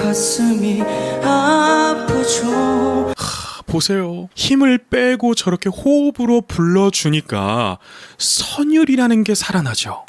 가슴이 아프죠. 보세요. 힘을 빼고 저렇게 호흡으로 불러주니까 선율이라는 게 살아나죠.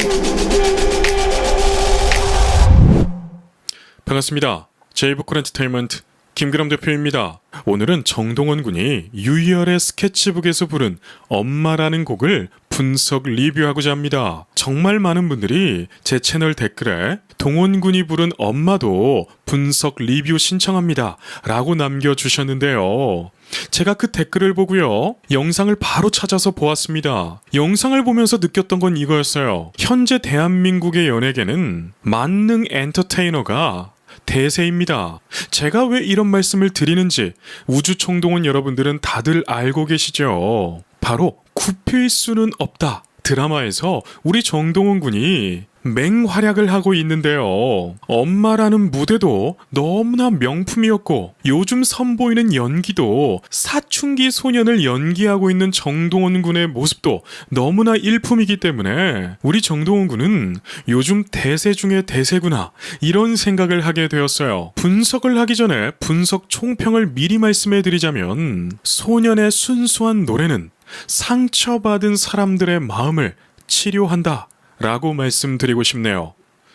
반갑습니다. 제이보컬 엔터테인먼트 김그람 대표입니다. 오늘은 정동원 군이 유희열의 스케치북에서 부른 엄마라는 곡을 분석 리뷰하고자 합니다. 정말 많은 분들이 제 채널 댓글에 동원 군이 부른 엄마도 분석 리뷰 신청합니다 라고 남겨주셨는데요. 제가 그 댓글을 보고요, 영상을 바로 찾아서 보았습니다. 영상을 보면서 느꼈던 건 이거였어요. 현재 대한민국의 연예계는 만능 엔터테이너가 대세입니다. 제가 왜 이런 말씀을 드리는지 우주총동원 여러분들은 다들 알고 계시죠? 바로 굽힐 수는 없다 드라마에서 우리 정동원 군이 맹활약을 하고 있는데요. 엄마라는 무대도 너무나 명품이었고 요즘 선보이는 연기도 사춘기 소년을 연기하고 있는 정동원 군의 모습도 너무나 일품이기 때문에 우리 정동원 군은 요즘 대세 중에 대세구나 이런 생각을 하게 되었어요. 분석을 하기 전에 분석 총평을 미리 말씀해 드리자면 소년의 순수한 노래는 상처받은 사람들의 마음을 치료한다 라고 말씀드리고 싶네요.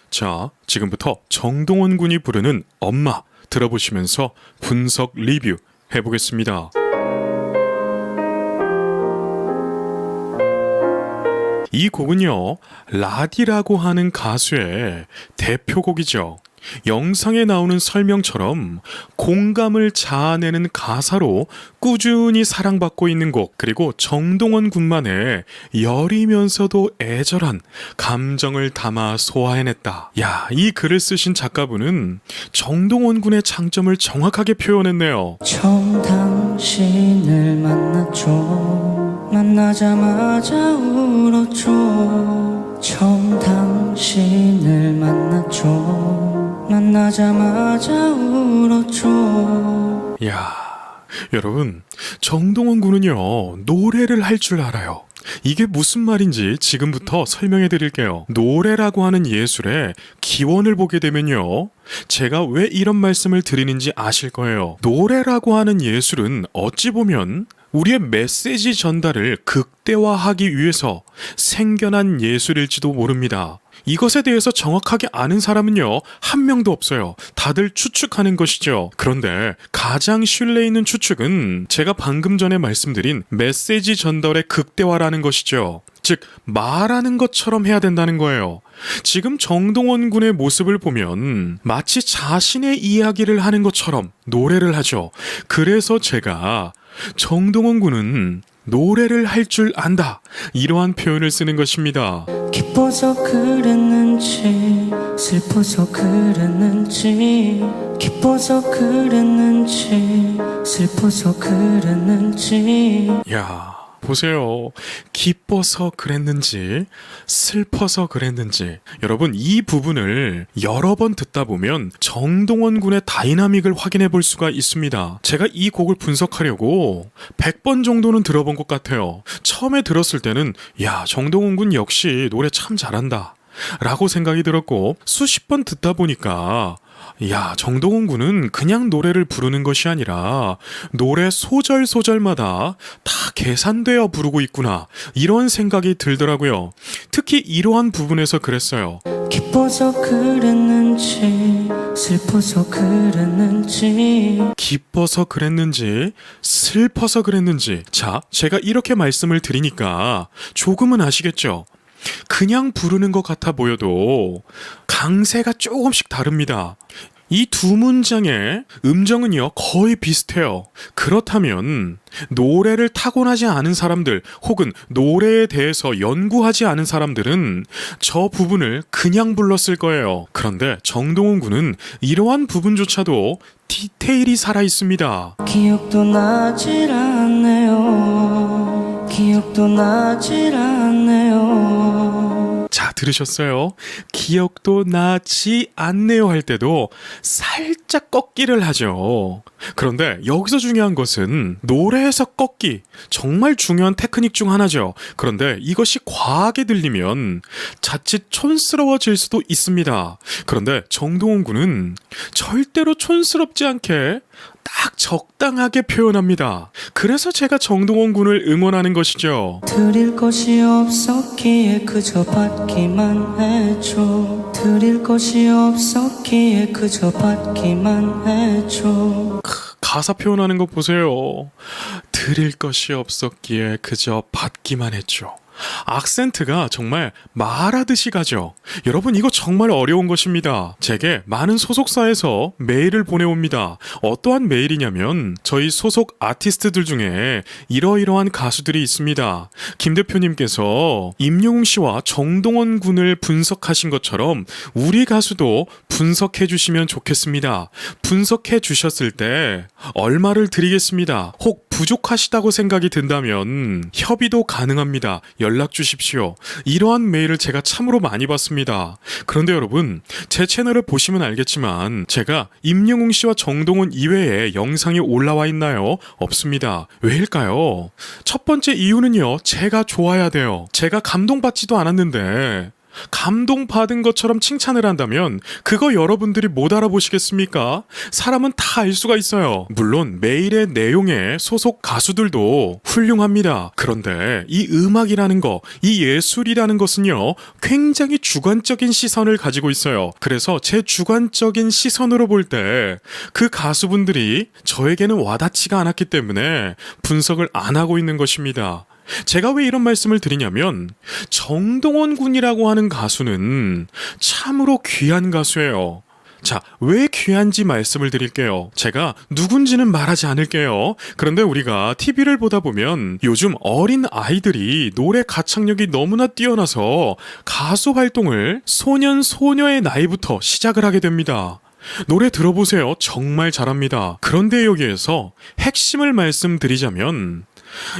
자, 지금부터 정동원 군이 부르는 엄마 들어보시면서 분석 리뷰 해보겠습니다. 이 곡은요, 라디라고 하는 가수의 대표곡이죠. 영상에 나오는 설명처럼 공감을 자아내는 가사로 꾸준히 사랑받고 있는 곡, 그리고 정동원 군만의 여리면서도 애절한 감정을 담아 소화해냈다. 야, 이 글을 쓰신 작가분은 정동원 군의 장점을 정확하게 표현했네요. 처음 당신을 만났죠. 만나자마자 울었죠. 처음 당신을 만났죠. 만나자마자 울었죠. 야, 여러분, 정동원 군은요, 노래를 할 줄 알아요. 이게 무슨 말인지 지금부터 설명해 드릴게요. 노래라고 하는 예술의 기원을 보게 되면요, 제가 왜 이런 말씀을 드리는지 아실 거예요. 노래라고 하는 예술은 어찌 보면 우리의 메시지 전달을 극대화하기 위해서 생겨난 예술일지도 모릅니다. 이것에 대해서 정확하게 아는 사람은요, 한 명도 없어요. 다들 추측하는 것이죠. 그런데 가장 신뢰 있는 추측은 제가 방금 전에 말씀드린 메시지 전달의 극대화라는 것이죠. 즉, 말하는 것처럼 해야 된다는 거예요. 지금 정동원 군의 모습을 보면 마치 자신의 이야기를 하는 것처럼 노래를 하죠. 그래서 제가 정동원 군은 노래를 할 줄 안다, 이러한 표현을 쓰는 것입니다. 기뻐서 그랬는지 슬퍼서 그랬는지, 기뻐서 그랬는지 슬퍼서 그랬는지. 야, 보세요. 기뻐서 그랬는지 슬퍼서 그랬는지, 여러분, 이 부분을 여러 번 듣다 보면 정동원 군의 다이나믹을 확인해 볼 수가 있습니다. 제가 이 곡을 분석하려고 100번 정도는 들어본 것 같아요. 처음에 들었을 때는 야, 정동원 군 역시 노래 참 잘한다 라고 생각이 들었고, 수십 번 듣다 보니까 야, 정동원 군은 그냥 노래를 부르는 것이 아니라 노래 소절소절마다 다 계산되어 부르고 있구나, 이런 생각이 들더라고요. 특히 이러한 부분에서 그랬어요. 기뻐서 그랬는지 슬퍼서 그랬는지. 기뻐서 그랬는지 슬퍼서 그랬는지. 자, 제가 이렇게 말씀을 드리니까 조금은 아시겠죠? 그냥 부르는 것 같아 보여도 강세가 조금씩 다릅니다. 이 두 문장의 음정은요, 거의 비슷해요. 그렇다면 노래를 타고나지 않은 사람들, 혹은 노래에 대해서 연구하지 않은 사람들은 저 부분을 그냥 불렀을 거예요. 그런데 정동원 군은 이러한 부분조차도 디테일이 살아있습니다. 기억도 나질 않네요. 기억도 나질 않네요. 자, 들으셨어요? 기억도 나지 않네요 할 때도 살짝 꺾기를 하죠. 그런데 여기서 중요한 것은 노래에서 꺾기, 정말 중요한 테크닉 중 하나죠. 그런데 이것이 과하게 들리면 자칫 촌스러워질 수도 있습니다. 그런데 정동원 군은 절대로 촌스럽지 않게 딱 적당하게 표현합니다. 그래서 제가 정동원 군을 응원하는 것이죠. 드릴 것이 없었기에 그저 받기만 해줘. 드릴 것이 없었기에 그저 받기만 해줘. 가사 표현하는 거 보세요. 드릴 것이 없었기에 그저 받기만 했죠. 악센트가 정말 말하듯이 가죠. 여러분, 이거 정말 어려운 것입니다. 제게 많은 소속사에서 메일을 보내옵니다. 어떠한 메일이냐면 저희 소속 아티스트들 중에 이러이러한 가수들이 있습니다. 김 대표님께서 임영웅 씨와 정동원 군을 분석하신 것처럼 우리 가수도 분석해 주시면 좋겠습니다. 분석해 주셨을 때 얼마를 드리겠습니다. 혹 부족하시다고 생각이 든다면 협의도 가능합니다. 연락 주십시오. 이러한 메일을 제가 참으로 많이 받습니다. 그런데 여러분, 제 채널을 보시면 알겠지만 제가 임영웅 씨와 정동원 이외에 영상이 올라와 있나요? 없습니다. 왜일까요? 첫 번째 이유는요, 제가 좋아야 돼요. 제가 감동받지도 않았는데 감동받은 것처럼 칭찬을 한다면 그거 여러분들이 못 알아보시겠습니까? 사람은 다 알 수가 있어요. 물론 메일의 내용에 소속 가수들도 훌륭합니다. 그런데 이 음악이라는 거, 이 예술이라는 것은요, 굉장히 주관적인 시선을 가지고 있어요. 그래서 제 주관적인 시선으로 볼 때 그 가수분들이 저에게는 와닿지가 않았기 때문에 분석을 안 하고 있는 것입니다. 제가 왜 이런 말씀을 드리냐면 정동원 군이라고 하는 가수는 참으로 귀한 가수예요. 자, 왜 귀한지 말씀을 드릴게요. 제가 누군지는 말하지 않을게요. 그런데 우리가 TV를 보다 보면 요즘 어린 아이들이 노래 가창력이 너무나 뛰어나서 가수 활동을 소년, 소녀의 나이부터 시작을 하게 됩니다. 노래 들어보세요. 정말 잘합니다. 그런데 여기에서 핵심을 말씀드리자면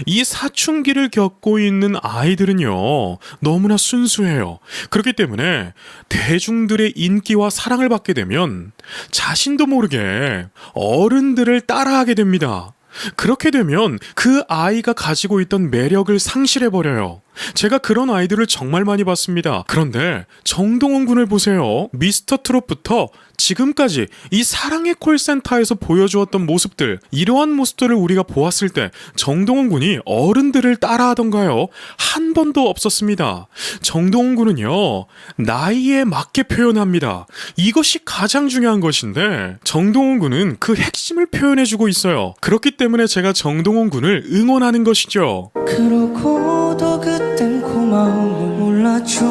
이 사춘기를 겪고 있는 아이들은요, 너무나 순수해요. 그렇기 때문에 대중들의 인기와 사랑을 받게 되면 자신도 모르게 어른들을 따라하게 됩니다. 그렇게 되면 그 아이가 가지고 있던 매력을 상실해버려요. 제가 그런 아이들을 정말 많이 봤습니다. 그런데 정동원 군을 보세요. 미스터 트롯부터 지금까지 이 사랑의 콜센터에서 보여주었던 모습들, 이러한 모습들을 우리가 보았을 때 정동원 군이 어른들을 따라하던가요? 한 번도 없었습니다. 정동원 군은요, 나이에 맞게 표현합니다. 이것이 가장 중요한 것인데 정동원 군은 그 핵심을 표현해주고 있어요. 그렇기 때문에 제가 정동원 군을 응원하는 것이죠. 그러고도 그땐 고마움을 몰라줘.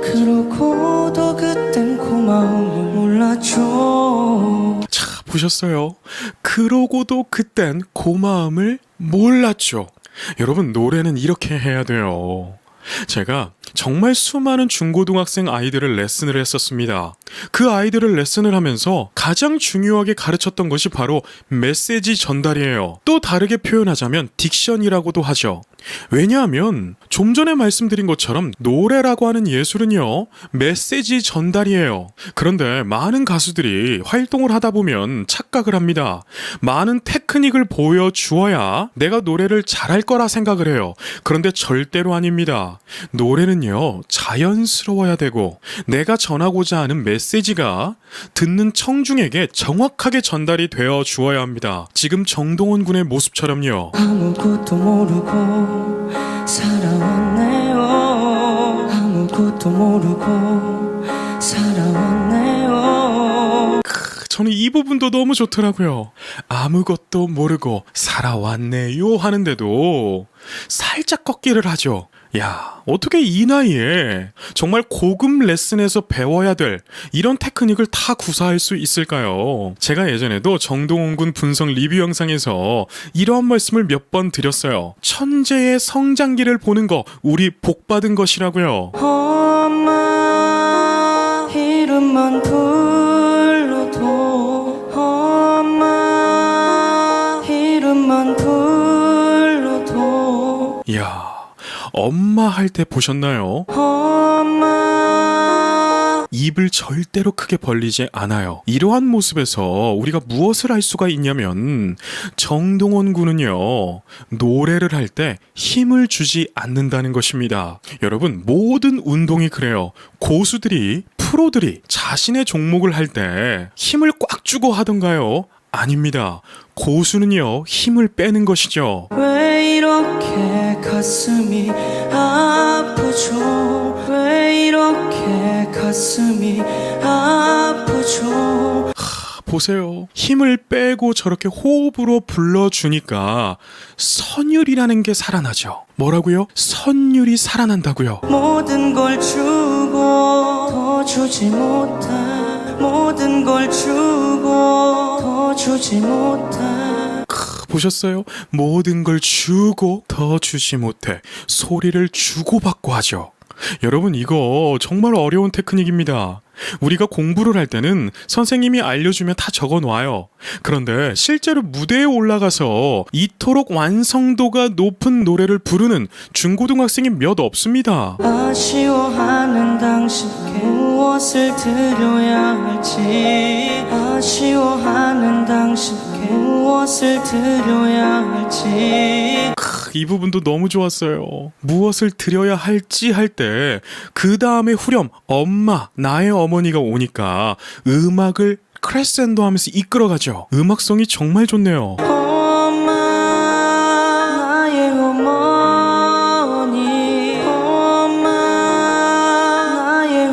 그러고도 그땐 고마움을 몰라줘. 자, 보셨어요? 그러고도 그땐 고마움을 몰랐죠. 여러분, 노래는 이렇게 해야 돼요. 제가 정말 수많은 중고등학생 아이들을 레슨을 했었습니다. 그 아이들을 레슨을 하면서 가장 중요하게 가르쳤던 것이 바로 메시지 전달이에요. 또 다르게 표현하자면 딕션이라고도 하죠. 왜냐하면 좀 전에 말씀드린 것처럼 노래라고 하는 예술은요, 메시지 전달이에요. 그런데 많은 가수들이 활동을 하다 보면 착각을 합니다. 많은 테크닉을 보여주어야 내가 노래를 잘할 거라 생각을 해요. 그런데 절대로 아닙니다. 노래는요, 자연스러워야 되고 내가 전하고자 하는 메시지가 듣는 청중에게 정확하게 전달이 되어 주어야 합니다. 지금 정동원 군의 모습처럼요. 아무것도 모르고 살아왔네요. 아무것도 모르고 살아왔네요. 저는 이 부분도 너무 좋더라고요. 아무것도 모르고 살아왔네요 하는데도 살짝 꺾기를 하죠. 야, 어떻게 이 나이에 정말 고급 레슨에서 배워야 될 이런 테크닉을 다 구사할 수 있을까요? 제가 예전에도 정동원 군 분석 리뷰 영상에서 이러한 말씀을 몇 번 드렸어요. 천재의 성장기를 보는 거 우리 복 받은 것이라고요. 엄마 이름만 불러도 엄마 이름만 불러도 이야, 엄마 할 때 보셨나요? 엄마 입을 절대로 크게 벌리지 않아요. 이러한 모습에서 우리가 무엇을 알 수가 있냐면 정동원 군은요, 노래를 할 때 힘을 주지 않는다는 것입니다. 여러분, 모든 운동이 그래요. 고수들이, 프로들이 자신의 종목을 할 때 힘을 꽉 주고 하던가요? 아닙니다. 고수는요, 힘을 빼는 것이죠. 왜 이렇게 가슴이 아프죠? 왜 이렇게 가슴이 아프죠? 보세요. 힘을 빼고 저렇게 호흡으로 불러주니까 선율이라는 게 살아나죠. 뭐라고요? 선율이 살아난다고요. 모든 걸 주고 더 주지 못해. 모든 걸 주고 더 주지 못해. 보셨어요? 모든 걸 주고 더 주지 못해. 소리를 주고받고 하죠. 여러분, 이거 정말 어려운 테크닉입니다. 우리가 공부를 할 때는 선생님이 알려주면 다 적어놔요. 그런데 실제로 무대에 올라가서 이토록 완성도가 높은 노래를 부르는 중고등학생이 몇 없습니다. 아쉬워하는 당신께 무엇을 드려야 할지. 아쉬워하는 당신께 무엇을 드려야 할지. 이 부분도 너무 좋았어요. 무엇을 드려야 할지 할 때 그 다음에 후렴 엄마, 나의 어머니가 오니까 음악을 크레센도 하면서 이끌어가죠. 음악성이 정말 좋네요. 엄마, 나의 어머니. 엄마, 나의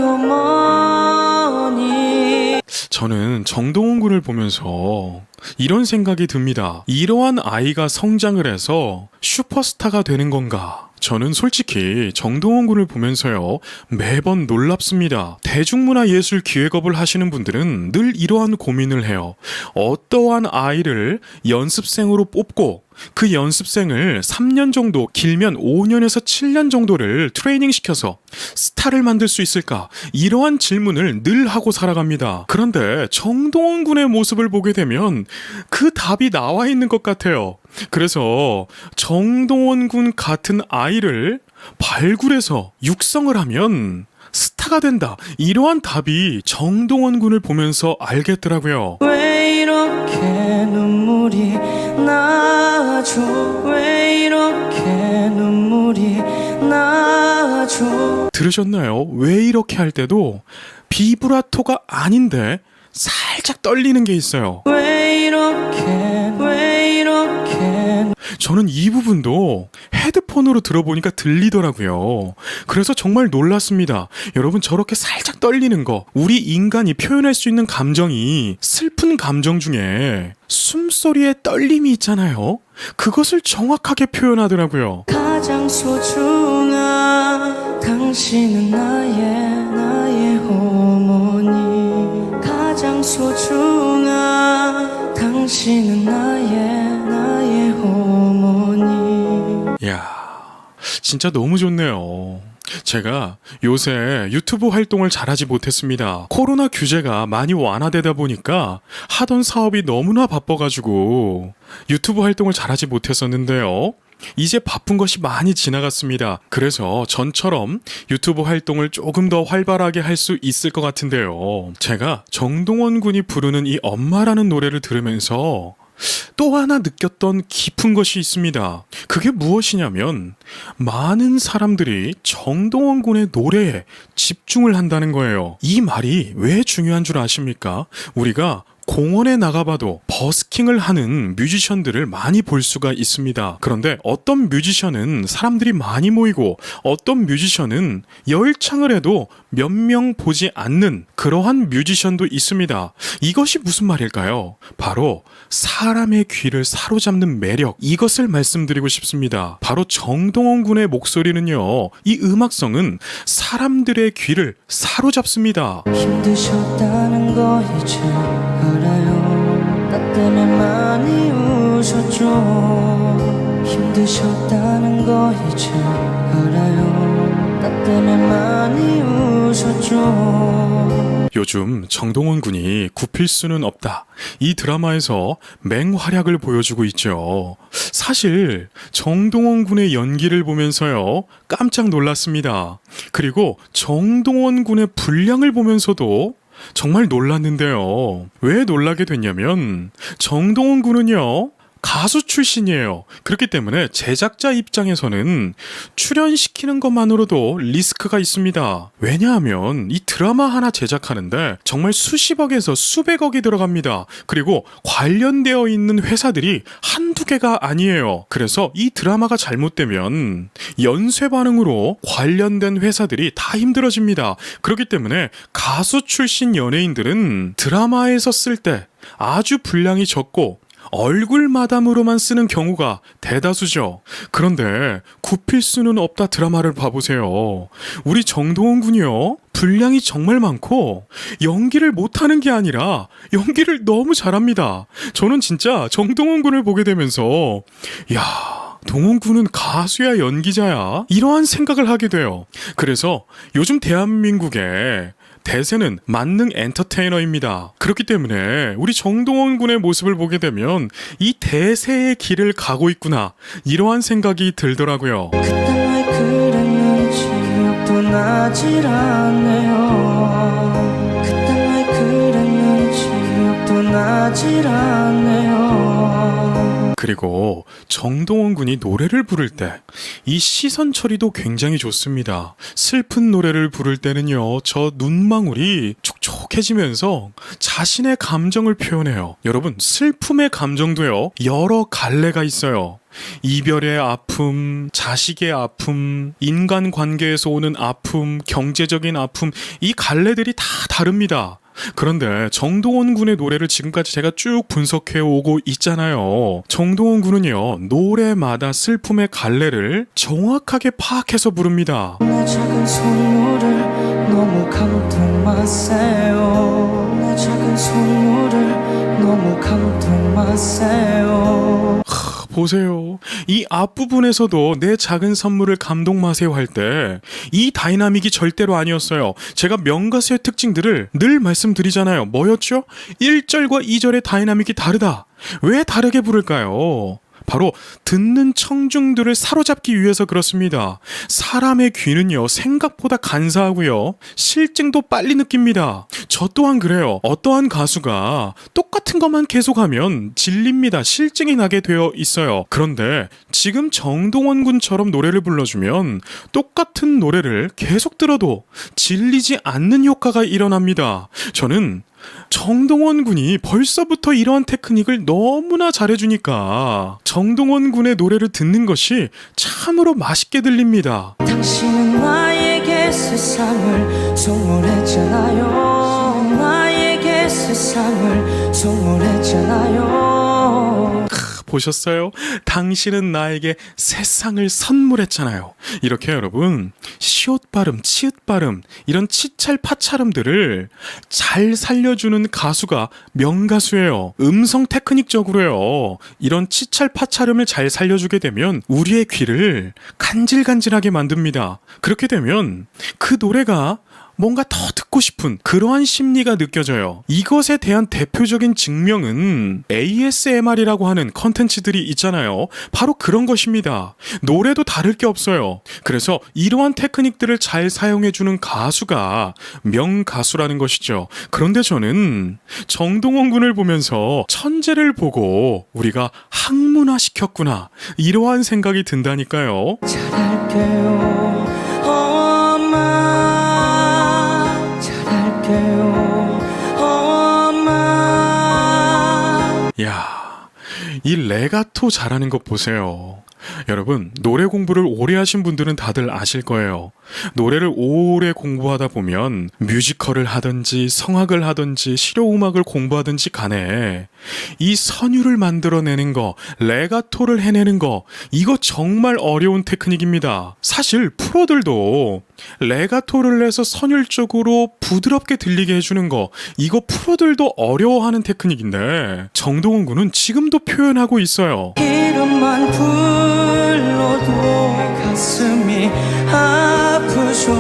어머니. 저는 정동원 군을 보면서 이런 생각이 듭니다. 이러한 아이가 성장을 해서 슈퍼스타가 되는 건가? 저는 솔직히 정동원 군을 보면서요, 매번 놀랍습니다. 대중문화예술 기획업을 하시는 분들은 늘 이러한 고민을 해요. 어떠한 아이를 연습생으로 뽑고 그 연습생을 3년 정도, 길면 5년에서 7년 정도를 트레이닝 시켜서 스타를 만들 수 있을까? 이러한 질문을 늘 하고 살아갑니다. 그런데 정동원 군의 모습을 보게 되면 그 답이 나와 있는 것 같아요. 그래서 정동원 군 같은 아이를 발굴해서 육성을 하면 스타가 된다. 이러한 답이 정동원 군을 보면서 알겠더라고요. 왜 이렇게 눈물이 나죠? 왜 이렇게 눈물이 나죠? 들으셨나요? 왜 이렇게 할 때도 비브라토가 아닌데 살짝 떨리는 게 있어요. 왜 이렇게 저는 이 부분도 헤드폰으로 들어보니까 들리더라고요. 그래서 정말 놀랐습니다. 여러분, 저렇게 살짝 떨리는 거, 우리 인간이 표현할 수 있는 감정이 슬픈 감정 중에 숨소리에 떨림이 있잖아요. 그것을 정확하게 표현하더라고요. 가장 소중한 당신은 나의 어머니. 가장 소중한 당신은 나의 어머니. 이야, 진짜 너무 좋네요. 제가 요새 유튜브 활동을 잘하지 못했습니다. 코로나 규제가 많이 완화되다 보니까 하던 사업이 너무나 바빠가지고 유튜브 활동을 잘하지 못했었는데요. 이제 바쁜 것이 많이 지나갔습니다. 그래서 전처럼 유튜브 활동을 조금 더 활발하게 할 수 있을 것 같은데요. 제가 정동원 군이 부르는 이 엄마라는 노래를 들으면서 또 하나 느꼈던 깊은 것이 있습니다. 그게 무엇이냐면 많은 사람들이 정동원 군의 노래에 집중을 한다는 거예요. 이 말이 왜 중요한 줄 아십니까? 우리가 공원에 나가봐도 버스킹을 하는 뮤지션들을 많이 볼 수가 있습니다. 그런데 어떤 뮤지션은 사람들이 많이 모이고 어떤 뮤지션은 열창을 해도 몇 명 보지 않는 그러한 뮤지션도 있습니다. 이것이 무슨 말일까요? 바로 사람의 귀를 사로잡는 매력, 이것을 말씀드리고 싶습니다. 바로 정동원 군의 목소리는요, 이 음악성은 사람들의 귀를 사로잡습니다. 힘드셨다는 거 이제 알아요. 나 때문에 많이 우셨죠. 힘드셨다는 거 이제 알아요. 나 때문에 많이 우셨죠. 요즘 정동원 군이 굽힐 수는 없다. 이 드라마에서 맹활약을 보여주고 있죠. 사실 정동원 군의 연기를 보면서요, 깜짝 놀랐습니다. 그리고 정동원 군의 분량을 보면서도 정말 놀랐는데요. 왜 놀라게 됐냐면 정동원 군은요, 가수 출신이에요. 그렇기 때문에 제작자 입장에서는 출연시키는 것만으로도 리스크가 있습니다. 왜냐하면 이 드라마 하나 제작하는데 정말 수십억에서 수백억이 들어갑니다. 그리고 관련되어 있는 회사들이 한두 개가 아니에요. 그래서 이 드라마가 잘못되면 연쇄 반응으로 관련된 회사들이 다 힘들어집니다. 그렇기 때문에 가수 출신 연예인들은 드라마에서 쓸 때 아주 분량이 적고 얼굴 마담으로만 쓰는 경우가 대다수죠. 그런데 굽힐 수는 없다 드라마를 봐보세요. 우리 정동원 군이요, 분량이 정말 많고 연기를 못하는 게 아니라 연기를 너무 잘합니다. 저는 진짜 정동원 군을 보게 되면서 야, 동원 군은 가수야 연기자야? 이러한 생각을 하게 돼요. 그래서 요즘 대한민국에 대세는 만능 엔터테이너입니다. 그렇기 때문에 우리 정동원 군의 모습을 보게 되면 이 대세의 길을 가고 있구나, 이러한 생각이 들더라고요. 그땐 왜 그랬는지 기억도 나질 않네요. 그땐 왜 그랬는지 기억도 나질 않네요. 그리고 정동원 군이 노래를 부를 때 이 시선 처리도 굉장히 좋습니다. 슬픈 노래를 부를 때는요, 저 눈망울이 촉촉해지면서 자신의 감정을 표현해요. 여러분, 슬픔의 감정도요, 여러 갈래가 있어요. 이별의 아픔, 자식의 아픔, 인간관계에서 오는 아픔, 경제적인 아픔, 이 갈래들이 다 다릅니다. 그런데 정동원 군의 노래를 지금까지 제가 쭉 분석해 오고 있잖아요. 정동원 군은요, 노래마다 슬픔의 갈래를 정확하게 파악해서 부릅니다. 내 작은 선물을 너무 감동 마세요. 내 작은 선물을 너무 감동 마세요. 보세요. 이 앞부분에서도 내 작은 선물을 감동 마세요 할 때 이 다이나믹이 절대로 아니었어요. 제가 명가수의 특징들을 늘 말씀드리잖아요. 뭐였죠? 1절과 2절의 다이나믹이 다르다. 왜 다르게 부를까요? 바로 듣는 청중들을 사로잡기 위해서 그렇습니다. 사람의 귀는요, 생각보다 간사하고요, 실증도 빨리 느낍니다. 저 또한 그래요. 어떠한 가수가 똑같은 것만 계속하면 질립니다. 실증이 나게 되어 있어요. 그런데 지금 정동원 군처럼 노래를 불러주면 똑같은 노래를 계속 들어도 질리지 않는 효과가 일어납니다. 저는 정동원 군이 벌써부터 이러한 테크닉을 너무나 잘해주니까 정동원 군의 노래를 듣는 것이 참으로 맛있게 들립니다. 당신은 나에게 세상을 선물했잖아요. 나에게 세상을 선물했잖아요. 보셨어요? 당신은 나에게 세상을 선물했잖아요. 이렇게 여러분, 시옷 발음, 치읓 발음, 이런 치찰 파찰음들을 잘 살려주는 가수가 명가수예요. 음성 테크닉적으로요, 이런 치찰 파찰음을 잘 살려주게 되면 우리의 귀를 간질간질하게 만듭니다. 그렇게 되면 그 노래가 뭔가 더 듣고 싶은 그러한 심리가 느껴져요. 이것에 대한 대표적인 증명은 ASMR이라고 하는 컨텐츠들이 있잖아요. 바로 그런 것입니다. 노래도 다를 게 없어요. 그래서 이러한 테크닉들을 잘 사용해주는 가수가 명가수라는 것이죠. 그런데 저는 정동원 군을 보면서 천재를 보고 우리가 학문화시켰구나, 이러한 생각이 든다니까요. 잘할게요 엄마, 엄마. 야, 이 레가토 잘하는 것 보세요. 여러분, 노래 공부를 오래 하신 분들은 다들 아실 거예요. 노래를 오래 공부하다 보면 뮤지컬을 하든지 성악을 하든지 실용음악을 공부하든지 간에 이 선율을 만들어내는 거, 레가토를 해내는 거, 이거 정말 어려운 테크닉입니다. 사실 프로들도 레가토를 내서 선율적으로 부드럽게 들리게 해주는 거, 이거 프로들도 어려워하는 테크닉인데 정동원 군은 지금도 표현하고 있어요. 이름만 불러도 가슴이 아픈 아프죠.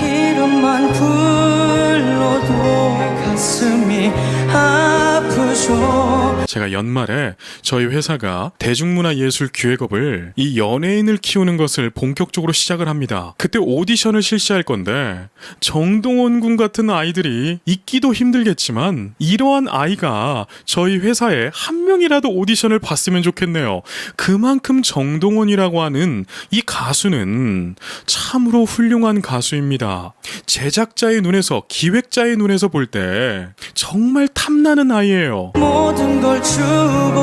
이름만 불러도 가슴이 아프죠. 제가 연말에 저희 회사가 대중문화예술기획업을 이 연예인을 키우는 것을 본격적으로 시작을 합니다. 그때 오디션을 실시할 건데 정동원 군 같은 아이들이 있기도 힘들겠지만 이러한 아이가 저희 회사에 한 명이라도 오디션을 봤으면 좋겠네요. 그만큼 정동원이라고 하는 이 가수는 참으로 훌륭한 가수입니다. 제작자의 눈에서, 기획자의 눈에서 볼 때 정말 탐나는 아이예요. 모든 걸 주고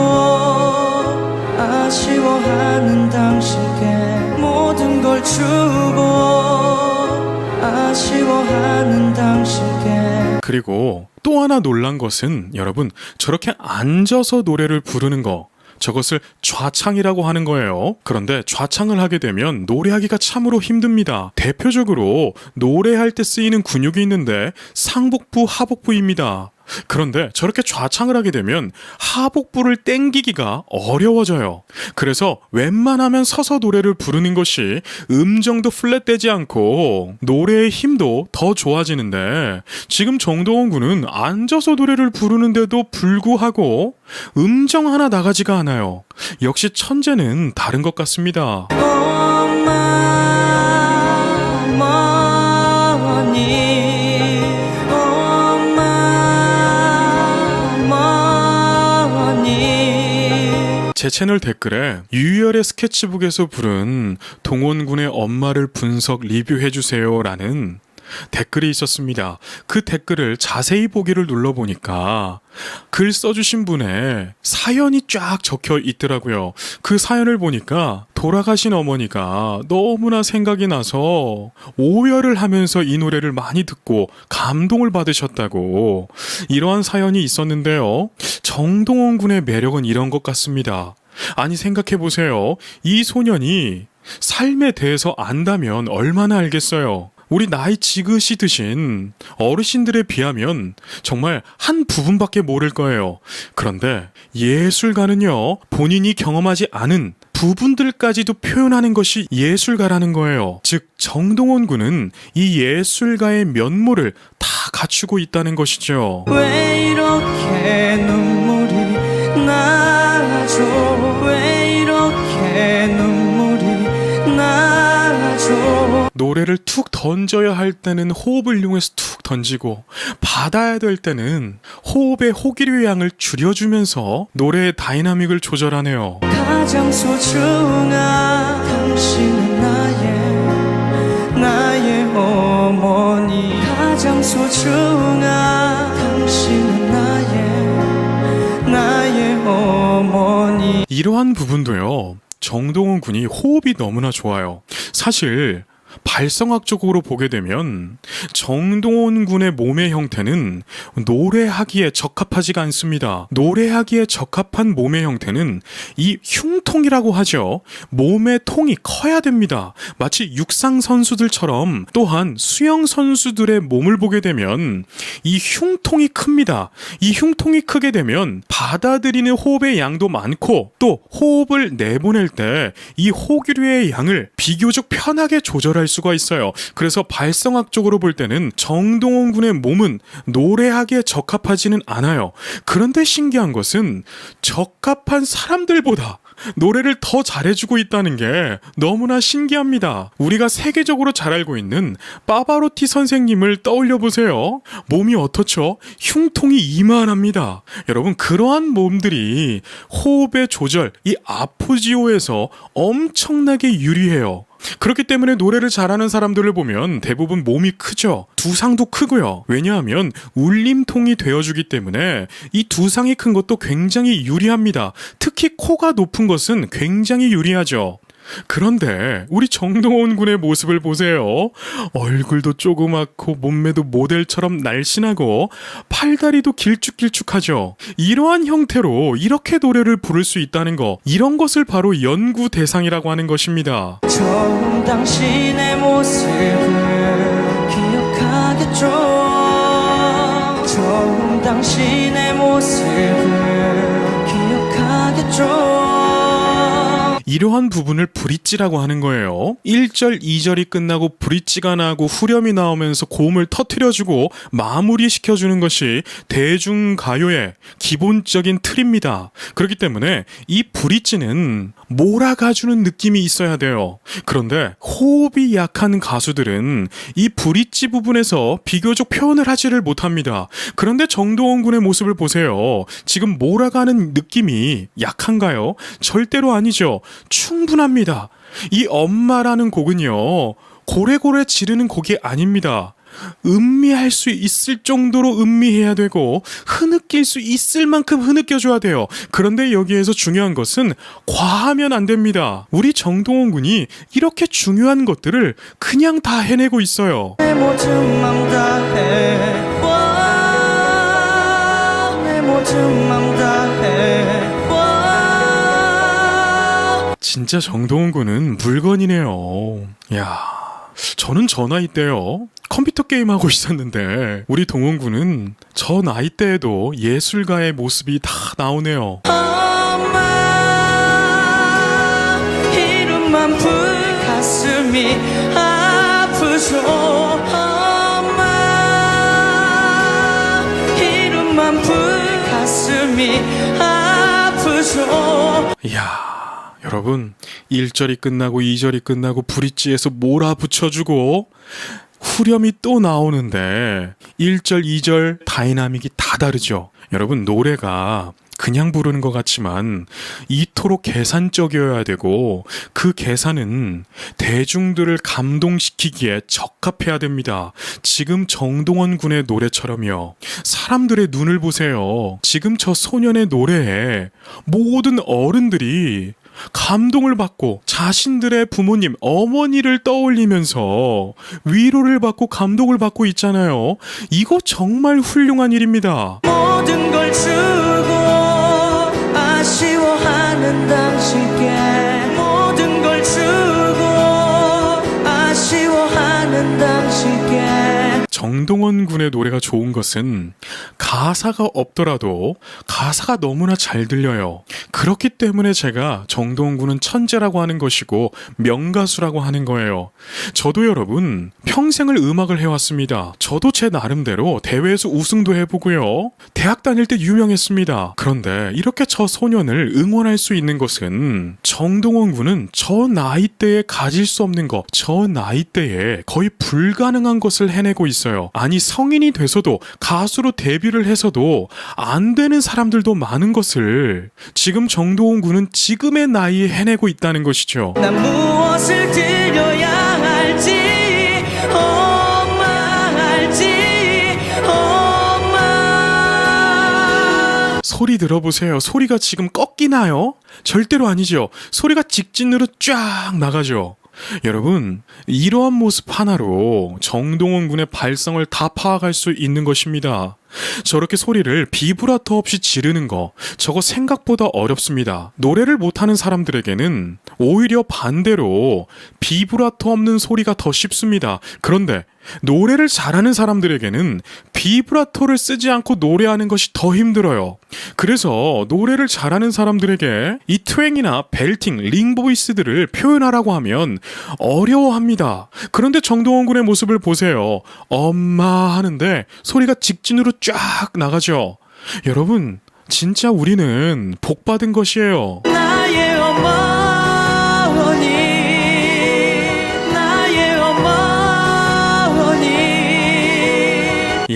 아쉬워하는 당신께 모든 걸 주고 아쉬워하는 당신께. 그리고 또 하나 놀란 것은 여러분, 저렇게 앉아서 노래를 부르는 거, 저것을 좌창이라고 하는 거예요. 그런데 좌창을 하게 되면 노래하기가 참으로 힘듭니다. 대표적으로 노래할 때 쓰이는 근육이 있는데 상복부, 하복부입니다. 그런데 저렇게 좌창을 하게 되면 하복부를 땡기기가 어려워져요. 그래서 웬만하면 서서 노래를 부르는 것이 음정도 플랫되지 않고 노래의 힘도 더 좋아지는데, 지금 정동원 군은 앉아서 노래를 부르는데도 불구하고 음정 하나 나가지가 않아요. 역시 천재는 다른 것 같습니다. 제 채널 댓글에 유희열의 스케치북에서 부른 동원군의 엄마를 분석 리뷰해주세요 라는 댓글이 있었습니다. 그 댓글을 자세히 보기를 눌러보니까 글 써주신 분의 사연이 쫙 적혀 있더라고요. 그 사연을 보니까 돌아가신 어머니가 너무나 생각이 나서 오열을 하면서 이 노래를 많이 듣고 감동을 받으셨다고, 이러한 사연이 있었는데요. 정동원 군의 매력은 이런 것 같습니다. 아니, 생각해보세요. 이 소년이 삶에 대해서 안다면 얼마나 알겠어요. 우리 나이 지긋이 드신 어르신들에 비하면 정말 한 부분밖에 모를 거예요. 그런데 예술가는요, 본인이 경험하지 않은 부분들까지도 표현하는 것이 예술가라는 거예요. 즉 정동원 군은 이 예술가의 면모를 다 갖추고 있다는 것이죠. 왜 이렇게 눈물이 나죠? 왜 이렇게 눈물이 나죠? 노래를 툭 던져야 할 때는 호흡을 이용해서 툭 던지고, 받아야 될 때는 호흡의 호기류의 양을 줄여주면서 노래의 다이나믹을 조절하네요. 가장 소중한 당신은 나의 어머니. 가장 소중한 당신은 나의 어머니. 이러한 부분도요, 정동원 군이 호흡이 너무나 좋아요. 사실 발성학적으로 보게 되면 정동원 군의 몸의 형태는 노래하기에 적합하지가 않습니다. 노래하기에 적합한 몸의 형태는 이 흉통이라고 하죠. 몸의 통이 커야 됩니다. 마치 육상 선수들처럼, 또한 수영 선수들의 몸을 보게 되면 이 흉통이 큽니다. 이 흉통이 크게 되면 받아들이는 호흡의 양도 많고, 또 호흡을 내보낼 때 이 호기류의 양을 비교적 편하게 조절할 수가 있어요. 그래서 발성학적으로 볼 때는 정동원 군의 몸은 노래하기에 적합하지는 않아요. 그런데 신기한 것은 적합한 사람들보다 노래를 더 잘해주고 있다는 게 너무나 신기합니다. 우리가 세계적으로 잘 알고 있는 파바로티 선생님을 떠올려 보세요. 몸이 어떻죠? 흉통이 이만합니다. 여러분, 그러한 몸들이 호흡의 조절, 이 아포지오에서 엄청나게 유리해요. 그렇기 때문에 노래를 잘하는 사람들을 보면 대부분 몸이 크죠. 두상도 크고요. 왜냐하면 울림통이 되어주기 때문에 이 두상이 큰 것도 굉장히 유리합니다. 특히 코가 높은 것은 굉장히 유리하죠. 그런데 우리 정동원 군의 모습을 보세요. 얼굴도 조그맣고 몸매도 모델처럼 날씬하고 팔다리도 길쭉길쭉하죠. 이러한 형태로 이렇게 노래를 부를 수 있다는 거, 이런 것을 바로 연구 대상이라고 하는 것입니다. 처음 당신의 모습을 기억하겠죠. 처음 당신의 모습을 기억하겠죠. 이러한 부분을 브릿지라고 하는 거예요. 1절, 2절이 끝나고 브릿지가 나고 후렴이 나오면서 고음을 터트려주고 마무리시켜주는 것이 대중가요의 기본적인 틀입니다. 그렇기 때문에 이 브릿지는 몰아가주는 느낌이 있어야 돼요. 그런데 호흡이 약한 가수들은 이 브릿지 부분에서 비교적 표현을 하지를 못합니다. 그런데 정동원 군의 모습을 보세요. 지금 몰아가는 느낌이 약한가요? 절대로 아니죠. 충분합니다. 이 엄마라는 곡은요, 고래고래 지르는 곡이 아닙니다. 음미할 수 있을 정도로 음미해야 되고 흐느낄 수 있을 만큼 흐느껴줘야 돼요. 그런데 여기에서 중요한 것은 과하면 안 됩니다. 우리 정동원 군이 이렇게 중요한 것들을 그냥 다 해내고 있어요. 내 모든 맘 다해 내 모든 맘 다해 진짜 정동원 군은 물건이네요. 야, 저는 저 나이 때요 컴퓨터 게임 하고 있었는데 우리 동원 군은 저 나이 때에도 예술가의 모습이 다 나오네요. 엄마 이름만 불 가슴이 아프죠. 엄마 이름만 불 가슴이 아프죠. 이야, 여러분 1절이 끝나고 2절이 끝나고 브릿지에서 몰아붙여주고 후렴이 또 나오는데 1절, 2절 다이나믹이 다 다르죠. 여러분 노래가 그냥 부르는 것 같지만 이토록 계산적이어야 되고 그 계산은 대중들을 감동시키기에 적합해야 됩니다. 지금 정동원 군의 노래처럼요. 사람들의 눈을 보세요. 지금 저 소년의 노래에 모든 어른들이 감동을 받고 자신들의 부모님, 어머니를 떠올리면서 위로를 받고 감동을 받고 있잖아요. 이거 정말 훌륭한 일입니다. 모든 걸 주고 아쉬워하는 당신께 모든 걸 주고 아쉬워하는 당신께. 정동원 군의 노래가 좋은 것은 가사가 없더라도 가사가 너무나 잘 들려요. 그렇기 때문에 제가 정동원 군은 천재라고 하는 것이고 명가수라고 하는 거예요. 저도 여러분 평생을 음악을 해왔습니다. 저도 제 나름대로 대회에서 우승도 해보고요. 대학 다닐 때 유명했습니다. 그런데 이렇게 저 소년을 응원할 수 있는 것은 정동원 군은 저 나이대에 가질 수 없는 것, 저 나이대에 거의 불가능한 것을 해내고 있어요. 아니 성인이 돼서도 가수로 데뷔를 해서도 안 되는 사람들도 많은 것을 지금 정동원 군은 지금의 나이에 해내고 있다는 것이죠. 난 무엇을 드려야 할지 엄마 알지 엄마. 소리 들어보세요. 소리가 지금 꺾이나요? 절대로 아니죠. 소리가 직진으로 쫙 나가죠. 여러분 이러한 모습 하나로 정동원 군의 발성을 다 파악할 수 있는 것입니다. 저렇게 소리를 비브라토 없이 지르는 거 저거 생각보다 어렵습니다. 노래를 못하는 사람들에게는 오히려 반대로 비브라토 없는 소리가 더 쉽습니다. 그런데 노래를 잘하는 사람들에게는 비브라토를 쓰지 않고 노래하는 것이 더 힘들어요. 그래서 노래를 잘하는 사람들에게 이 트웽이나 벨팅, 링보이스들을 표현하라고 하면 어려워합니다. 그런데 정동원 군의 모습을 보세요. 엄마 하는데 소리가 직진으로 쫙 나가죠. 여러분 진짜 우리는 복받은 것이에요. 나의 어머니 나의 어머니.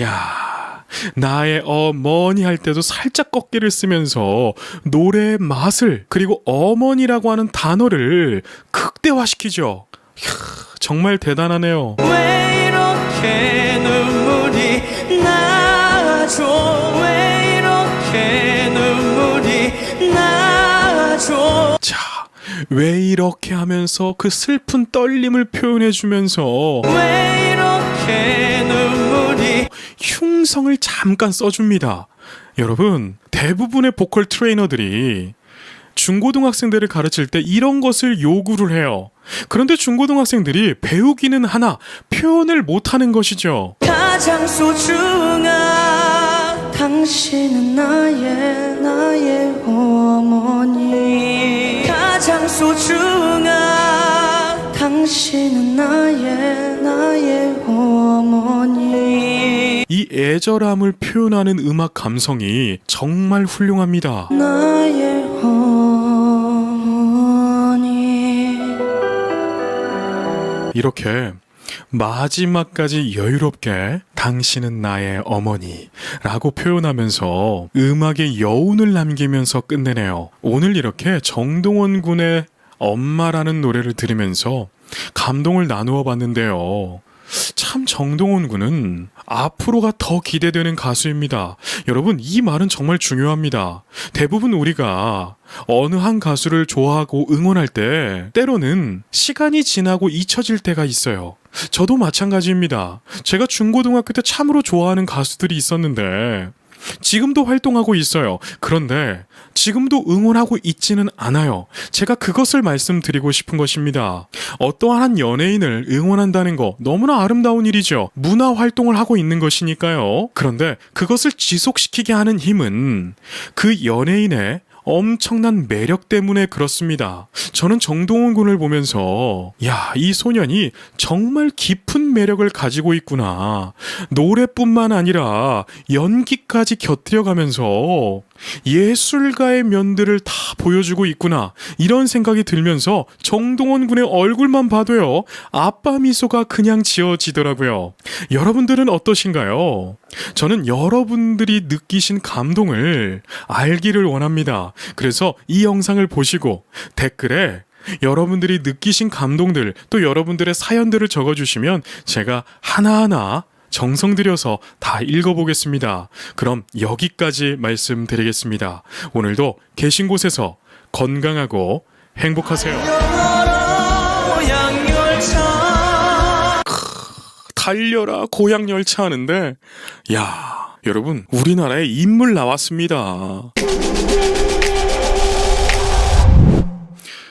야, 나의 어머니 할 때도 살짝 꺾기를 쓰면서 노래의 맛을 그리고 어머니라고 하는 단어를 극대화시키죠. 이야, 정말 대단하네요. 왜 이렇게 눈물이 나죠 왜 이렇게 눈물이 나죠. 자, 왜 이렇게 하면서 그 슬픈 떨림을 표현해주면서 왜 이렇게 눈물이. 흉성을 잠깐 써줍니다. 여러분 대부분의 보컬 트레이너들이 중고등학생들을 가르칠 때 이런 것을 요구를 해요. 그런데 중고등학생들이 배우기는 하나 표현을 못하는 것이죠. 가장 소중한 당신은 나의 어머니. 가장 가장 소중한 당신은 나의 어머니. 이 애절함을 표현하는 음악 감성이 정말 훌륭합니다. 나의 어머니. 이렇게 마지막까지 여유롭게 당신은 나의 어머니 라고 표현하면서 음악의 여운을 남기면서 끝내네요. 오늘 이렇게 정동원 군의 엄마라는 노래를 들으면서 감동을 나누어 봤는데요. 참 정동원 군은 앞으로가 더 기대되는 가수입니다. 여러분, 이 말은 정말 중요합니다. 대부분 우리가 어느 한 가수를 좋아하고 응원할 때 때로는 시간이 지나고 잊혀질 때가 있어요. 저도 마찬가지입니다. 제가 중고등학교 때 참으로 좋아하는 가수들이 있었는데 지금도 활동하고 있어요. 그런데 지금도 응원하고 있지는 않아요. 제가 그것을 말씀드리고 싶은 것입니다. 어떠한 연예인을 응원한다는 거 너무나 아름다운 일이죠. 문화 활동을 하고 있는 것이니까요. 그런데 그것을 지속시키게 하는 힘은 그 연예인의 엄청난 매력 때문에 그렇습니다. 저는 정동원 군을 보면서 이 소년이 정말 깊은 매력을 가지고 있구나. 노래뿐만 아니라 연기까지 곁들여가면서 예술가의 면들을 다 보여주고 있구나. 이런 생각이 들면서 정동원 군의 얼굴만 봐도요, 아빠 미소가 그냥 지어지더라고요. 여러분들은 어떠신가요? 저는 여러분들이 느끼신 감동을 알기를 원합니다. 그래서 이 영상을 보시고 댓글에 여러분들이 느끼신 감동들, 또 여러분들의 사연들을 적어주시면 제가 하나하나 정성 들여서 다 읽어보겠습니다. 그럼 여기까지 말씀드리겠습니다. 오늘도 계신 곳에서 건강하고 행복하세요. 달려라 고향 열차 하는데, 여러분, 우리나라에 인물 나왔습니다.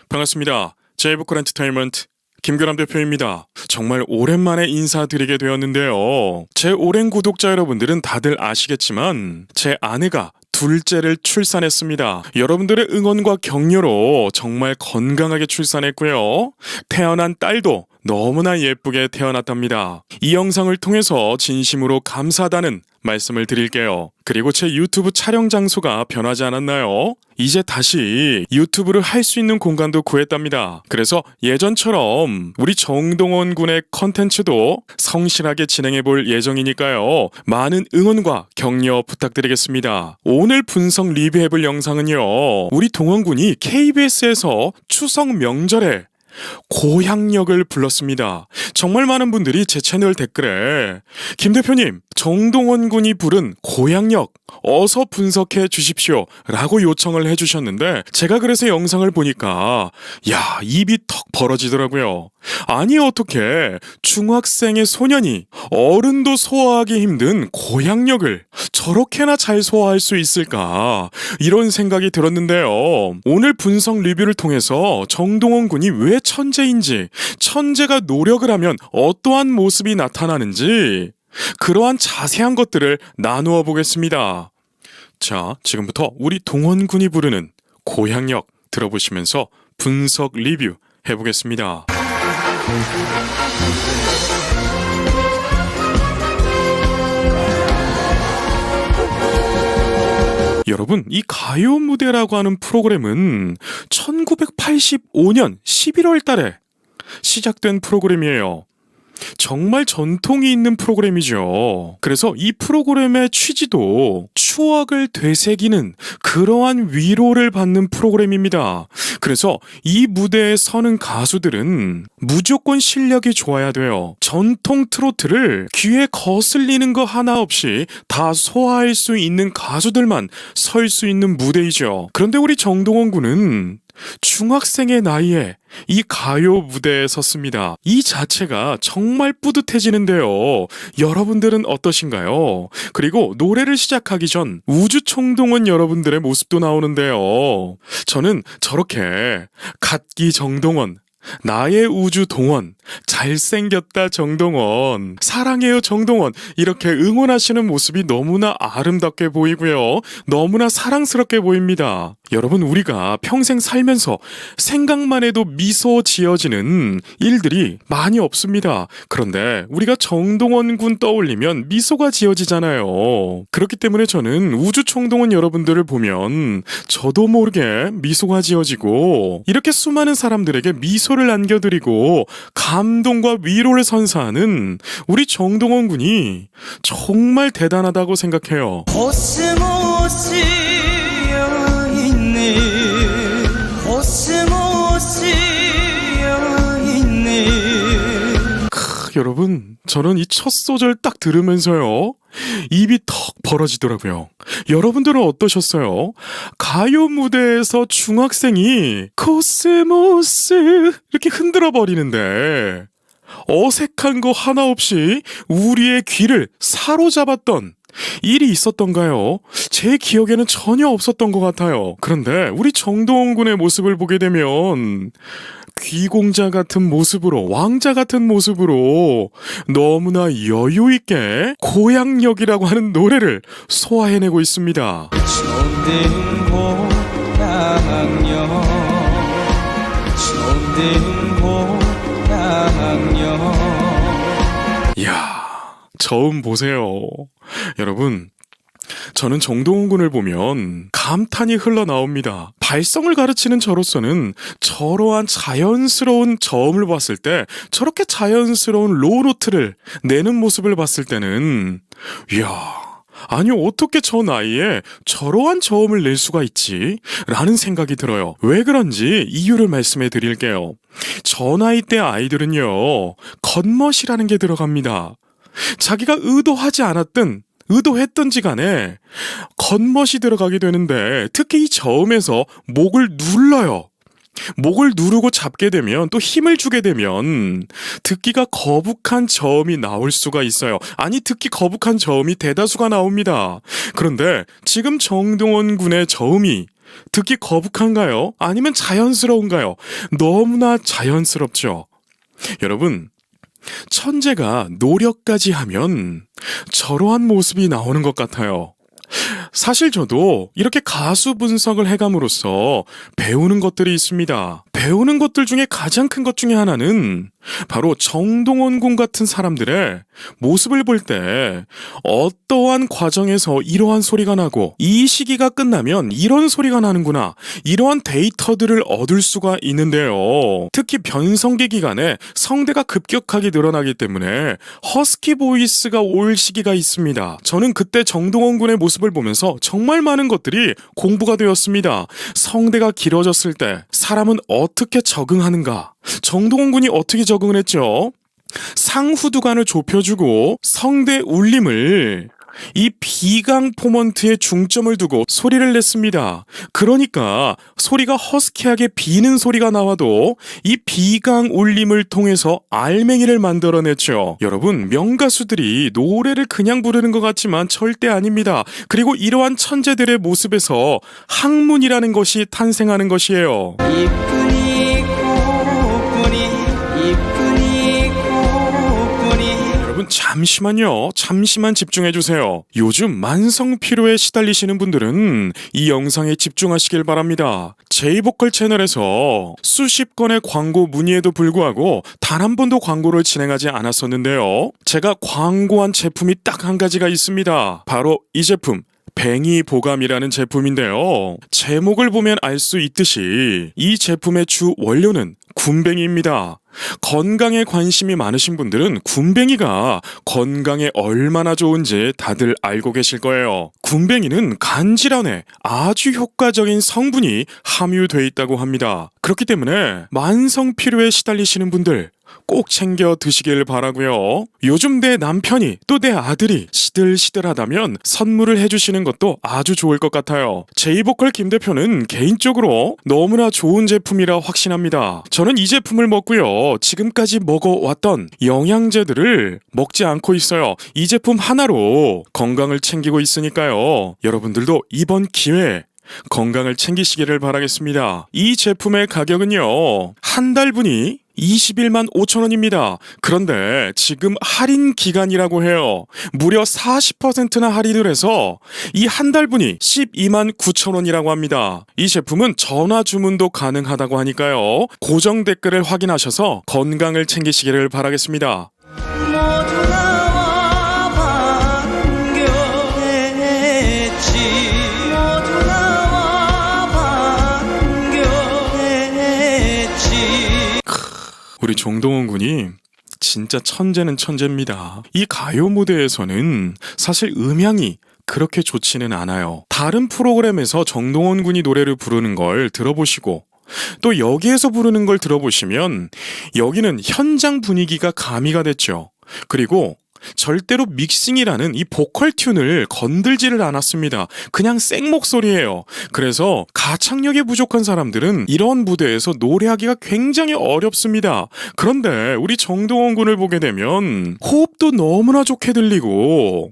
반갑습니다. 제이보컬 엔터테인먼트 김규남 대표입니다. 정말 오랜만에 인사드리게 되었는데요. 제 오랜 구독자 여러분들은 다들 아시겠지만 제 아내가 둘째를 출산했습니다. 여러분들의 응원과 격려로 정말 건강하게 출산했고요. 태어난 딸도 너무나 예쁘게 태어났답니다. 이 영상을 통해서 진심으로 감사하다는 말씀을 드릴게요. 그리고 제 유튜브 촬영 장소가 변하지 않았나요? 이제 다시 유튜브를 할 수 있는 공간도 구했답니다. 그래서 예전처럼 우리 정동원 군의 컨텐츠도 성실하게 진행해 볼 예정이니까요. 많은 응원과 격려 부탁드리겠습니다. 오늘 분석 리뷰해 볼 영상은요, 우리 동원 군이 KBS에서 추석 명절에 고향역을 불렀습니다. 정말 많은 분들이 제 채널 댓글에 김 대표님, 정동원 군이 부른 고향역 어서 분석해 주십시오 라고 요청을 해주셨는데, 제가 그래서 영상을 보니까 입이 턱 벌어지더라고요. 아니, 어떻게 중학생의 소년이 어른도 소화하기 힘든 고향역을 저렇게나 잘 소화할 수 있을까, 이런 생각이 들었는데요. 오늘 분석 리뷰를 통해서 정동원 군이 왜 천재인지, 천재가 노력을 하면 어떠한 모습이 나타나는지, 그러한 자세한 것들을 나누어 보겠습니다. 자, 지금부터 우리 동원 군이 부르는 고향역 들어보시면서 분석 리뷰 해보겠습니다. 여러분, 이 가요 무대라고 하는 프로그램은 1985년 11월 달에 시작된 프로그램이에요. 정말 전통이 있는 프로그램이죠. 그래서 이 프로그램의 취지도 추억을 되새기는 그러한 위로를 받는 프로그램입니다. 그래서 이 무대에 서는 가수들은 무조건 실력이 좋아야 돼요. 전통 트로트를 귀에 거슬리는 거 하나 없이 다 소화할 수 있는 가수들만 설 수 있는 무대이죠. 그런데 우리 정동원 군은 중학생의 나이에 이 가요 무대에 섰습니다. 이 자체가 정말 뿌듯해지는데요. 여러분들은 어떠신가요? 그리고 노래를 시작하기 전 우주총동원 여러분들의 모습도 나오는데요. 저는 저렇게 갓기 정동원, 나의 우주 동원, 잘생겼다 정동원, 사랑해요 정동원, 이렇게 응원하시는 모습이 너무나 아름답게 보이고요. 너무나 사랑스럽게 보입니다. 여러분, 우리가 평생 살면서 생각만 해도 미소 지어지는 일들이 많이 없습니다. 그런데 우리가 정동원 군 떠올리면 미소가 지어지잖아요. 그렇기 때문에 저는 우주 총동원 여러분들을 보면 저도 모르게 미소가 지어지고, 이렇게 수많은 사람들에게 미소를 안겨드리고 감동과 위로를 선사하는 우리 정동원 군이 정말 대단하다고 생각해요. 코스모스 여있네 코스모스 여있네. 여러분, 저는 이 첫 소절 딱 들으면서요, 입이 턱 벌어지더라고요. 여러분들은 어떠셨어요? 가요 무대에서 중학생이 코스모스 이렇게 흔들어 버리는데 어색한 거 하나 없이 우리의 귀를 사로잡았던 일이 있었던가요? 제 기억에는 전혀 없었던 것 같아요. 그런데 우리 정동원 군의 모습을 보게 되면 귀공자 같은 모습으로, 왕자 같은 모습으로 너무나 여유있게 고향역이라고 하는 노래를 소화해내고 있습니다. 천등고 양양 천등고 양양. 이야, 저음 보세요. 여러분, 저는 정동원 군을 보면 감탄이 흘러나옵니다. 발성을 가르치는 저로서는 저러한 자연스러운 저음을 봤을 때, 저렇게 자연스러운 로우노트를 내는 모습을 봤을 때는, 이야, 아니 어떻게 저 나이에 저러한 저음을 낼 수가 있지? 라는 생각이 들어요. 왜 그런지 이유를 말씀해 드릴게요. 저 나이 때 아이들은요, 겉멋이라는 게 들어갑니다. 자기가 의도하지 않았든 의도했던지 간에 겉멋이 들어가게 되는데, 특히 이 저음에서 목을 눌러요. 목을 누르고 잡게 되면, 또 힘을 주게 되면 듣기가 거북한 저음이 나올 수가 있어요. 아니, 듣기 거북한 저음이 대다수가 나옵니다. 그런데 지금 정동원 군의 저음이 듣기 거북한가요? 아니면 자연스러운가요? 너무나 자연스럽죠. 여러분, 천재가 노력까지 하면 저러한 모습이 나오는 것 같아요. 사실 저도 이렇게 가수 분석을 해감으로써 배우는 것들이 있습니다. 배우는 것들 중에 가장 큰 것 중에 하나는 바로 정동원 군 같은 사람들의 모습을 볼 때 어떠한 과정에서 이러한 소리가 나고, 이 시기가 끝나면 이런 소리가 나는구나, 이러한 데이터들을 얻을 수가 있는데요. 특히 변성기 기간에 성대가 급격하게 늘어나기 때문에 허스키 보이스가 올 시기가 있습니다. 저는 그때 정동원 군의 모습을 보면서 정말 많은 것들이 공부가 되었습니다. 성대가 길어졌을 때 사람은 어떻게 적응하는가, 정동원 군이 어떻게 적응을 했죠? 상후두관을 좁혀주고 성대 울림을, 이 비강 포먼트에 중점을 두고 소리를 냈습니다. 그러니까 소리가 허스키하게 비는 소리가 나와도 이 비강 울림을 통해서 알맹이를 만들어냈죠. 여러분, 명가수들이 노래를 그냥 부르는 것 같지만 절대 아닙니다. 그리고 이러한 천재들의 모습에서 학문이라는 것이 탄생하는 것이에요. 이쁜이 꽃분이 이쁜이 꽃분이. 여러분, 잠시만 집중해주세요. 요즘 만성 피로에 시달리시는 분들은 이 영상에 집중하시길 바랍니다. 제이보컬 채널에서 수십 건의 광고 문의에도 불구하고 단 한 번도 광고를 진행하지 않았었는데요. 제가 광고한 제품이 딱 한 가지가 있습니다. 바로 이 제품, 뱅이 보감이라는 제품인데요. 제목을 보면 알 수 있듯이 이 제품의 주 원료는 군뱅이입니다. 건강에 관심이 많으신 분들은 군뱅이가 건강에 얼마나 좋은지 다들 알고 계실 거예요. 군뱅이는 간 질환에 아주 효과적인 성분이 함유되어 있다고 합니다. 그렇기 때문에 만성 피로에 시달리시는 분들 꼭 챙겨 드시길 바라고요. 요즘 내 남편이, 또 내 아들이 시들시들하다면 선물을 해주시는 것도 아주 좋을 것 같아요. 제이보컬 김 대표는 개인적으로 너무나 좋은 제품이라 확신합니다. 저는 이 제품을 먹고요, 지금까지 먹어왔던 영양제들을 먹지 않고 있어요. 이 제품 하나로 건강을 챙기고 있으니까요. 여러분들도 이번 기회에 건강을 챙기시기를 바라겠습니다. 이 제품의 가격은요, 한 달분이 21만 5천 원입니다. 그런데 지금 할인 기간이라고 해요. 무려 40%나 할인을 해서 이 한 달분이 12만 9천 원이라고 합니다. 이 제품은 전화 주문도 가능하다고 하니까요. 고정 댓글을 확인하셔서 건강을 챙기시기를 바라겠습니다. 모두 나와 반겨했지 모두 나와 반겨했지. 우리 정동원 군이 진짜 천재는 천재입니다. 이 가요 무대에서는 사실 음향이 그렇게 좋지는 않아요. 다른 프로그램에서 정동원 군이 노래를 부르는 걸 들어보시고 또 여기에서 부르는 걸 들어보시면 여기는 현장 분위기가 가미가 됐죠. 그리고 절대로 믹싱이라는 이 보컬 튠을 건들지를 않았습니다. 그냥 생 목소리예요. 그래서 가창력이 부족한 사람들은 이런 무대에서 노래하기가 굉장히 어렵습니다. 그런데 우리 정동원 군을 보게 되면 호흡도 너무나 좋게 들리고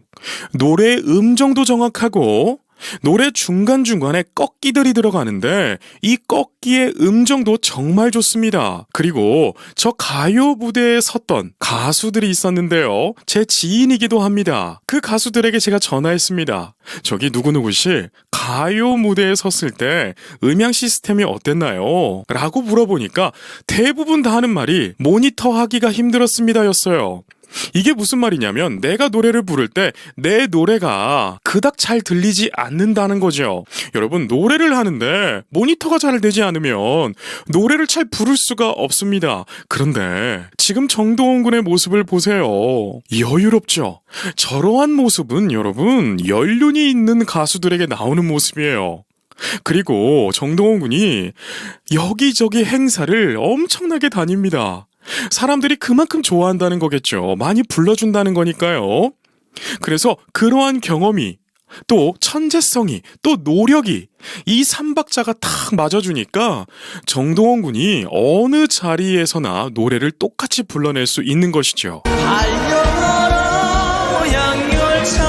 노래의 음정도 정확하고 노래 중간중간에 꺾기들이 들어가는데 이 꺾기의 음정도 정말 좋습니다. 그리고 저 가요 무대에 섰던 가수들이 있었는데요. 제 지인이기도 합니다. 그 가수들에게 제가 전화했습니다. 저기 누구누구씨 가요 무대에 섰을 때 음향 시스템이 어땠나요? 라고 물어보니까 대부분 다 하는 말이 모니터 하기가 힘들었습니다 였어요. 이게 무슨 말이냐면 내가 노래를 부를 때 내 노래가 그닥 잘 들리지 않는다는 거죠. 여러분 노래를 하는데 모니터가 잘 되지 않으면 노래를 잘 부를 수가 없습니다. 그런데 지금 정동원 군의 모습을 보세요. 여유롭죠? 저러한 모습은 여러분 연륜이 있는 가수들에게 나오는 모습이에요. 그리고 정동원 군이 여기저기 행사를 엄청나게 다닙니다. 사람들이 그만큼 좋아한다는 거겠죠. 많이 불러준다는 거니까요. 그래서 그러한 경험이 또 천재성이 또 노력이 이 삼박자가 탁 맞아주니까 정동원 군이 어느 자리에서나 노래를 똑같이 불러낼 수 있는 것이죠. 달려라 고향열차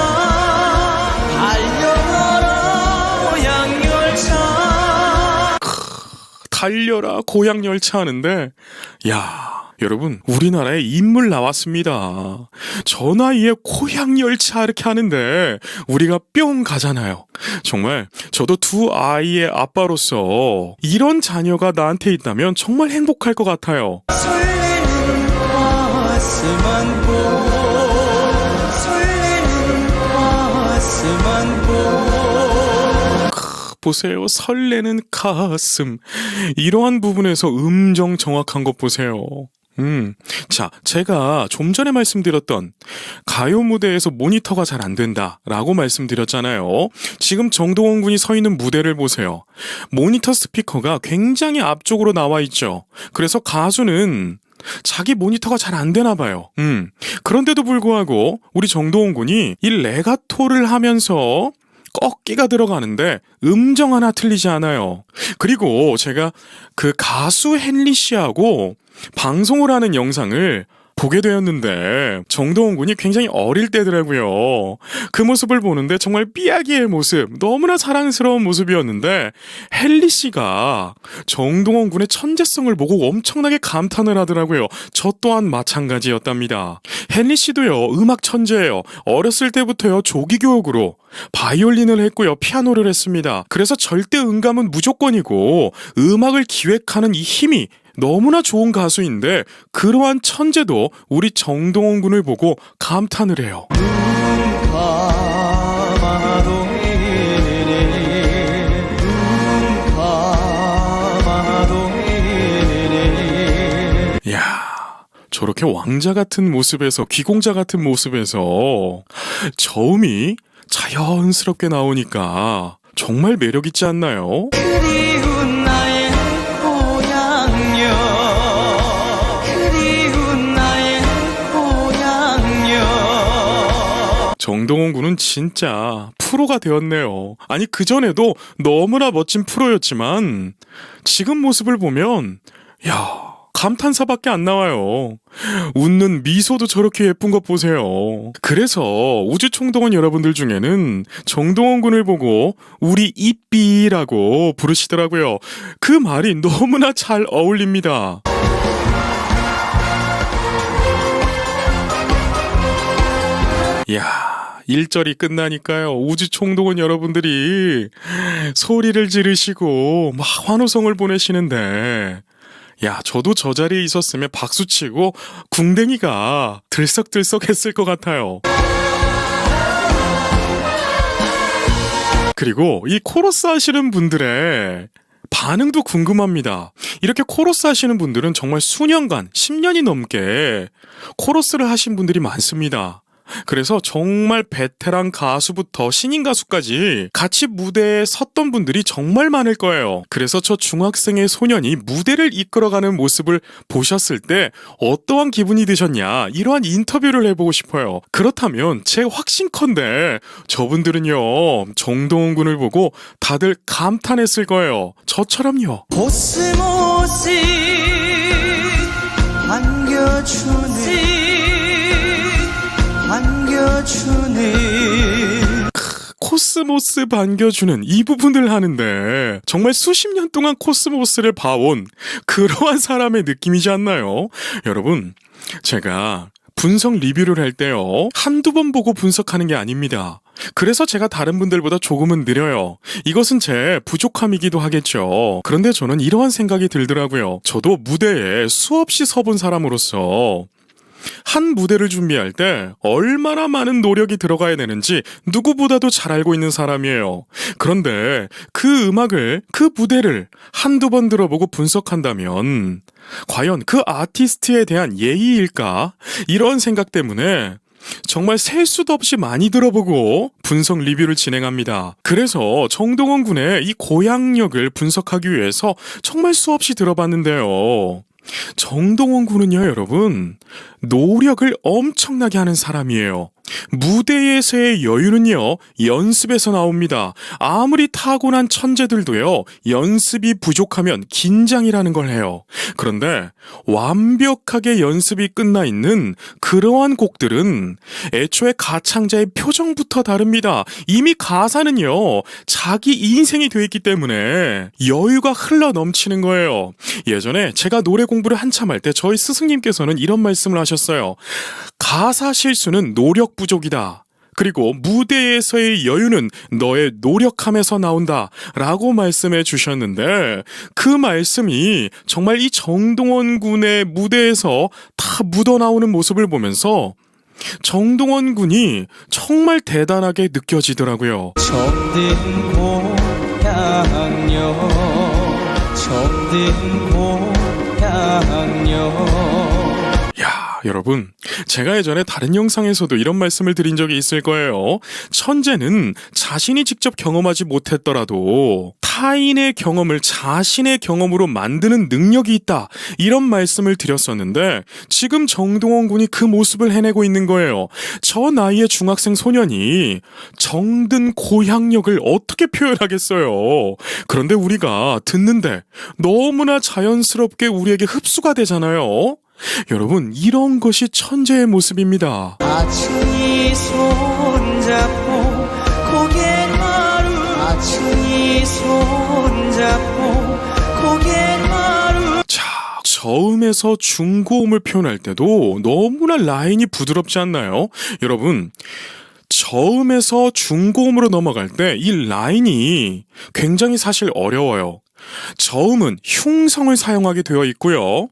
달려라 고향열차. 달려라 고향열차 하는데 야 여러분 우리나라에 인물 나왔습니다. 저 나이에 고향열차 이렇게 하는데 우리가 뿅 가잖아요. 정말 저도 두 아이의 아빠로서 이런 자녀가 나한테 있다면 정말 행복할 것 같아요. 설레는 가슴 안고 설레는 가슴 안고. 보세요. 설레는 가슴. 이러한 부분에서 음정 정확한 것 보세요. 자, 제가 좀 전에 말씀드렸던 가요 무대에서 모니터가 잘 안 된다라고 말씀드렸잖아요. 지금 정동원 군이 서 있는 무대를 보세요. 모니터 스피커가 굉장히 앞쪽으로 나와 있죠. 그래서 가수는 자기 모니터가 잘 안 되나 봐요. 그런데도 불구하고 우리 정동원 군이 이 레가토를 하면서 꺾기가 들어가는데 음정 하나 틀리지 않아요. 그리고 제가 그 가수 헨리 씨하고 방송을 하는 영상을 보게 되었는데 정동원 군이 굉장히 어릴 때더라고요. 그 모습을 보는데 정말 삐약이의 모습, 너무나 사랑스러운 모습이었는데 헨리 씨가 정동원 군의 천재성을 보고 엄청나게 감탄을 하더라고요. 저 또한 마찬가지였답니다. 헨리 씨도요, 음악 천재예요. 어렸을 때부터요, 조기 교육으로 바이올린을 했고요, 피아노를 했습니다. 그래서 절대 음감은 무조건이고 음악을 기획하는 이 힘이 너무나 좋은 가수인데 그러한 천재도 우리 정동원 군을 보고 감탄을 해요. 눈 감아도 이래 눈 감아도 이래. 이야, 저렇게 왕자 같은 모습에서 귀공자 같은 모습에서 저음이 자연스럽게 나오니까 정말 매력 있지 않나요? 그리운 나의 고향여 그리운 나의 고향여. 정동원 군은 진짜 프로가 되었네요. 아니 그전에도 너무나 멋진 프로였지만 지금 모습을 보면 야 감탄사밖에 안 나와요. 웃는 미소도 저렇게 예쁜 것 보세요. 그래서 우주총동원 여러분들 중에는 정동원 군을 보고 우리 이삐라고 부르시더라고요. 그 말이 너무나 잘 어울립니다. 이야, 일절이 끝나니까요. 우주총동원 여러분들이 소리를 지르시고 막 환호성을 보내시는데, 야, 저도 저 자리에 있었으면 박수치고 궁뎅이가 들썩들썩 했을 것 같아요. 그리고 이 코러스 하시는 분들의 반응도 궁금합니다. 이렇게 코러스 하시는 분들은 정말 수년간, 10년이 넘게 코러스를 하신 분들이 많습니다. 그래서 정말 베테랑 가수부터 신인 가수까지 같이 무대에 섰던 분들이 정말 많을 거예요. 그래서 저 중학생의 소년이 무대를 이끌어가는 모습을 보셨을 때 어떠한 기분이 드셨냐, 이러한 인터뷰를 해보고 싶어요. 그렇다면 제 확신컨대 저분들은요, 정동원 군을 보고 다들 감탄했을 거예요. 저처럼요. 코스모스 안겨주네 코스모스 반겨주는 이 부분을 하는데 정말 수십 년 동안 코스모스를 봐온 그러한 사람의 느낌이지 않나요? 여러분, 제가 분석 리뷰를 할 때요, 한두 번 보고 분석하는 게 아닙니다. 그래서 제가 다른 분들보다 조금은 느려요. 이것은 제 부족함이기도 하겠죠. 그런데 저는 이러한 생각이 들더라고요. 저도 무대에 수없이 서본 사람으로서 한 무대를 준비할 때 얼마나 많은 노력이 들어가야 되는지 누구보다도 잘 알고 있는 사람이에요. 그런데 그 음악을, 그 무대를 한두 번 들어보고 분석한다면 과연 그 아티스트에 대한 예의일까? 이런 생각 때문에 정말 셀 수도 없이 많이 들어보고 분석 리뷰를 진행합니다. 그래서 정동원 군의 이 고향력을 분석하기 위해서 정말 수없이 들어봤는데요. 정동원 군은요, 여러분, 노력을 엄청나게 하는 사람이에요. 무대에서의 여유는요, 연습에서 나옵니다. 아무리 타고난 천재들도요, 연습이 부족하면 긴장이라는 걸 해요. 그런데 완벽하게 연습이 끝나 있는 그러한 곡들은 애초에 가창자의 표정부터 다릅니다. 이미 가사는요, 자기 인생이 돼 있기 때문에 여유가 흘러 넘치는 거예요. 예전에 제가 노래 공부를 한참 할 때 저희 스승님께서는 이런 말씀을 하셨어요. 가사 실수는 노력 부족이다. 그리고 무대에서의 여유는 너의 노력함에서 나온다 라고 말씀해 주셨는데, 그 말씀이 정말 이 정동원 군의 무대에서 다 묻어나오는 모습을 보면서 정동원 군이 정말 대단하게 느껴지더라고요. 정든 고향역 정든 고향역. 여러분, 제가 예전에 다른 영상에서도 이런 말씀을 드린 적이 있을 거예요. 천재는 자신이 직접 경험하지 못했더라도 타인의 경험을 자신의 경험으로 만드는 능력이 있다, 이런 말씀을 드렸었는데 지금 정동원 군이 그 모습을 해내고 있는 거예요. 저 나이의 중학생 소년이 정든 고향력을 어떻게 표현하겠어요. 그런데 우리가 듣는데 너무나 자연스럽게 우리에게 흡수가 되잖아요. 여러분, 이런 것이 천재의 모습입니다. 아침이 손잡고 고개를 아침이 손잡고 고개를 자, 저음에서 중고음을 표현할 때도 너무나 라인이 부드럽지 않나요? 여러분, 저음에서 중고음으로 넘어갈 때 이 라인이 굉장히 사실 어려워요. 저음은 흉성을 사용하게 되어 있고요.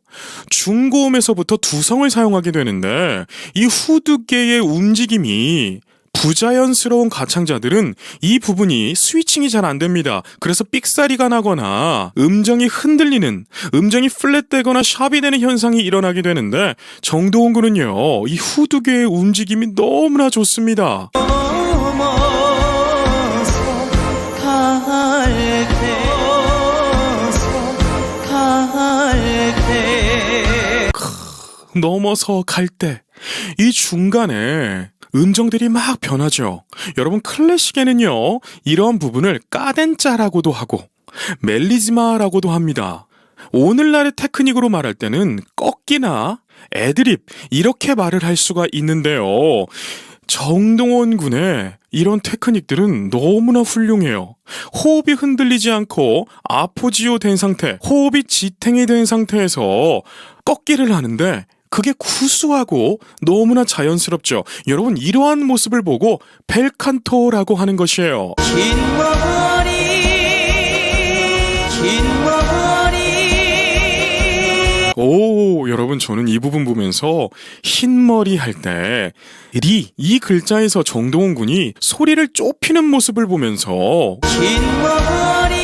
중고음에서부터 두성을 사용하게 되는데 이 후두개의 움직임이 부자연스러운 가창자들은 이 부분이 스위칭이 잘 안 됩니다. 그래서 삑사리가 나거나 음정이 흔들리는, 음정이 플랫되거나 샵이 되는 현상이 일어나게 되는데 정동원 군은요, 이 후두개의 움직임이 너무나 좋습니다. 넘어서 갈 때 이 중간에 음정들이 막 변하죠. 여러분, 클래식에는요, 이러한 부분을 까덴짜라고도 하고 멜리즈마라고도 합니다. 오늘날의 테크닉으로 말할 때는 꺾기나 애드립 이렇게 말을 할 수가 있는데요. 정동원 군의 이런 테크닉들은 너무나 훌륭해요. 호흡이 흔들리지 않고 아포지오 된 상태, 호흡이 지탱이 된 상태에서 꺾기를 하는데 그게 구수하고 너무나 자연스럽죠. 여러분 이러한 모습을 보고 벨칸토라고 하는 것이에요. 긴 머리 오, 여러분 저는 이 부분 보면서 흰머리 할 때 이 글자에서 정동원 군이 소리를 좁히는 모습을 보면서 긴 머리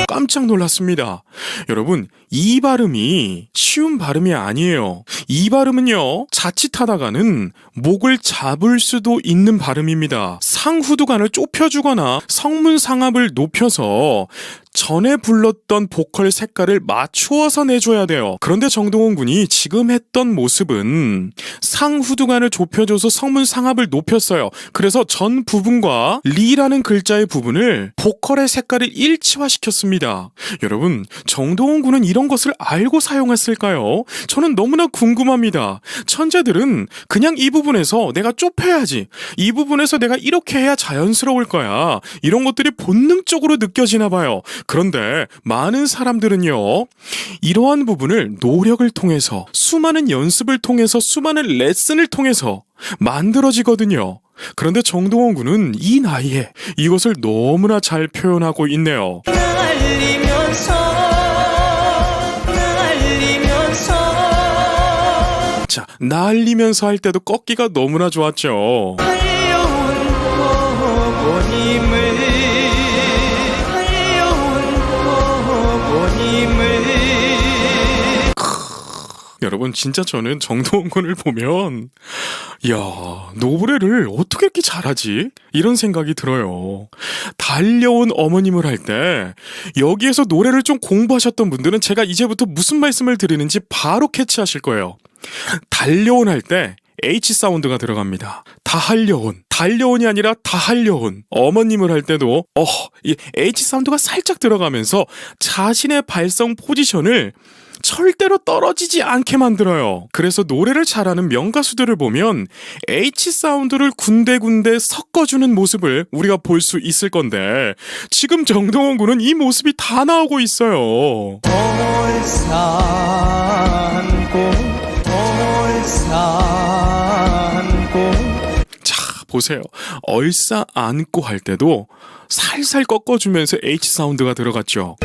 깜짝 놀랐습니다. 여러분 이 발음이 쉬운 발음이 아니에요. 이 발음은요 자칫하다가는 목을 잡을 수도 있는 발음입니다. 상후두관을 좁혀주거나 성문상압을 높여서 전에 불렀던 보컬 색깔을 맞추어서 내줘야 돼요. 그런데 정동원 군이 지금 했던 모습은 상후두관을 좁혀줘서 성문상압을 높였어요. 그래서 전 부분과 리라는 글자의 부분을 보컬의 색깔을 일치화시켰습니다. 여러분 정동원 군은 이런 것을 알고 사용했을까요? 저는 너무나 궁금합니다. 천재들은 그냥 이 부분에서 내가 좁혀야지, 이 부분에서 내가 이렇게 해야 자연스러울 거야, 이런 것들이 본능적으로 느껴지나 봐요. 그런데 많은 사람들은요 이러한 부분을 노력을 통해서, 수많은 연습을 통해서, 수많은 레슨을 통해서 만들어지거든요. 그런데 정동원 군은 이 나이에 이것을 너무나 잘 표현하고 있네요. 자, 날리면서 할 때도 꺾기가 너무나 좋았죠. 달려온 보고님을 여러분 진짜 저는 정동원 군을 보면 야, 노래를 어떻게 이렇게 잘하지? 이런 생각이 들어요. 달려온 어머님을 할 때 여기에서 노래를 좀 공부하셨던 분들은 제가 이제부터 무슨 말씀을 드리는지 바로 캐치하실 거예요. 달려온 할 때 H 사운드가 들어갑니다. 다 할려온, 달려온이 아니라 다 할려온. 어머님을 할 때도 이 H 사운드가 살짝 들어가면서 자신의 발성 포지션을 절대로 떨어지지 않게 만들어요. 그래서 노래를 잘하는 명가수들을 보면 H 사운드를 군데군데 섞어주는 모습을 우리가 볼 수 있을 건데 지금 정동원 군은 이 모습이 다 나오고 있어요. 자, 보세요. 얼싸 안고 할 때도 살살 꺾어주면서 H 사운드가 들어갔죠.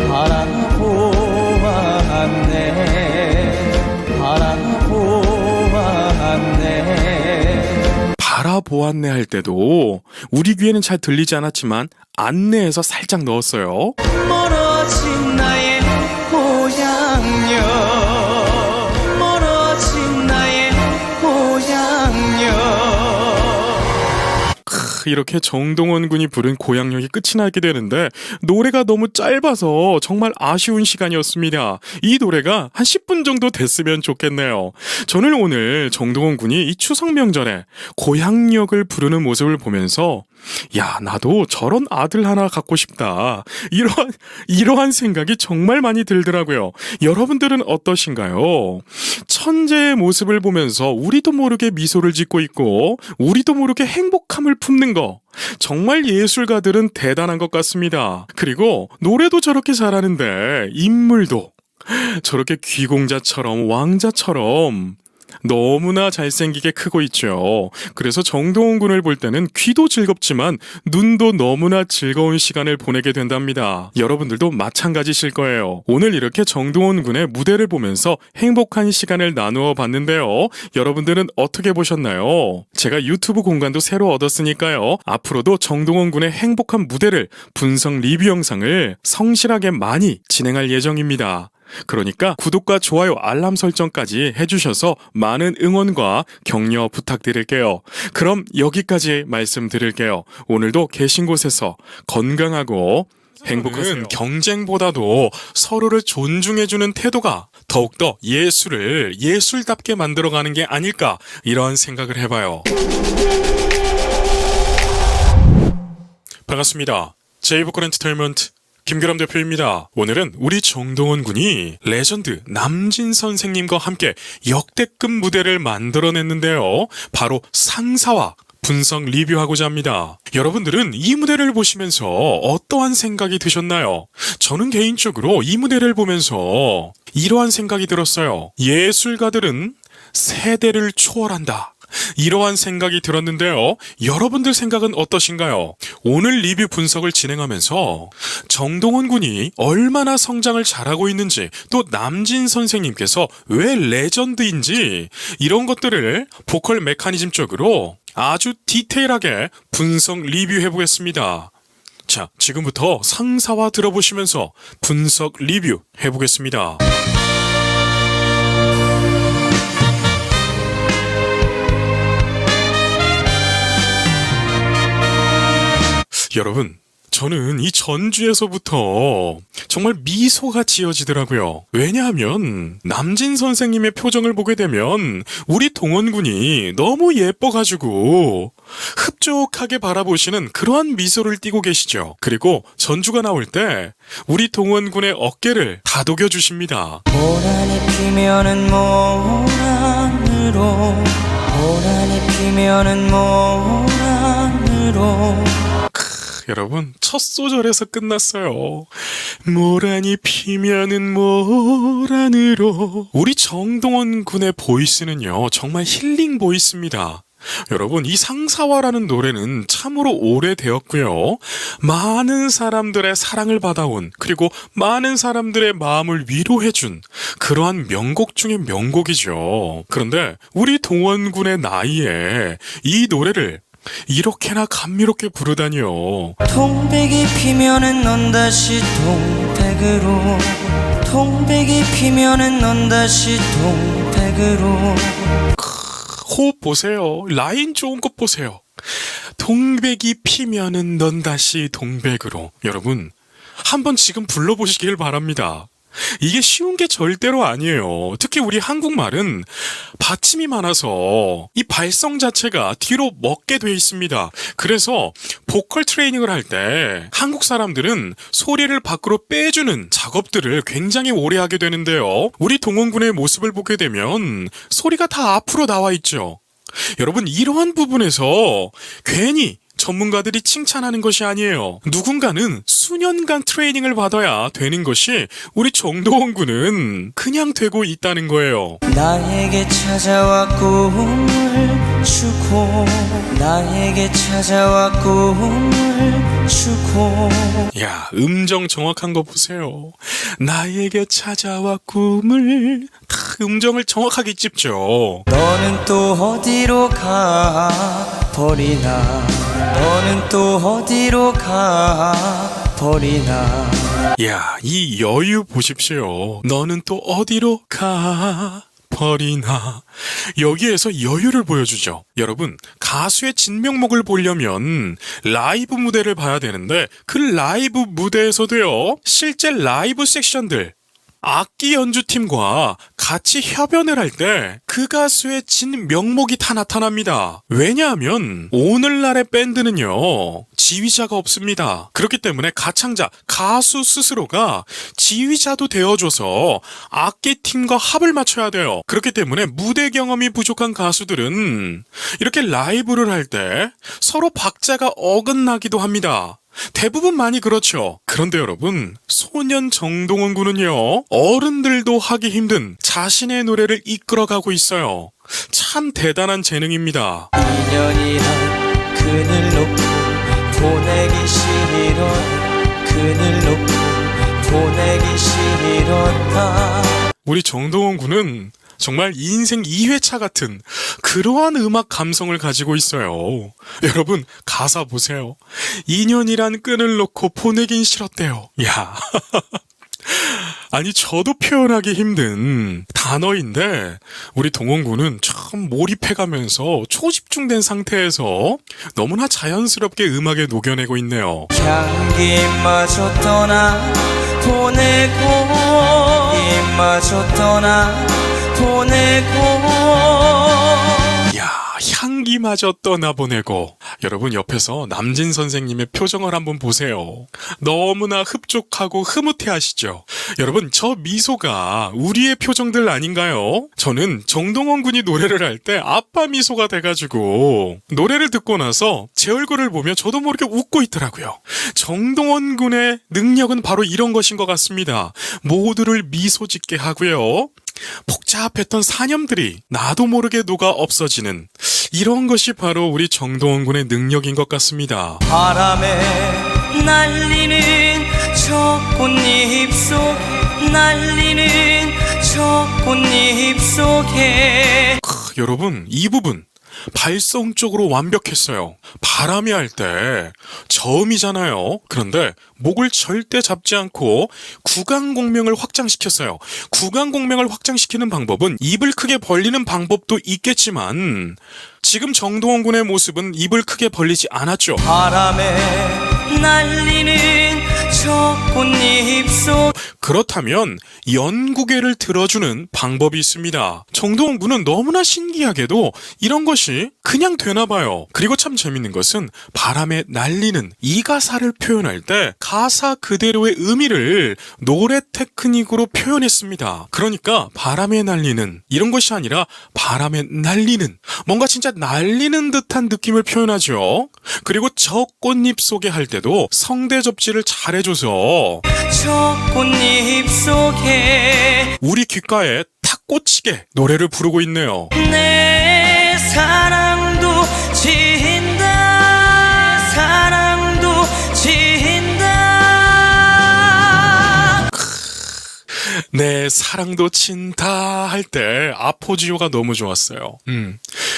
바라보았네 할 때도 우리 귀에는 잘 들리지 않았지만 안내에서 살짝 넣었어요. 멀어진 나의 고향여, 멀어진 나의 고향여. 이렇게 정동원 군이 부른 고향역이 끝이 나게 되는데 노래가 너무 짧아서 정말 아쉬운 시간이었습니다. 이 노래가 한 10분 정도 됐으면 좋겠네요. 저는 오늘 정동원 군이 이 추석 명절에 고향역을 부르는 모습을 보면서 야, 나도 저런 아들 하나 갖고 싶다, 이러한 생각이 정말 많이 들더라고요. 여러분들은 어떠신가요? 천재의 모습을 보면서 우리도 모르게 미소를 짓고 있고 우리도 모르게 행복함을 품는 거, 정말 예술가들은 대단한 것 같습니다. 그리고 노래도 저렇게 잘하는데 인물도 저렇게 귀공자처럼 왕자처럼 너무나 잘생기게 크고 있죠. 그래서 정동원 군을 볼 때는 귀도 즐겁지만 눈도 너무나 즐거운 시간을 보내게 된답니다. 여러분들도 마찬가지실 거예요. 오늘 이렇게 정동원 군의 무대를 보면서 행복한 시간을 나누어 봤는데요. 여러분들은 어떻게 보셨나요? 제가 유튜브 공간도 새로 얻었으니까요. 앞으로도 정동원 군의 행복한 무대를 분석 리뷰 영상을 성실하게 많이 진행할 예정입니다. 그러니까 구독과 좋아요, 알람 설정까지 해주셔서 많은 응원과 격려 부탁드릴게요. 그럼 여기까지 말씀드릴게요. 오늘도 계신 곳에서 건강하고 행복하세요. 경쟁보다도 서로를 존중해주는 태도가 더욱더 예술을 예술답게 만들어가는 게 아닐까, 이런 생각을 해봐요. 반갑습니다. 제이보컬 엔터테인먼트 김규람 대표입니다. 오늘은 우리 정동원 군이 레전드 남진 선생님과 함께 역대급 무대를 만들어냈는데요. 바로 상사화 분석 리뷰하고자 합니다. 여러분들은 이 무대를 보시면서 어떠한 생각이 드셨나요? 저는 개인적으로 이 무대를 보면서 이러한 생각이 들었어요. 예술가들은 세대를 초월한다. 이러한 생각이 들었는데요. 여러분들 생각은 어떠신가요? 오늘 리뷰 분석을 진행하면서 정동원 군이 얼마나 성장을 잘하고 있는지, 또 남진 선생님께서 왜 레전드인지, 이런 것들을 보컬 메커니즘 쪽으로 아주 디테일하게 분석 리뷰해 보겠습니다. 자, 지금부터 상사화 들어보시면서 분석 리뷰 해보겠습니다. 여러분, 저는 이 전주에서부터 정말 미소가 지어지더라고요. 왜냐하면 남진 선생님의 표정을 보게 되면 우리 동원군이 너무 예뻐가지고 흡족하게 바라보시는 그러한 미소를 띠고 계시죠. 그리고 전주가 나올 때 우리 동원군의 어깨를 다독여 주십니다. 모란이 피면은 모란으로, 모란이 피면은 모란으로. 여러분, 첫 소절에서 끝났어요. 모란이 피면은 모란으로. 우리 정동원 군의 보이스는요, 정말 힐링 보이스입니다. 여러분, 이 상사화라는 노래는 참으로 오래되었고요. 많은 사람들의 사랑을 받아온, 그리고 많은 사람들의 마음을 위로해준 그러한 명곡 중의 명곡이죠. 그런데 우리 동원군의 나이에 이 노래를 이렇게나 감미롭게 부르다니요. 통백이 피면은 넌 다시 동백으로, 통백이 피면은 넌 다시 동백으로. 호흡 보세요. 라인 좋은 것 보세요. 동백이 피면은 넌 다시 동백으로. 여러분, 한번 지금 불러보시길 바랍니다. 이게 쉬운 게 절대로 아니에요. 특히 우리 한국말은 받침이 많아서 이 발성 자체가 뒤로 먹게 돼 있습니다. 그래서 보컬 트레이닝을 할 때 한국 사람들은 소리를 밖으로 빼주는 작업들을 굉장히 오래 하게 되는데요. 우리 동원군의 모습을 보게 되면 소리가 다 앞으로 나와 있죠. 여러분, 이러한 부분에서 괜히 전문가들이 칭찬하는 것이 아니에요. 누군가는 수년간 트레이닝을 받아야 되는 것이 우리 정동원 군은 그냥 되고 있다는 거예요. 나에게 찾아와 꿈을 주고, 나에게 찾아와 꿈을 주고. 야, 음정 정확한 거 보세요. 나에게 찾아와 꿈을, 다 음정을 정확하게 찝죠. 너는 또 어디로 가 버리나, 너는 또 어디로 가 버리나. 야, 이 여유 보십시오. 너는 또 어디로 가 버리나. 여기에서 여유를 보여주죠. 여러분, 가수의 진면목을 보려면 라이브 무대를 봐야 되는데, 그 라이브 무대에서도요, 실제 라이브 섹션들, 악기 연주팀과 같이 협연을 할 때 그 가수의 진 명목이 다 나타납니다. 왜냐하면 오늘날의 밴드는요, 지휘자가 없습니다. 그렇기 때문에 가창자, 가수 스스로가 지휘자도 되어줘서 악기팀과 합을 맞춰야 돼요. 그렇기 때문에 무대 경험이 부족한 가수들은 이렇게 라이브를 할 때 서로 박자가 어긋나기도 합니다. 대부분 많이 그렇죠. 그런데 여러분, 소년 정동원 군은요, 어른들도 하기 힘든 자신의 노래를 이끌어가고 있어요. 참 대단한 재능입니다. 인연이란 그늘 놓고 보내기 싫어, 그늘 놓고 보내기 싫었다. 우리 정동원 군은 정말 인생 2회차 같은 그러한 음악 감성을 가지고 있어요. 여러분, 가사 보세요. 인연이란 끈을 놓고 보내긴 싫었대요. 야, 아니, 저도 표현하기 힘든 단어인데 우리 동원군은 참 몰입해가면서 초집중된 상태에서 너무나 자연스럽게 음악에 녹여내고 있네요. 향기마저 떠나 보내고, 이마저 떠나 보내고. 야, 향기마저 떠나보내고. 여러분 옆에서 남진 선생님의 표정을 한번 보세요. 너무나 흡족하고 흐뭇해하시죠? 여러분 저 미소가 우리의 표정들 아닌가요? 저는 정동원 군이 노래를 할 때 아빠 미소가 돼가지고 노래를 듣고 나서 제 얼굴을 보며 저도 모르게 웃고 있더라고요. 정동원 군의 능력은 바로 이런 것인 것 같습니다. 모두를 미소 짓게 하고요. 복잡했던 사념들이 나도 모르게 녹아 없어지는 이런 것이 바로 우리 정동원 군의 능력인 것 같습니다. 바람에 날리는 저 꽃잎 속에 날리는 저 꽃잎 속에 여러분 이 부분 발성적으로 완벽했어요. 바람이 할 때 저음이잖아요. 그런데 목을 절대 잡지 않고 구강 공명을 확장시켰어요. 구강 공명을 확장시키는 방법은 입을 크게 벌리는 방법도 있겠지만 지금 정동원 군의 모습은 입을 크게 벌리지 않았죠. 바람에 날리는 저 꽃잎 속 그렇다면 연구개를 들어주는 방법이 있습니다. 정동원 군은 너무나 신기하게도 이런 것이 그냥 되나 봐요. 그리고 참 재밌는 것은 바람에 날리는 이 가사를 표현할 때 가사 그대로의 의미를 노래 테크닉으로 표현했습니다. 그러니까 바람에 날리는 이런 것이 아니라 바람에 날리는 뭔가 진짜 날리는 듯한 느낌을 표현하죠. 그리고 저 꽃잎 속에 할 때도 성대 접지를 잘해줘서 저 꽃잎 속에 우리 귓가에 탁 꽂히게 노래를 부르고 있네요. 내 사랑도 진다 사랑도 진다 내 사랑도 친다 할 때 아포지오가 너무 좋았어요.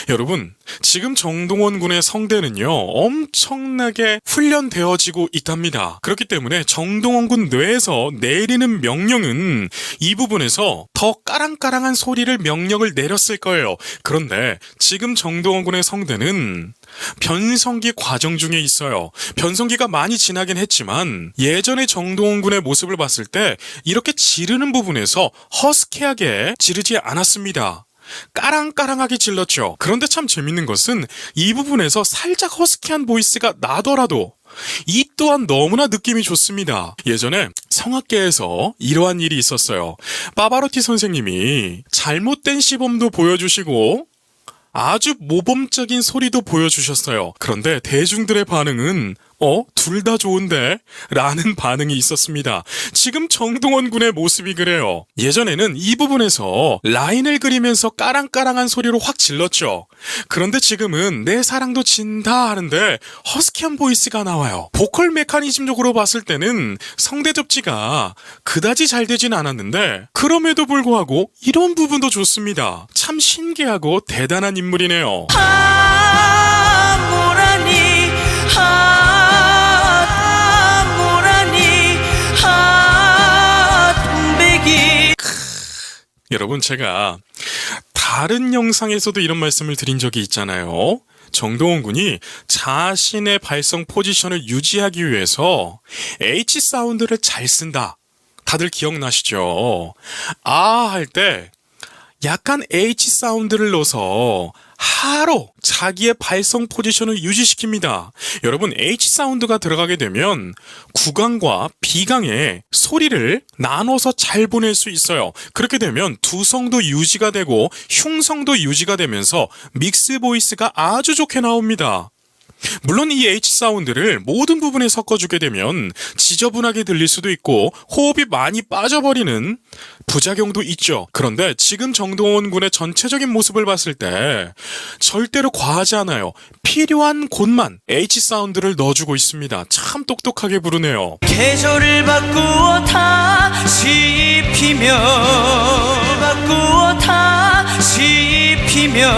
여러분 지금 정동원 군의 성대는요 엄청나게 훈련되어지고 있답니다. 그렇기 때문에 정동원 군 뇌에서 내리는 명령은 이 부분에서 더 까랑까랑한 소리를 명령을 내렸을 거예요. 그런데 지금 정동원 군의 성대는 변성기 과정 중에 있어요. 변성기가 많이 지나긴 했지만 예전에 정동원 군의 모습을 봤을 때 이렇게 지르는 부분에서 허스키하게 지르지 않았습니다. 까랑까랑하게 질렀죠. 그런데 참 재밌는 것은 이 부분에서 살짝 허스키한 보이스가 나더라도 이 또한 너무나 느낌이 좋습니다. 예전에 성악계에서 이러한 일이 있었어요. 파바로티 선생님이 잘못된 시범도 보여주시고 아주 모범적인 소리도 보여주셨어요. 그런데 대중들의 반응은 둘 다 좋은데? 라는 반응이 있었습니다. 지금 정동원 군의 모습이 그래요. 예전에는 이 부분에서 라인을 그리면서 까랑까랑한 소리로 확 질렀죠. 그런데 지금은 내 사랑도 진다 하는데 허스키한 보이스가 나와요. 보컬 메커니즘적으로 봤을 때는 성대 접지가 그다지 잘 되진 않았는데 그럼에도 불구하고 이런 부분도 좋습니다. 참 신기하고 대단한 인물이네요. 여러분 제가 다른 영상에서도 이런 말씀을 드린 적이 있잖아요. 정동원 군이 자신의 발성 포지션을 유지하기 위해서 H 사운드를 잘 쓴다. 다들 기억나시죠? 아 할 때 약간 H 사운드를 넣어서 하로 자기의 발성 포지션을 유지시킵니다. 여러분 H 사운드가 들어가게 되면 구강과 비강의 소리를 나눠서 잘 보낼 수 있어요. 그렇게 되면 두성도 유지가 되고 흉성도 유지가 되면서 믹스 보이스가 아주 좋게 나옵니다. 물론 이 H 사운드를 모든 부분에 섞어주게 되면 지저분하게 들릴 수도 있고 호흡이 많이 빠져버리는 부작용도 있죠. 그런데 지금 정동원 군의 전체적인 모습을 봤을 때 절대로 과하지 않아요. 필요한 곳만 H 사운드를 넣어주고 있습니다. 참 똑똑하게 부르네요. 계절을 바꾸어 다시 피면 바꾸어 다시 피면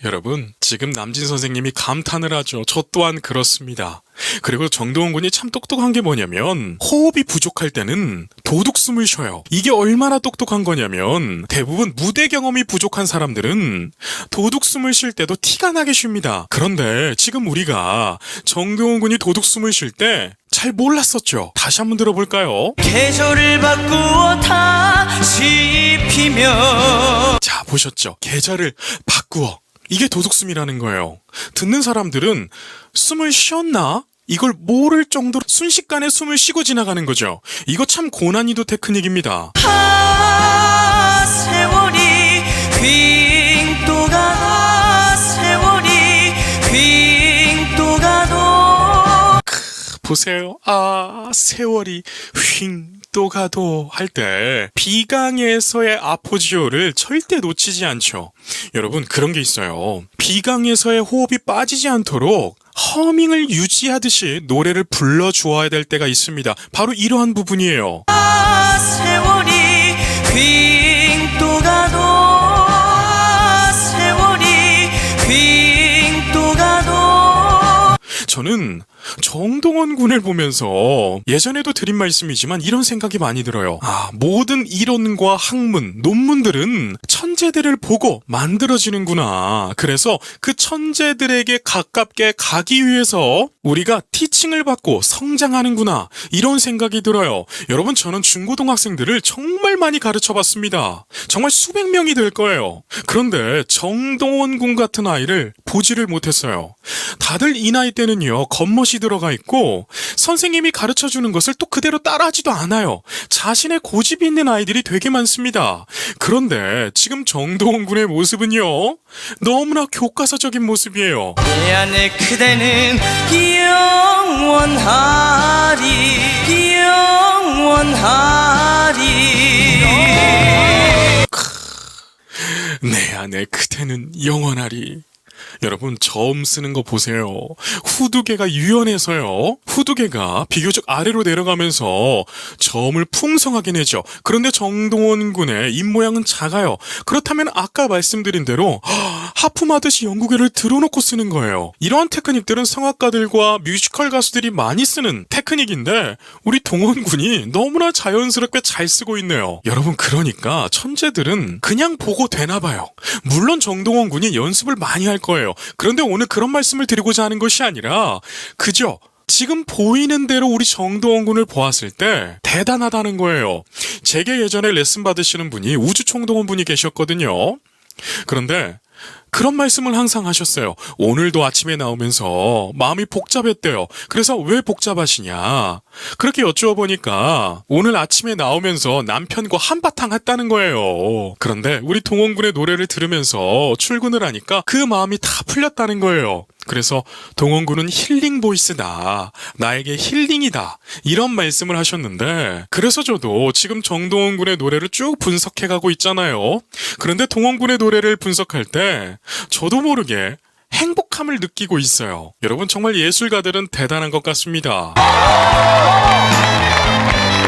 여러분 지금 남진 선생님이 감탄을 하죠. 저 또한 그렇습니다. 그리고 정동원 군이 참 똑똑한 게 뭐냐면 호흡이 부족할 때는 도둑숨을 쉬어요. 이게 얼마나 똑똑한 거냐면 대부분 무대 경험이 부족한 사람들은 도둑숨을 쉴 때도 티가 나게 쉽니다. 그런데 지금 우리가 정동원 군이 도둑숨을 쉴 때 잘 몰랐었죠. 다시 한번 들어볼까요? 계절을 바꾸어 다시 피면 자 보셨죠? 계좌를 바꾸어. 이게 도둑숨이라는 거예요. 듣는 사람들은 숨을 쉬었나? 이걸 모를 정도로 순식간에 숨을 쉬고 지나가는 거죠. 이거 참 고난이도 테크닉입니다. 세월이 휙 가도 세월이 휙 가도 보세요. 세월이 휙 가도 할 때 비강에서의 아포지오를 절대 놓치지 않죠. 여러분 그런 게 있어요. 비강에서의 호흡이 빠지지 않도록 허밍을 유지하듯이 노래를 불러주어야 될 때가 있습니다. 바로 이러한 부분이에요. 세월이 휙 가도 세월이 휙 가도 저는 정동원 군을 보면서 예전에도 드린 말씀이지만 이런 생각이 많이 들어요. 모든 이론과 학문, 논문들은 천재들을 보고 만들어지는구나. 그래서 그 천재들에게 가깝게 가기 위해서 우리가 티칭을 받고 성장하는구나. 이런 생각이 들어요. 여러분 저는 중고등학생들을 정말 많이 가르쳐봤습니다. 정말 수백 명이 될 거예요. 그런데 정동원 군 같은 아이를 보지를 못했어요. 다들 이 나이 때는요 겉멋이 들어가 있고 선생님이 가르쳐주는 것을 또 그대로 따라하지도 않아요. 자신의 고집이 있는 아이들이 되게 많습니다. 그런데 지금 정동원 군의 모습은요 너무나 교과서적인 모습이에요. 내 안에 그대는 영원하리 영원하리 내 안에 그대는 영원하리. 여러분 점 쓰는 거 보세요. 후두개가 유연해서요. 후두개가 비교적 아래로 내려가면서 점을 풍성하게 내죠. 그런데 정동원 군의 입모양은 작아요. 그렇다면 아까 말씀드린 대로 하품하듯이 연구개를 들어놓고 쓰는 거예요. 이러한 테크닉들은 성악가들과 뮤지컬 가수들이 많이 쓰는 테크닉인데 우리 동원 군이 너무나 자연스럽게 잘 쓰고 있네요. 여러분 그러니까 천재들은 그냥 보고 되나 봐요. 물론 정동원 군이 연습을 많이 할 거예요. 그런데 오늘 그런 말씀을 드리고자 하는 것이 아니라 그저 지금 보이는 대로 우리 정동원 군을 보았을 때 대단하다는 거예요. 제게 예전에 레슨 받으시는 분이 우주총동원 분이 계셨거든요. 그런데 그런 말씀을 항상 하셨어요. 오늘도 아침에 나오면서 마음이 복잡했대요. 그래서 왜 복잡하시냐? 그렇게 여쭈어보니까 오늘 아침에 나오면서 남편과 한바탕 했다는 거예요. 그런데 우리 동원군의 노래를 들으면서 출근을 하니까 그 마음이 다 풀렸다는 거예요. 그래서 동원군은 힐링 보이스다. 나에게 힐링이다. 이런 말씀을 하셨는데 그래서 저도 지금 정동원 군의 노래를 쭉 분석해가고 있잖아요. 그런데 동원 군의 노래를 분석할 때 저도 모르게 행복함을 느끼고 있어요. 여러분 정말 예술가들은 대단한 것 같습니다.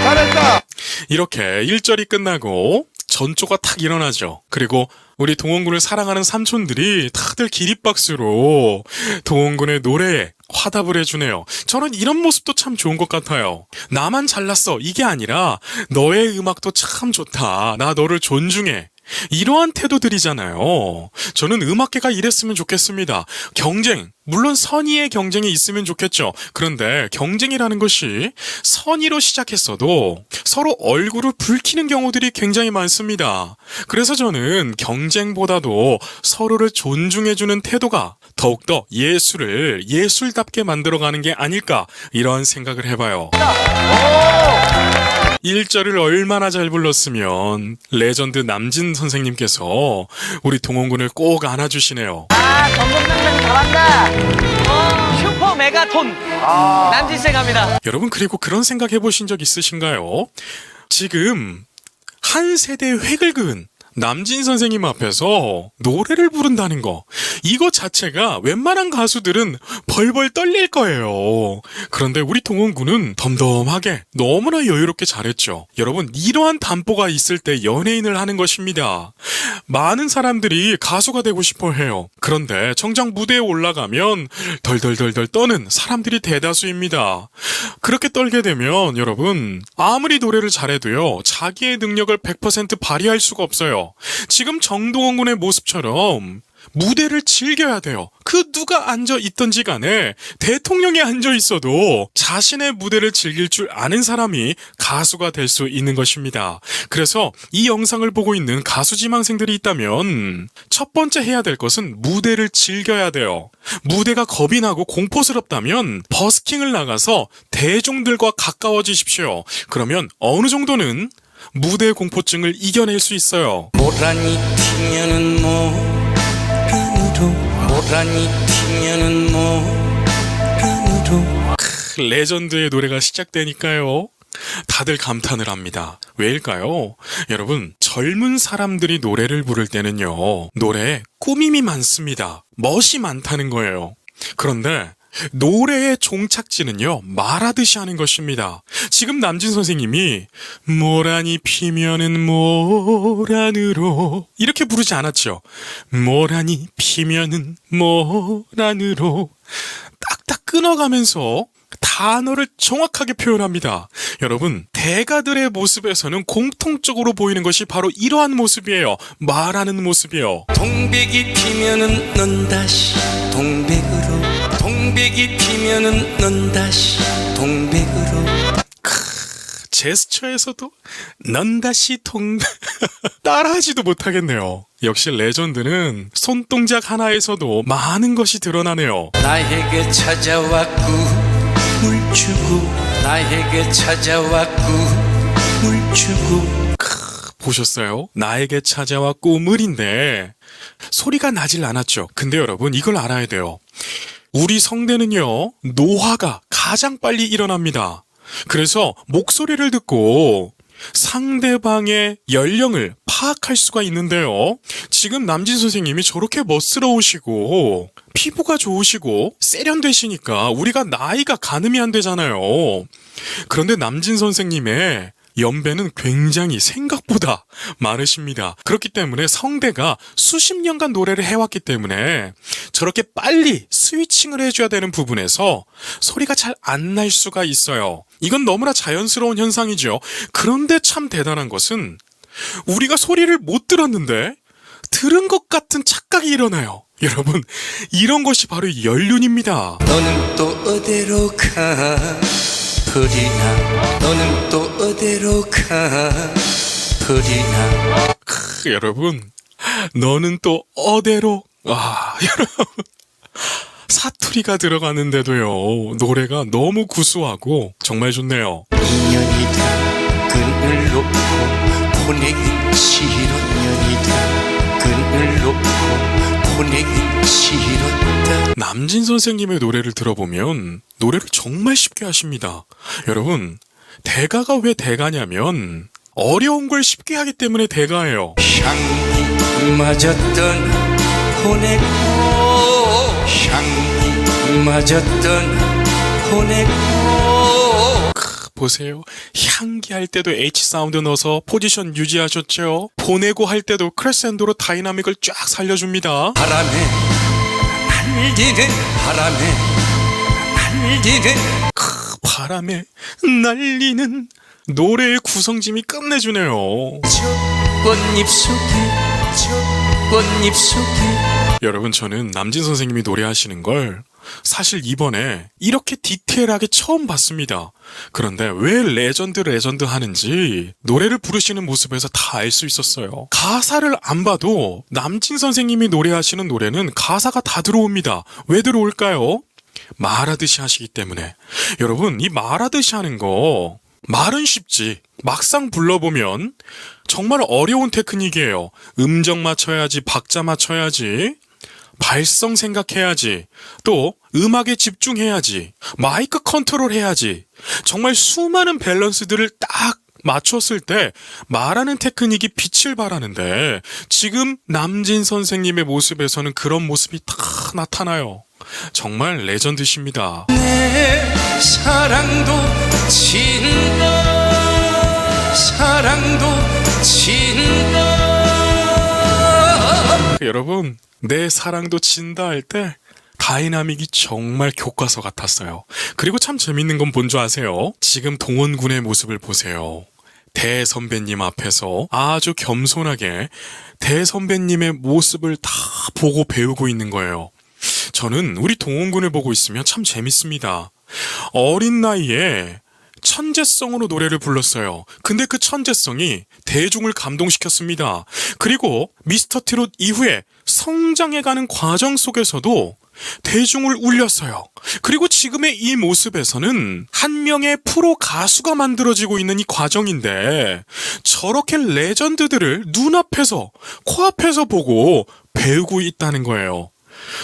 잘했다. 이렇게 1절이 끝나고 전조가 탁 일어나죠. 그리고 우리 동원군을 사랑하는 삼촌들이 다들 기립박수로 동원군의 노래에 화답을 해주네요. 저는 이런 모습도 참 좋은 것 같아요. 나만 잘났어 이게 아니라 너의 음악도 참 좋다. 나 너를 존중해. 이러한 태도들이잖아요. 저는 음악계가 이랬으면 좋겠습니다. 경쟁, 물론 선의의 경쟁이 있으면 좋겠죠. 그런데 경쟁이라는 것이 선의로 시작했어도 서로 얼굴을 붉히는 경우들이 굉장히 많습니다. 그래서 저는 경쟁보다도 서로를 존중해주는 태도가 더욱더 예술을 예술답게 만들어가는 게 아닐까 이런 생각을 해봐요. 1절을 얼마나 잘 불렀으면 레전드 남진 선생님께서 우리 동원군을 꼭 안아주시네요. 전국장면 잘한다. 슈퍼 메가톤 남진생 갑니다. 여러분 그리고 그런 생각 해보신 적 있으신가요? 지금 한 세대의 획을 그은 남진 선생님 앞에서 노래를 부른다는 거, 이거 자체가 웬만한 가수들은 벌벌 떨릴 거예요. 그런데 우리 동원군은 덤덤하게 너무나 여유롭게 잘했죠. 여러분 이러한 담보가 있을 때 연예인을 하는 것입니다. 많은 사람들이 가수가 되고 싶어 해요. 그런데 정작 무대에 올라가면 덜덜덜덜 떠는 사람들이 대다수입니다. 그렇게 떨게 되면 여러분 아무리 노래를 잘해도요 자기의 능력을 100% 발휘할 수가 없어요. 지금 정동원 군의 모습처럼 무대를 즐겨야 돼요. 그 누가 앉아 있던지 간에 대통령이 앉아 있어도 자신의 무대를 즐길 줄 아는 사람이 가수가 될 수 있는 것입니다. 그래서 이 영상을 보고 있는 가수 지망생들이 있다면 첫 번째 해야 될 것은 무대를 즐겨야 돼요. 무대가 겁이 나고 공포스럽다면 버스킹을 나가서 대중들과 가까워지십시오. 그러면 어느 정도는 무대 공포증을 이겨낼 수 있어요. 모란이 튀면은 모란으로 모란이 튀면은 모란으로 레전드의 노래가 시작되니까요. 다들 감탄을 합니다. 왜일까요? 여러분, 젊은 사람들이 노래를 부를 때는요, 노래에 꾸밈이 많습니다. 멋이 많다는 거예요. 그런데 노래의 종착지는요, 말하듯이 하는 것입니다. 지금 남진 선생님이 모란이 피면은 모란으로 이렇게 부르지 않았죠. 모란이 피면은 모란으로 딱딱 끊어가면서 단어를 정확하게 표현합니다. 여러분, 대가들의 모습에서는 공통적으로 보이는 것이 바로 이러한 모습이에요. 말하는 모습이에요. 동백이 피면은 넌 다시 동백으로 동백이 피면은 넌 다시 동백으로 제스처에서도 넌 다시 따라하지도 못하겠네요. 역시 레전드는 손동작 하나에서도 많은 것이 드러나네요. 나에게 찾아왔고 물 주고 나에게 찾아왔고 물 주고 보셨어요? 나에게 찾아와 꾸물인데 소리가 나질 않았죠. 근데 여러분, 이걸 알아야 돼요. 우리 성대는요, 노화가 가장 빨리 일어납니다. 그래서 목소리를 듣고 상대방의 연령을 파악할 수가 있는데요. 지금 남진 선생님이 저렇게 멋스러우시고 피부가 좋으시고 세련되시니까 우리가 나이가 가늠이 안 되잖아요. 그런데 남진 선생님의 연배는 굉장히 생각보다 많으십니다. 그렇기 때문에 성대가 수십 년간 노래를 해왔기 때문에 저렇게 빨리 스위칭을 해줘야 되는 부분에서 소리가 잘 안 날 수가 있어요. 이건 너무나 자연스러운 현상이죠. 그런데 참 대단한 것은 우리가 소리를 못 들었는데 들은 것 같은 착각이 일어나요. 여러분, 이런 것이 바로 연륜입니다. 너는 또 어디로 가 버리나 너는 또 어디로 가 버리나 여러분, 너는 또 어디로 여러분, 사투리가 들어가는데도요, 노래가 너무 구수하고 정말 좋네요. 인연이다 그늘 놓고 보내긴 싫었년이다 그늘 놓고 보내긴 싫었다. 남진 선생님의 노래를 들어보면 노래를 정말 쉽게 하십니다. 여러분, 대가가 왜 대가냐면 어려운 걸 쉽게 하기 때문에 대가예요. 향기 맞았던 보내고 향기 맞았던 보내고 보세요. 향기 할 때도 H 사운드 넣어서 포지션 유지하셨죠? 보내고 할 때도 크레센도로 다이나믹을 쫙 살려줍니다. 바람에 날리는 바람에 날리는 바람에 날리는 노래의 구성짐이 끝내주네요. 저 꽃잎 속에 저 꽃잎 속에 여러분, 저는 남진 선생님이 노래하시는 걸 사실 이번에 이렇게 디테일하게 처음 봤습니다. 그런데 왜 레전드 하는지 노래를 부르시는 모습에서 다 알 수 있었어요. 가사를 안 봐도 남진 선생님이 노래하시는 노래는 가사가 다 들어옵니다. 왜 들어올까요? 말하듯이 하시기 때문에. 여러분, 이 말하듯이 하는 거 말은 쉽지 막상 불러보면 정말 어려운 테크닉이에요. 음정 맞춰야지, 박자 맞춰야지, 발성 생각해야지, 또 음악에 집중해야지, 마이크 컨트롤 해야지. 정말 수많은 밸런스들을 딱 맞췄을 때 말하는 테크닉이 빛을 발하는데 지금 남진 선생님의 모습에서는 그런 모습이 다 나타나요. 정말 레전드십니다. 내 사랑도 진다 사랑도 진다. 여러분, 내 사랑도 진다 할 때 다이나믹이 정말 교과서 같았어요. 그리고 참 재밌는 건 뭔 줄 아세요? 지금 동원군의 모습을 보세요. 대선배님 앞에서 아주 겸손하게 대선배님의 모습을 다 보고 배우고 있는 거예요. 저는 우리 동원군을 보고 있으면 참 재밌습니다. 어린 나이에 천재성으로 노래를 불렀어요. 근데 그 천재성이 대중을 감동시켰습니다. 그리고 미스터 트롯 이후에 성장해가는 과정 속에서도 대중을 울렸어요. 그리고 지금의 이 모습에서는 한 명의 프로 가수가 만들어지고 있는 이 과정인데 저렇게 레전드들을 눈앞에서 코앞에서 보고 배우고 있다는 거예요.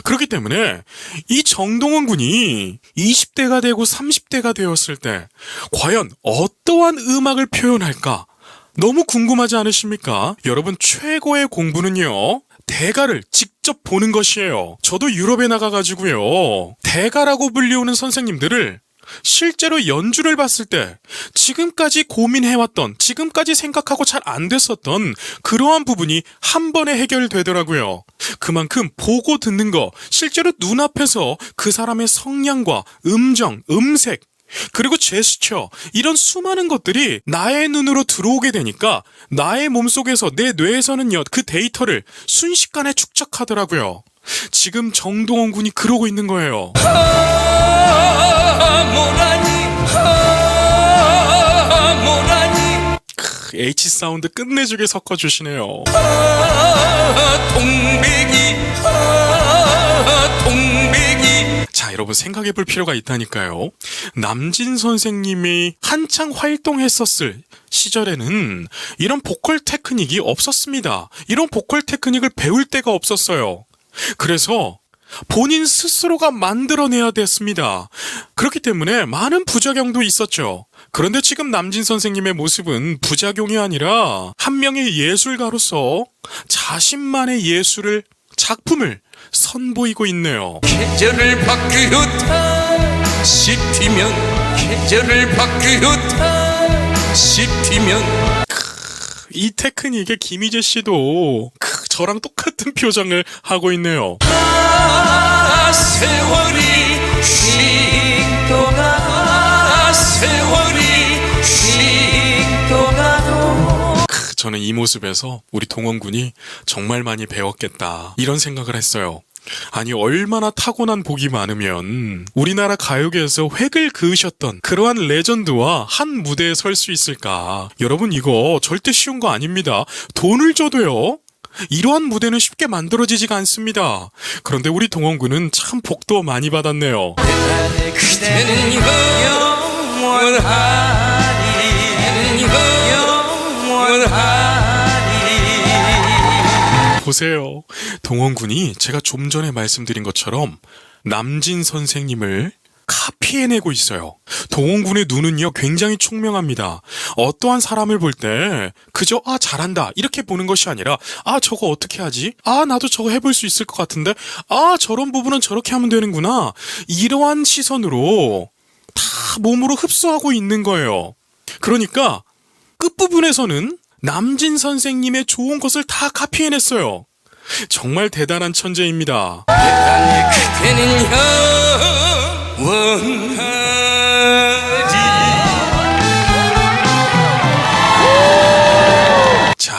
그렇기 때문에 이 정동원 군이 20대가 되고 30대가 되었을 때 과연 어떠한 음악을 표현할까? 너무 궁금하지 않으십니까? 여러분, 최고의 공부는요, 대가를 직접 보는 것이에요. 저도 유럽에 나가가지고요, 대가라고 불리우는 선생님들을 실제로 연주를 봤을 때 지금까지 고민해왔던, 지금까지 생각하고 잘 안 됐었던 그러한 부분이 한 번에 해결되더라고요. 그만큼 보고 듣는 거, 실제로 눈앞에서 그 사람의 성량과 음정, 음색, 그리고 제스처, 이런 수많은 것들이 나의 눈으로 들어오게 되니까 나의 몸속에서, 내 뇌에서는요, 그 데이터를 순식간에 축적하더라고요. 지금 정동원 군이 그러고 있는 거예요. H 사운드 끝내주게 섞어주시네요. 자, 여러분, 생각해볼 필요가 있다니까요. 남진 선생님이 한창 활동했었을 시절에는 이런 보컬 테크닉이 없었습니다. 이런 보컬 테크닉을 배울 데가 없었어요. 그래서 본인 스스로가 만들어내야 됐습니다. 그렇기 때문에 많은 부작용도 있었죠. 그런데 지금 남진 선생님의 모습은 부작용이 아니라 한 명의 예술가로서 자신만의 예술을, 작품을 선보이고 있네요. 계절을 바꾸었다 싶으면 계절을 바꾸었다 싶으면 이 테크닉에 김희재 씨도 저랑 똑같은 표정을 하고 있네요. 세월이 휙 떠나 세월이 휙 떠나도 저는 이 모습에서 우리 동원군이 정말 많이 배웠겠다, 이런 생각을 했어요. 아니, 얼마나 타고난 복이 많으면 우리나라 가요계에서 획을 그으셨던 그러한 레전드와 한 무대에 설 수 있을까. 여러분, 이거 절대 쉬운 거 아닙니다. 돈을 줘도요, 이러한 무대는 쉽게 만들어지지가 않습니다. 그런데 우리 동원군은 참 복도 많이 받았네요. 그대는 영원하리 영원하리. 보세요. 동원군이 제가 좀 전에 말씀드린 것처럼 남진 선생님을 카피해내고 있어요. 동원군의 눈은요, 굉장히 총명합니다. 어떠한 사람을 볼 때 그저 잘한다 이렇게 보는 것이 아니라 저거 어떻게 하지? 나도 저거 해볼 수 있을 것 같은데? 저런 부분은 저렇게 하면 되는구나. 이러한 시선으로 다 몸으로 흡수하고 있는 거예요. 그러니까 끝부분에서는 남진 선생님의 좋은 것을 다 카피해냈어요. 정말 대단한 천재입니다. 그대는 영원하리. 자,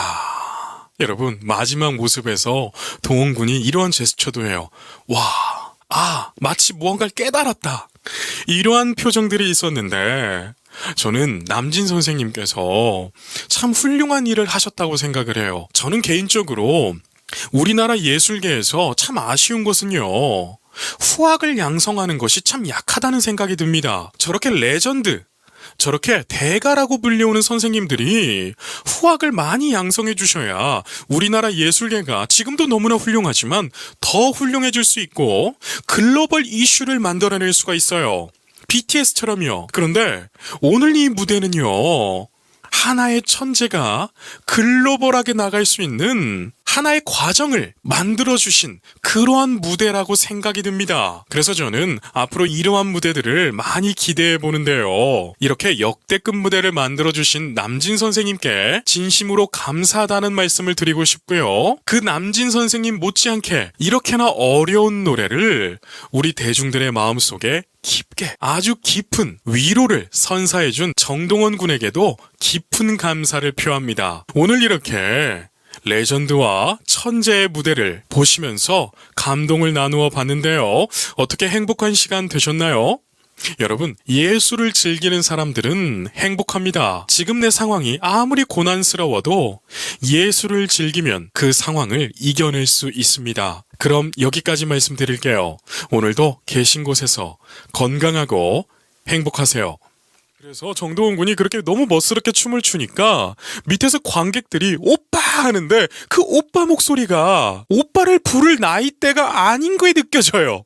여러분, 마지막 모습에서 동원군이 이러한 제스처도 해요. 와, 마치 무언가를 깨달았다, 이러한 표정들이 있었는데 저는 남진 선생님께서 참 훌륭한 일을 하셨다고 생각을 해요. 저는 개인적으로 우리나라 예술계에서 참 아쉬운 것은요, 후학을 양성하는 것이 참 약하다는 생각이 듭니다. 저렇게 레전드, 저렇게 대가라고 불리우는 선생님들이 후학을 많이 양성해 주셔야 우리나라 예술계가 지금도 너무나 훌륭하지만 더 훌륭해질 수 있고 글로벌 이슈를 만들어낼 수가 있어요. BTS처럼요. 그런데 오늘 이 무대는요, 하나의 천재가 글로벌하게 나갈 수 있는 하나의 과정을 만들어주신 그러한 무대라고 생각이 듭니다. 그래서 저는 앞으로 이러한 무대들을 많이 기대해 보는데요. 이렇게 역대급 무대를 만들어주신 남진 선생님께 진심으로 감사하다는 말씀을 드리고 싶고요. 그 남진 선생님 못지않게 이렇게나 어려운 노래를 우리 대중들의 마음속에 깊게 아주 깊은 위로를 선사해준 정동원 군에게도 깊은 감사를 표합니다. 오늘 이렇게 레전드와 천재의 무대를 보시면서 감동을 나누어 봤는데요. 어떻게 행복한 시간 되셨나요? 여러분, 예술을 즐기는 사람들은 행복합니다. 지금 내 상황이 아무리 고난스러워도 예술을 즐기면 그 상황을 이겨낼 수 있습니다. 그럼 여기까지 말씀드릴게요. 오늘도 계신 곳에서 건강하고 행복하세요. 그래서 정동원 군이 그렇게 너무 멋스럽게 춤을 추니까 밑에서 관객들이 오빠 하는데 그 오빠 목소리가 오빠를 부를 나이대가 아닌 거에 느껴져요.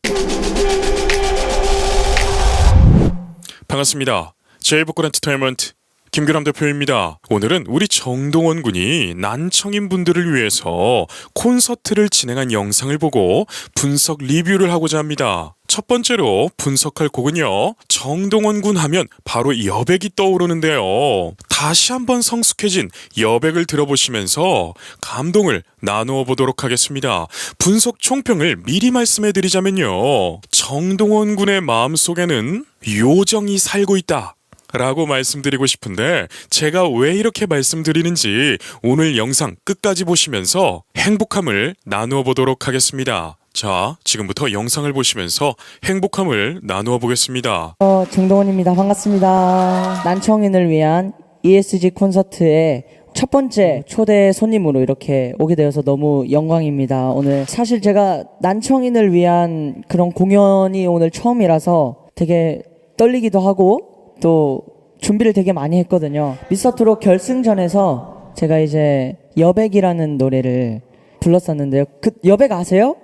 반갑습니다. 제이복권 엔터테인먼트 김규람 대표입니다. 오늘은 우리 정동원 군이 난청인 분들을 위해서 콘서트를 진행한 영상을 보고 분석 리뷰를 하고자 합니다. 첫 번째로 분석할 곡은요. 정동원 군 하면 바로 여백이 떠오르는데요. 다시 한번 성숙해진 여백을 들어보시면서 감동을 나누어 보도록 하겠습니다. 분석 총평을 미리 말씀해 드리자면요. 정동원 군의 마음속에는 요정이 살고 있다. 라고 말씀드리고 싶은데 제가 왜 이렇게 말씀드리는지 오늘 영상 끝까지 보시면서 행복함을 나누어 보도록 하겠습니다. 자, 지금부터 영상을 보시면서 행복함을 나누어 보겠습니다. 정동원입니다. 반갑습니다. 난청인을 위한 ESG 콘서트에 첫 번째 초대 손님으로 이렇게 오게 되어서 너무 영광입니다. 오늘 사실 제가 난청인을 위한 그런 공연이 오늘 처음이라서 되게 떨리기도 하고 또 준비를 되게 많이 했거든요. 미스터트롯 결승전에서 제가 이제 여백이라는 노래를 불렀었는데요. 그 여백 아세요?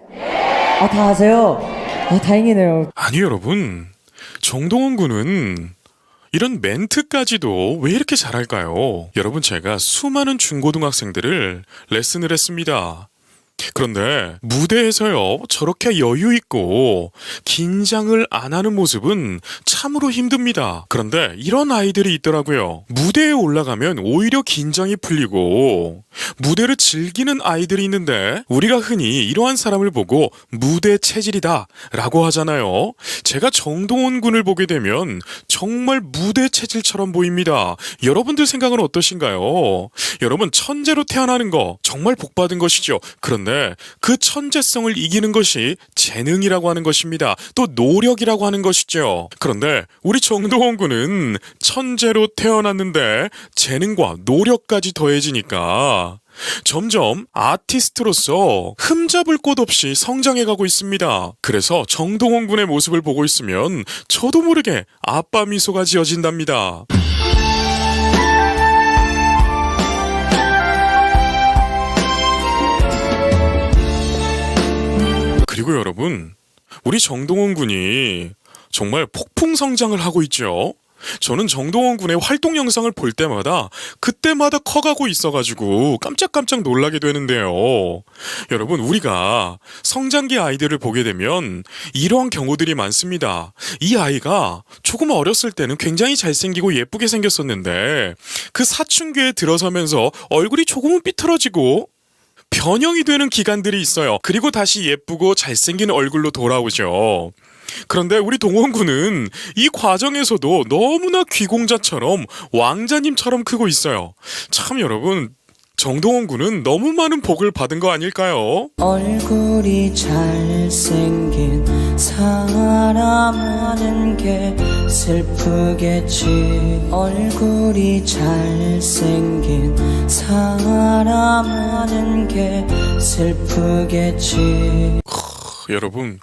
아, 다 아세요? 아, 다행이네요. 아니 여러분, 정동원 군은 이런 멘트까지도 왜 이렇게 잘할까요? 여러분, 제가 수많은 중고등학생들을 레슨을 했습니다. 그런데 무대에서요 저렇게 여유 있고 긴장을 안 하는 모습은 참으로 힘듭니다. 그런데 이런 아이들이 있더라고요. 무대에 올라가면 오히려 긴장이 풀리고 무대를 즐기는 아이들이 있는데 우리가 흔히 이러한 사람을 보고 무대 체질이다 라고 하잖아요. 제가 정동원 군을 보게 되면 정말 무대 체질처럼 보입니다. 여러분들 생각은 어떠신가요? 여러분, 천재로 태어나는 거 정말 복받은 것이죠. 그런데 그 천재성을 이기는 것이 재능이라고 하는 것입니다. 또 노력이라고 하는 것이죠. 그런데 우리 정동원 군은 천재로 태어났는데 재능과 노력까지 더해지니까 점점 아티스트로서 흠잡을 곳 없이 성장해가고 있습니다. 그래서 정동원 군의 모습을 보고 있으면 저도 모르게 아빠 미소가 지어진답니다. 그리고 여러분, 우리 정동원 군이 정말 폭풍 성장을 하고 있죠. 저는 정동원 군의 활동 영상을 볼 때마다 그때마다 커가고 있어가지고 깜짝깜짝 놀라게 되는데요. 여러분, 우리가 성장기 아이들을 보게 되면 이러한 경우들이 많습니다. 이 아이가 조금 어렸을 때는 굉장히 잘생기고 예쁘게 생겼었는데 그 사춘기에 들어서면서 얼굴이 조금은 삐뚤어지고 변형이 되는 기간들이 있어요. 그리고 다시 예쁘고 잘생긴 얼굴로 돌아오죠. 그런데 우리 동원 군은 이 과정에서도 너무나 귀공자처럼 왕자님처럼 크고 있어요. 참 여러분, 정동원 군은 너무 많은 복을 받은 거 아닐까요? 얼굴이 잘생긴 사람 하는 게 슬프겠지. 얼굴이 잘생긴 사람 하는 게 슬프겠지. 여러분,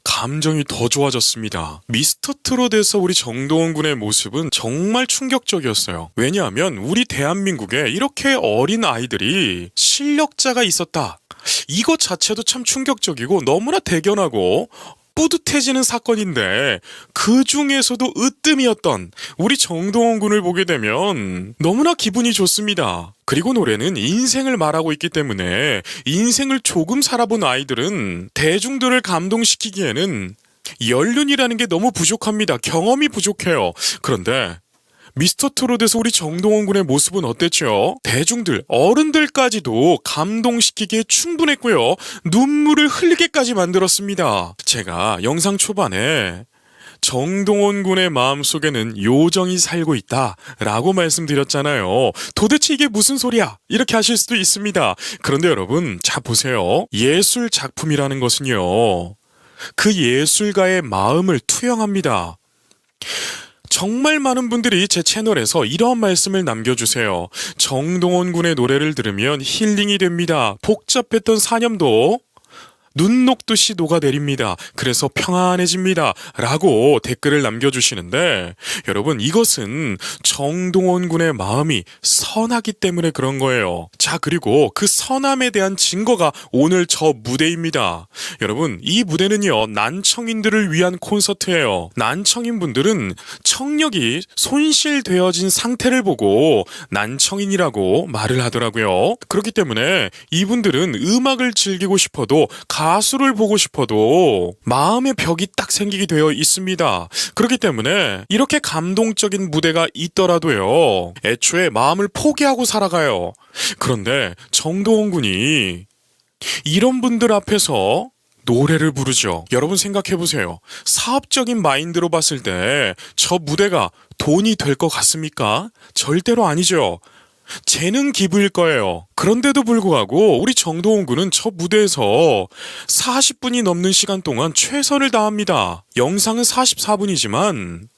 감정이 더 좋아졌습니다. 미스터트롯에서 우리 정동원 군의 모습은 정말 충격적이었어요. 왜냐하면 우리 대한민국에 이렇게 어린 아이들이 실력자가 있었다. 이것 자체도 참 충격적이고 너무나 대견하고 뿌듯해지는 사건인데 그 중에서도 으뜸이었던 우리 정동원 군을 보게 되면 너무나 기분이 좋습니다. 그리고 노래는 인생을 말하고 있기 때문에 인생을 조금 살아본 아이들은 대중들을 감동시키기에는 연륜이라는 게 너무 부족합니다. 경험이 부족해요. 그런데 미스터트롯에서 우리 정동원 군의 모습은 어땠죠? 대중들, 어른들까지도 감동시키기에 충분했고요. 눈물을 흘리게까지 만들었습니다. 제가 영상 초반에 정동원 군의 마음속에는 요정이 살고 있다 라고 말씀드렸잖아요. 도대체 이게 무슨 소리야? 이렇게 하실 수도 있습니다. 그런데 여러분, 자 보세요. 예술 작품이라는 것은요, 그 예술가의 마음을 투영합니다. 정말 많은 분들이 제 채널에서 이러한 말씀을 남겨주세요. 정동원 군의 노래를 들으면 힐링이 됩니다. 복잡했던 사념도 눈 녹듯이 녹아내립니다. 그래서 평안해집니다. 라고 댓글을 남겨주시는데, 여러분, 이것은 정동원 군의 마음이 선하기 때문에 그런 거예요. 자, 그리고 그 선함에 대한 증거가 오늘 저 무대입니다. 여러분, 이 무대는요, 난청인들을 위한 콘서트예요. 난청인 분들은 청력이 손실되어진 상태를 보고 난청인이라고 말을 하더라고요. 그렇기 때문에 이분들은 음악을 즐기고 싶어도 가수를 보고 싶어도 마음의 벽이 딱 생기게 되어 있습니다. 그렇기 때문에 이렇게 감동적인 무대가 있더라도요, 애초에 마음을 포기하고 살아가요. 그런데 정동원 군이 이런 분들 앞에서 노래를 부르죠. 여러분 생각해보세요. 사업적인 마인드로 봤을 때 저 무대가 돈이 될 것 같습니까? 절대로 아니죠. 재능 기부일 거예요. 그런데도 불구하고 우리 정동원 군은 저 무대에서 40분이 넘는 시간 동안 최선을 다합니다. 영상은 44분이지만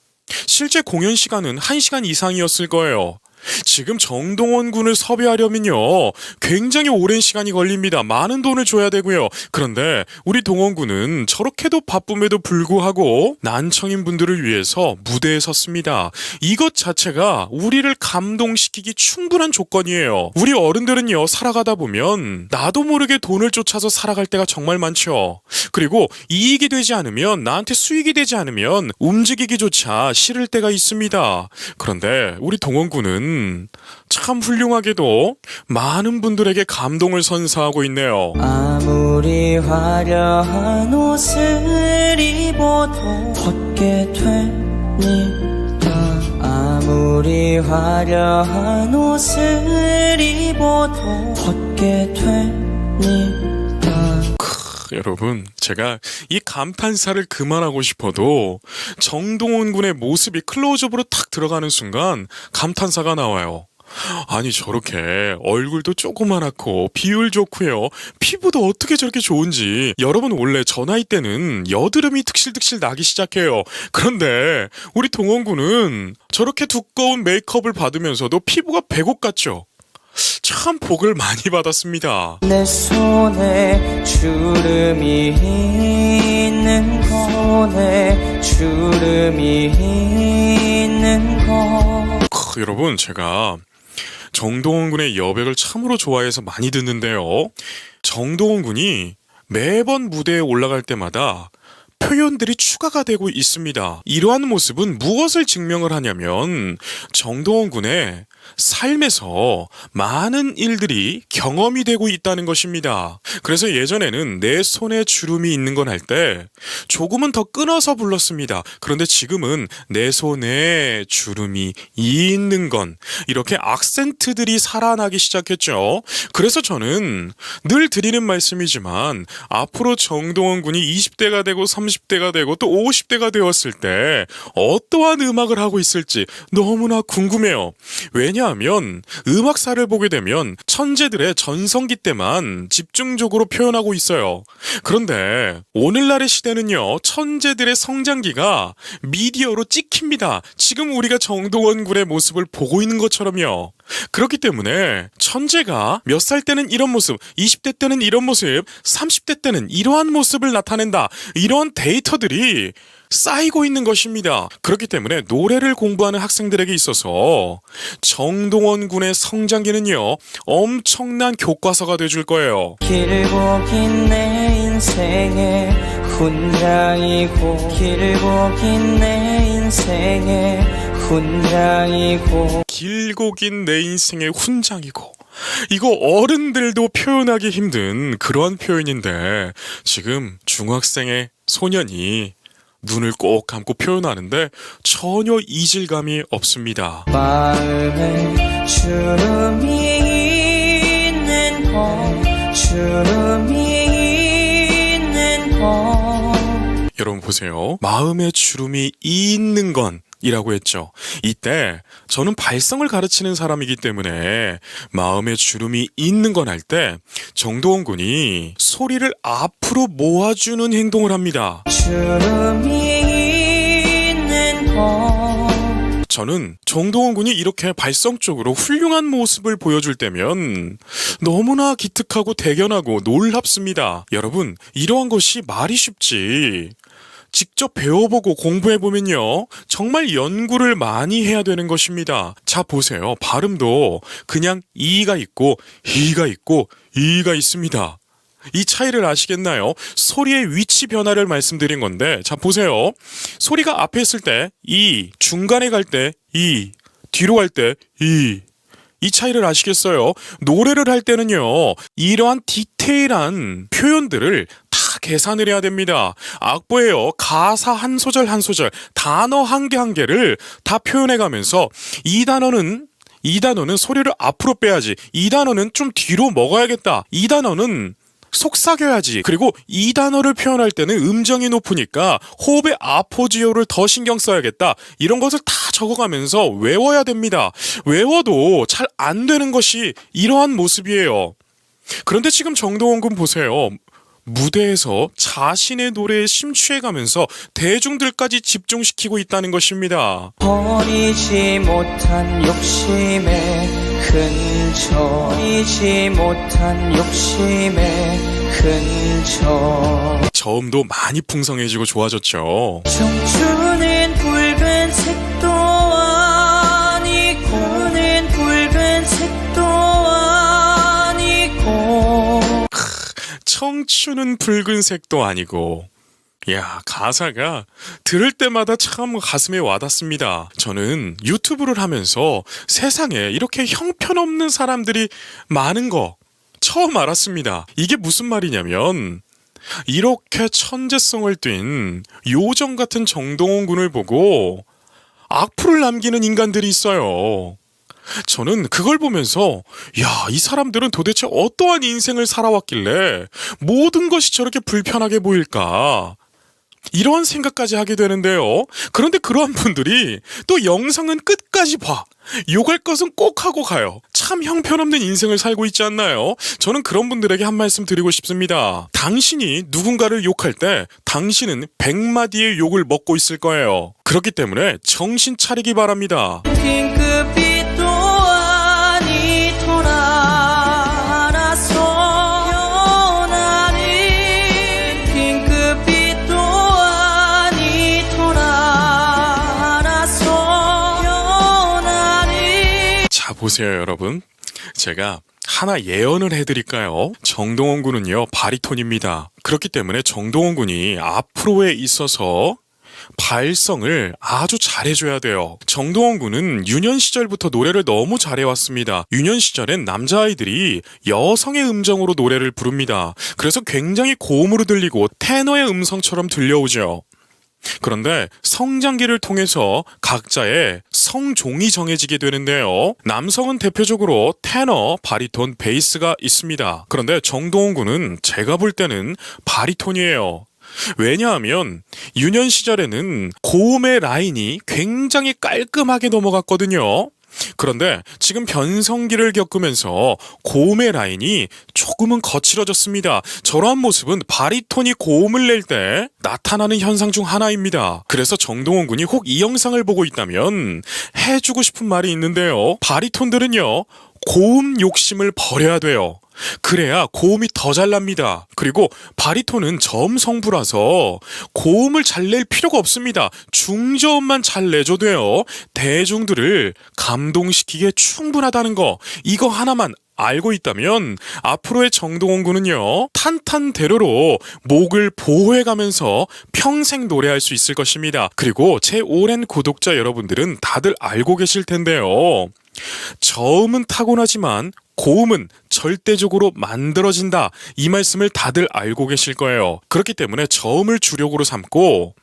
실제 공연 시간은 1시간 이상이었을 거예요. 지금 정동원 군을 섭외하려면요, 굉장히 오랜 시간이 걸립니다. 많은 돈을 줘야 되고요. 그런데 우리 동원 군은 저렇게도 바쁨에도 불구하고 난청인 분들을 위해서 무대에 섰습니다. 이것 자체가 우리를 감동시키기 충분한 조건이에요. 우리 어른들은요, 살아가다 보면 나도 모르게 돈을 쫓아서 살아갈 때가 정말 많죠. 그리고 이익이 되지 않으면, 나한테 수익이 되지 않으면 움직이기조차 싫을 때가 있습니다. 그런데 우리 동원 군은 참 훌륭하게도 많은 분들에게 감동을 선사하고 있네요. 아무리 화려한 옷을 입어도 벗게 됩니다. 아무리 화려한 옷을 입어도 벗게 됩니다. 여러분, 제가 이 감탄사를 그만하고 싶어도 정동원 군의 모습이 클로즈업으로 탁 들어가는 순간 감탄사가 나와요. 아니, 저렇게 얼굴도 조그만하고 비율 좋고요, 피부도 어떻게 저렇게 좋은지. 여러분, 원래 저 나이 때는 여드름이 득실득실 나기 시작해요. 그런데 우리 동원 군은 저렇게 두꺼운 메이크업을 받으면서도 피부가 백옥 같죠? 참 복을 많이 받았습니다. 내 손에 주름이 있는 거, 손에 주름이 있는 거. 여러분, 제가 정동원 군의 여백을 참으로 좋아해서 많이 듣는데요, 정동원 군이 매번 무대에 올라갈 때마다 표현들이 추가가 되고 있습니다. 이러한 모습은 무엇을 증명을 하냐면 정동원 군의 삶에서 많은 일들이 경험이 되고 있다는 것입니다. 그래서 예전에는 내 손에 주름이 있는 건 할 때 조금은 더 끊어서 불렀습니다. 그런데 지금은 내 손에 주름이 있는 건, 이렇게 악센트들이 살아나기 시작했죠. 그래서 저는 늘 드리는 말씀이지만 앞으로 정동원 군이 20대가 되고 30대가 되고 또 50대가 되었을 때 어떠한 음악을 하고 있을지 너무나 궁금해요. 왜냐하면 음악사를 보게 되면 천재들의 전성기 때만 집중적으로 표현하고 있어요. 그런데 오늘날의 시대는요, 천재들의 성장기가 미디어로 찍힙니다. 지금 우리가 정동원 군의 모습을 보고 있는 것처럼요. 그렇기 때문에 천재가 몇 살 때는 이런 모습, 20대 때는 이런 모습, 30대 때는 이러한 모습을 나타낸다, 이런 데이터들이 쌓이고 있는 것입니다. 그렇기 때문에 노래를 공부하는 학생들에게 있어서 정동원 군의 성장기는요, 엄청난 교과서가 돼줄 거예요. 길고 긴 내 인생에 훈장이고 길고 긴 내 인생의 훈장이고 길고 긴 내 인생의 훈장이고 이거 어른들도 표현하기 힘든 그러한 표현인데 지금 중학생의 소년이 눈을 꼭 감고 표현하는데 전혀 이질감이 없습니다. 마음에 주름이 있는 법 주름이 있는 법 여러분 보세요. 마음에 주름이 있는 건 이라고 했죠. 이때 저는 발성을 가르치는 사람이기 때문에 마음에 주름이 있는 건 할 때 정동원 군이 소리를 앞으로 모아주는 행동을 합니다. 주름이 있는 법 저는 정동원 군이 이렇게 발성적으로 훌륭한 모습을 보여줄 때면 너무나 기특하고 대견하고 놀랍습니다. 여러분, 이러한 것이 말이 쉽지. 직접 배워보고 공부해보면요. 정말 연구를 많이 해야 되는 것입니다. 자, 보세요. 발음도 그냥 이가 있고, 이가 있고, 이가 있습니다. 이 차이를 아시겠나요? 소리의 위치 변화를 말씀드린 건데, 자, 보세요. 소리가 앞에 있을 때, 이, 중간에 갈 때, 이, 뒤로 갈 때, 이 차이를 아시겠어요? 노래를 할 때는요, 이러한 디테일한 표현들을 다 계산을 해야 됩니다. 악보에요, 가사 한 소절 한 소절, 단어 한 개 한 개를 다 표현해 가면서 이 단어는 소리를 앞으로 빼야지. 이 단어는 좀 뒤로 먹어야겠다. 이 단어는 속삭여야지. 그리고 이 단어를 표현할 때는 음정이 높으니까 호흡의 아포지오를 더 신경 써야겠다. 이런 것을 다 적어가면서 외워야 됩니다. 외워도 잘 안 되는 것이 이러한 모습이에요. 그런데 지금 정동원 군 보세요. 무대에서 자신의 노래에 심취해가면서 대중들까지 집중시키고 있다는 것입니다. 버리지 못한 욕심의 근처 버리지 못한 욕심의 근처 저음도 많이 풍성해지고 좋아졌죠. 청춘은 붉은색도 아니고 는 붉은색도 아니고 청춘은 붉은색도 아니고. 야, 가사가 들을 때마다 참 가슴에 와닿습니다. 저는 유튜브를 하면서 세상에 이렇게 형편없는 사람들이 많은 거 처음 알았습니다. 이게 무슨 말이냐면 이렇게 천재성을 띈 요정 같은 정동원 군을 보고 악플을 남기는 인간들이 있어요. 저는 그걸 보면서 야, 이 사람들은 도대체 어떠한 인생을 살아왔길래 모든 것이 저렇게 불편하게 보일까? 이러한 생각까지 하게 되는데요. 그런데 그러한 분들이 또 영상은 끝까지 봐. 욕할 것은 꼭 하고 가요. 참 형편없는 인생을 살고 있지 않나요? 저는 그런 분들에게 한 말씀 드리고 싶습니다. 당신이 누군가를 욕할 때 당신은 100마디의 욕을 먹고 있을 거예요. 그렇기 때문에 정신 차리기 바랍니다. 핑크빛도 아니더라 알아서 연하니 핑크빛도 아니더라 알아서 연하니 자, 보세요, 여러분. 제가 하나 예언을 해드릴까요? 정동원 군은요, 바리톤입니다. 그렇기 때문에 정동원 군이 앞으로에 있어서 발성을 아주 잘해줘야 돼요. 정동원 군은 유년 시절부터 노래를 너무 잘해왔습니다. 유년 시절엔 남자아이들이 여성의 음정으로 노래를 부릅니다. 그래서 굉장히 고음으로 들리고 테너의 음성처럼 들려오죠. 그런데 성장기를 통해서 각자의 성종이 정해지게 되는데요. 남성은 대표적으로 테너, 바리톤, 베이스가 있습니다. 그런데 정동원 군은 제가 볼 때는 바리톤이에요. 왜냐하면 유년 시절에는 고음의 라인이 굉장히 깔끔하게 넘어갔거든요. 그런데 지금 변성기를 겪으면서 고음의 라인이 조금은 거칠어졌습니다. 저러한 모습은 바리톤이 고음을 낼 때 나타나는 현상 중 하나입니다. 그래서 정동원 군이 혹 이 영상을 보고 있다면 해주고 싶은 말이 있는데요. 바리톤들은요, 고음 욕심을 버려야 돼요. 그래야 고음이 더 잘 납니다. 그리고 바리톤은 저음 성부라서 고음을 잘 낼 필요가 없습니다. 중저음만 잘 내줘도 돼요. 대중들을 감동시키기에 충분하다는 거, 이거 하나만 알고 있다면 앞으로의 정동원 군은요, 탄탄대로로 목을 보호해가면서 평생 노래할 수 있을 것입니다. 그리고 제 오랜 구독자 여러분들은 다들 알고 계실 텐데요. 저음은 타고나지만 고음은 절대적으로 만들어진다. 이 말씀을 다들 알고 계실 거예요. 그렇기 때문에 저음을 주력으로 삼고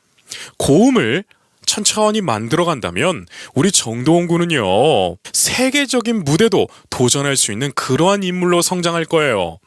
고음을 천천히 만들어간다면 우리 정동원 군은요, 세계적인 무대도 도전할 수 있는 그러한 인물로 성장할 거예요.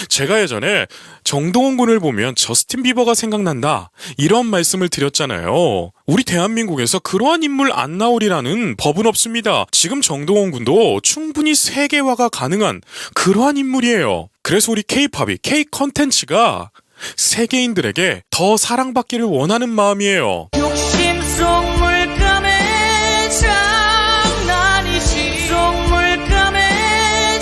제가 예전에 정동원 군을 보면 저스틴 비버가 생각난다, 이런 말씀을 드렸잖아요. 우리 대한민국에서 그러한 인물 안 나오리라는 법은 없습니다. 지금 정동원 군도 충분히 세계화가 가능한 그러한 인물이에요. 그래서 우리 K-팝이, K-컨텐츠가 세계인들에게 더 사랑받기를 원하는 마음이에요. 욕심 속 물감에 장난이지 물감에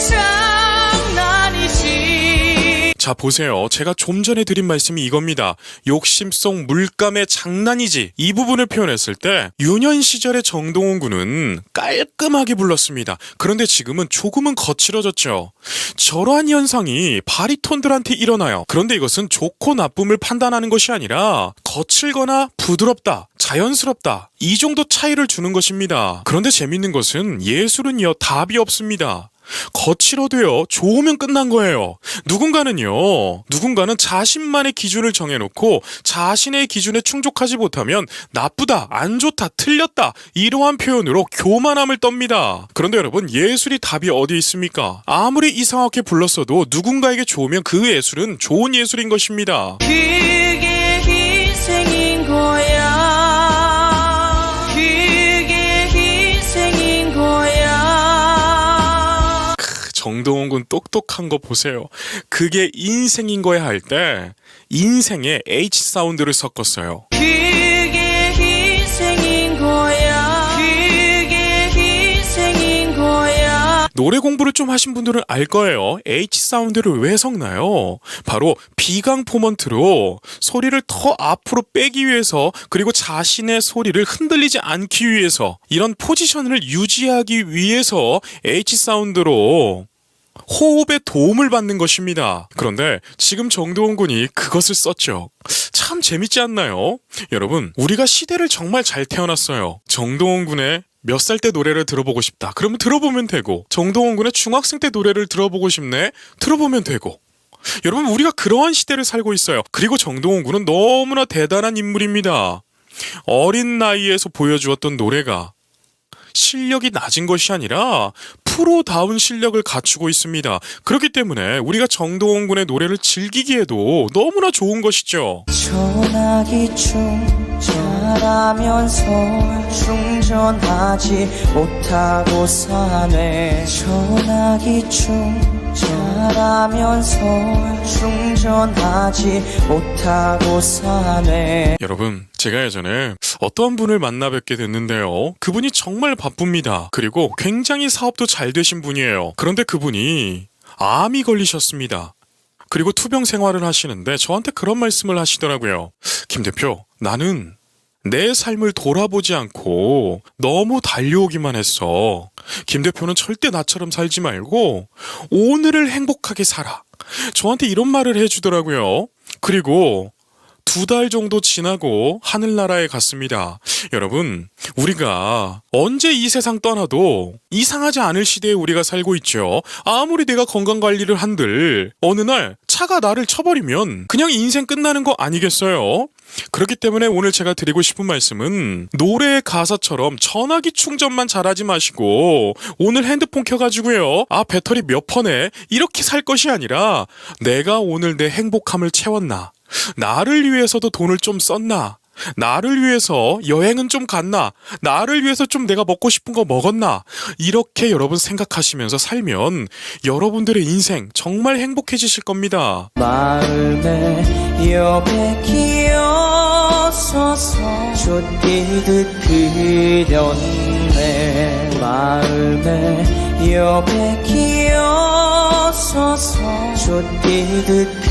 장난이지. 자, 보세요. 제가 좀 전에 드린 말씀이 이겁니다. 욕심 속 물감의 장난이지. 이 부분을 표현했을 때 유년 시절의 정동원 군은 깔끔하게 불렀습니다. 그런데 지금은 조금은 거칠어졌죠. 저러한 현상이 바리톤들한테 일어나요. 그런데 이것은 좋고 나쁨을 판단하는 것이 아니라 거칠거나 부드럽다, 자연스럽다, 이 정도 차이를 주는 것입니다. 그런데 재밌는 것은 예술은요, 답이 없습니다. 거칠어도요, 좋으면 끝난 거예요. 누군가는 자신만의 기준을 정해놓고 자신의 기준에 충족하지 못하면 나쁘다, 안 좋다, 틀렸다, 이러한 표현으로 교만함을 떱니다. 그런데 여러분, 예술이 답이 어디 있습니까? 아무리 이상하게 불렀어도 누군가에게 좋으면 그 예술은 좋은 예술인 것입니다. 그게 희생인 거야. 그게 희생인 거야. 정동원 군 똑똑한 거 보세요. 그게 인생인 거야 할 때 인생에 H 사운드를 섞었어요. 그게 희생인 거야. 그게 희생인 거야. 노래 공부를 좀 하신 분들은 알 거예요. H 사운드를 왜 섞나요? 바로 비강 포먼트로 소리를 더 앞으로 빼기 위해서, 그리고 자신의 소리를 흔들리지 않기 위해서, 이런 포지션을 유지하기 위해서 H 사운드로 호흡에 도움을 받는 것입니다. 그런데 지금 정동원 군이 그것을 썼죠. 참 재밌지 않나요? 여러분, 우리가 시대를 정말 잘 태어났어요. 정동원 군의 몇 살 때 노래를 들어보고 싶다, 그러면 들어보면 되고, 정동원 군의 중학생 때 노래를 들어보고 싶네, 들어보면 되고. 여러분, 우리가 그러한 시대를 살고 있어요. 그리고 정동원 군은 너무나 대단한 인물입니다. 어린 나이에서 보여주었던 노래가 실력이 낮은 것이 아니라 프로다운 실력을 갖추고 있습니다. 그렇기 때문에 우리가 정동원 군의 노래를 즐기기에도 너무나 좋은 것이죠. 전화기 충전하면서 충전하지 못하고 사네. 전화기 충전하면서 충전하지 못하고 사네. 여러분, 제가 예전에 어떠한 분을 만나 뵙게 됐는데요. 그분이 정말 바쁩니다. 그리고 굉장히 사업도 잘 되신 분이에요. 그런데 그분이 암이 걸리셨습니다. 그리고 투병 생활을 하시는데 저한테 그런 말씀을 하시더라고요. 김 대표, 나는 내 삶을 돌아보지 않고 너무 달려오기만 했어. 김 대표는 절대 나처럼 살지 말고 오늘을 행복하게 살아. 저한테 이런 말을 해주더라고요. 그리고 2달 정도 지나고 하늘나라에 갔습니다. 여러분, 우리가 언제 이 세상 떠나도 이상하지 않을 시대에 우리가 살고 있죠. 아무리 내가 건강관리를 한들 어느 날 차가 나를 쳐버리면 그냥 인생 끝나는 거 아니겠어요? 그렇기 때문에 오늘 제가 드리고 싶은 말씀은, 노래의 가사처럼 전화기 충전만 잘하지 마시고 오늘 핸드폰 켜가지고요, 배터리 몇 퍼네, 이렇게 살 것이 아니라 내가 오늘 내 행복함을 채웠나, 나를 위해서도 돈을 좀 썼나, 나를 위해서 여행은 좀 갔나, 나를 위해서 좀 내가 먹고 싶은 거 먹었나, 이렇게 여러분 생각하시면서 살면 여러분들의 인생 정말 행복해지실 겁니다. 마음에 여백이어서서 쫓기듯 그렸네. 마음에 여백이어서서 쫓기듯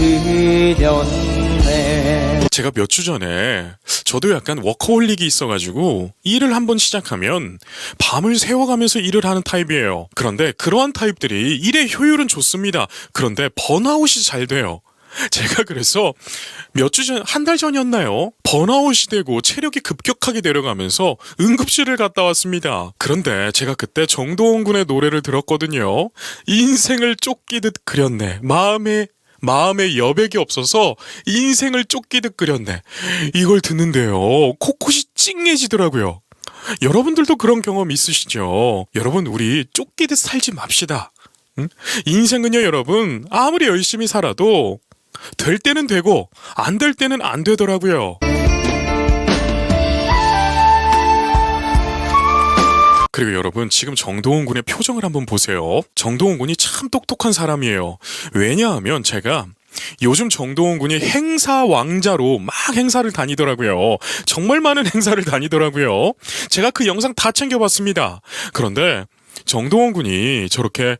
그렸네. 제가 몇 주 전에 저도 약간 워커홀릭이 있어가지고 일을 한번 시작하면 밤을 새워가면서 일을 하는 타입이에요. 그런데 그러한 타입들이 일의 효율은 좋습니다. 그런데 번아웃이 잘 돼요. 제가 그래서 몇 주 전, 한 달 전이었나요? 번아웃이 되고 체력이 급격하게 내려가면서 응급실을 갔다 왔습니다. 그런데 제가 그때 정동원 군의 노래를 들었거든요. 인생을 쫓기듯 그렸네. 마음에 여백이 없어서 인생을 쫓기듯 그렸네. 이걸 듣는데요. 코끝이 찡해지더라고요. 여러분들도 그런 경험 있으시죠? 여러분, 우리 쫓기듯 살지 맙시다. 응? 인생은요, 여러분, 아무리 열심히 살아도 될 때는 되고 안 될 때는 안 되더라고요. 그리고 여러분, 지금 정동원 군의 표정을 한번 보세요. 정동원 군이 참 똑똑한 사람이에요. 왜냐하면 제가 요즘 정동원 군이 행사 왕자로 막 행사를 다니더라고요. 정말 많은 행사를 다니더라고요. 제가 그 영상 다 챙겨봤습니다. 그런데 정동원 군이 저렇게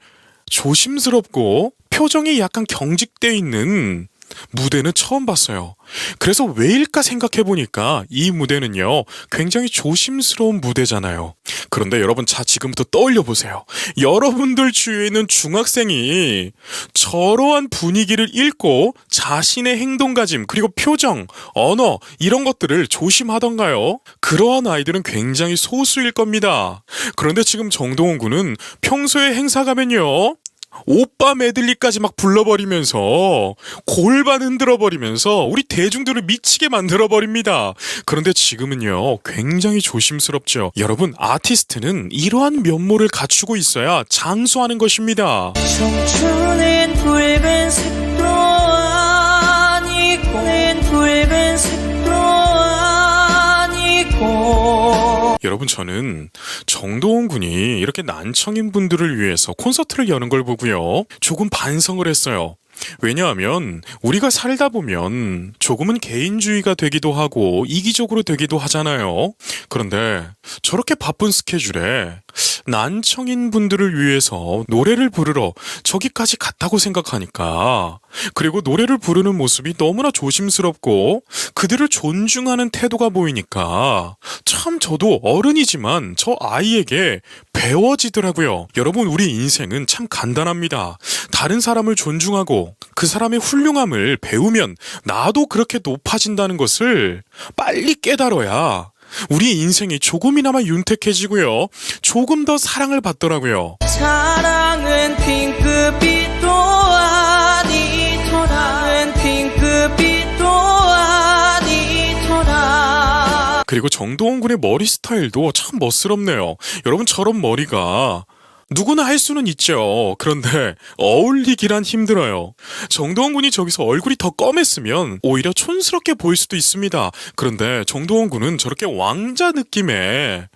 조심스럽고 표정이 약간 경직돼 있는 무대는 처음 봤어요. 그래서 왜일까 생각해보니까 이 무대는요, 굉장히 조심스러운 무대잖아요. 그런데 여러분, 자, 지금부터 떠올려보세요. 여러분들 주위에 있는 중학생이 저러한 분위기를 읽고 자신의 행동가짐, 그리고 표정, 언어, 이런 것들을 조심하던가요? 그러한 아이들은 굉장히 소수일 겁니다. 그런데 지금 정동원 군은 평소에 행사 가면요, 오빠 메들리까지 막 불러버리면서 골반 흔들어버리면서 우리 대중들을 미치게 만들어버립니다. 그런데 지금은요, 굉장히 조심스럽죠. 여러분, 아티스트는 이러한 면모를 갖추고 있어야 장수하는 것입니다. 청춘은 붉은색도 아니고 붉은색도 아니고. 여러분, 저는 정동원 군이 이렇게 난청인 분들을 위해서 콘서트를 여는 걸 보고요, 조금 반성을 했어요. 왜냐하면 우리가 살다 보면 조금은 개인주의가 되기도 하고 이기적으로 되기도 하잖아요. 그런데 저렇게 바쁜 스케줄에 난청인 분들을 위해서 노래를 부르러 저기까지 갔다고 생각하니까, 그리고 노래를 부르는 모습이 너무나 조심스럽고 그들을 존중하는 태도가 보이니까 참 저도 어른이지만 저 아이에게 배워지더라고요. 여러분, 우리 인생은 참 간단합니다. 다른 사람을 존중하고 그 사람의 훌륭함을 배우면 나도 그렇게 높아진다는 것을 빨리 깨달아야 우리 인생이 조금이나마 윤택해지고요, 조금 더 사랑을 받더라고요. 사랑은 핑크빛도 아니더라. 핑크빛도 아니더라. 그리고 정동원 군의 머리 스타일도 참 멋스럽네요. 여러분, 저런 머리가 누구나 할 수는 있죠. 그런데 어울리기란 힘들어요. 정동원 군이 저기서 얼굴이 더 검했으면 오히려 촌스럽게 보일 수도 있습니다. 그런데 정동원 군은 저렇게 왕자 느낌의,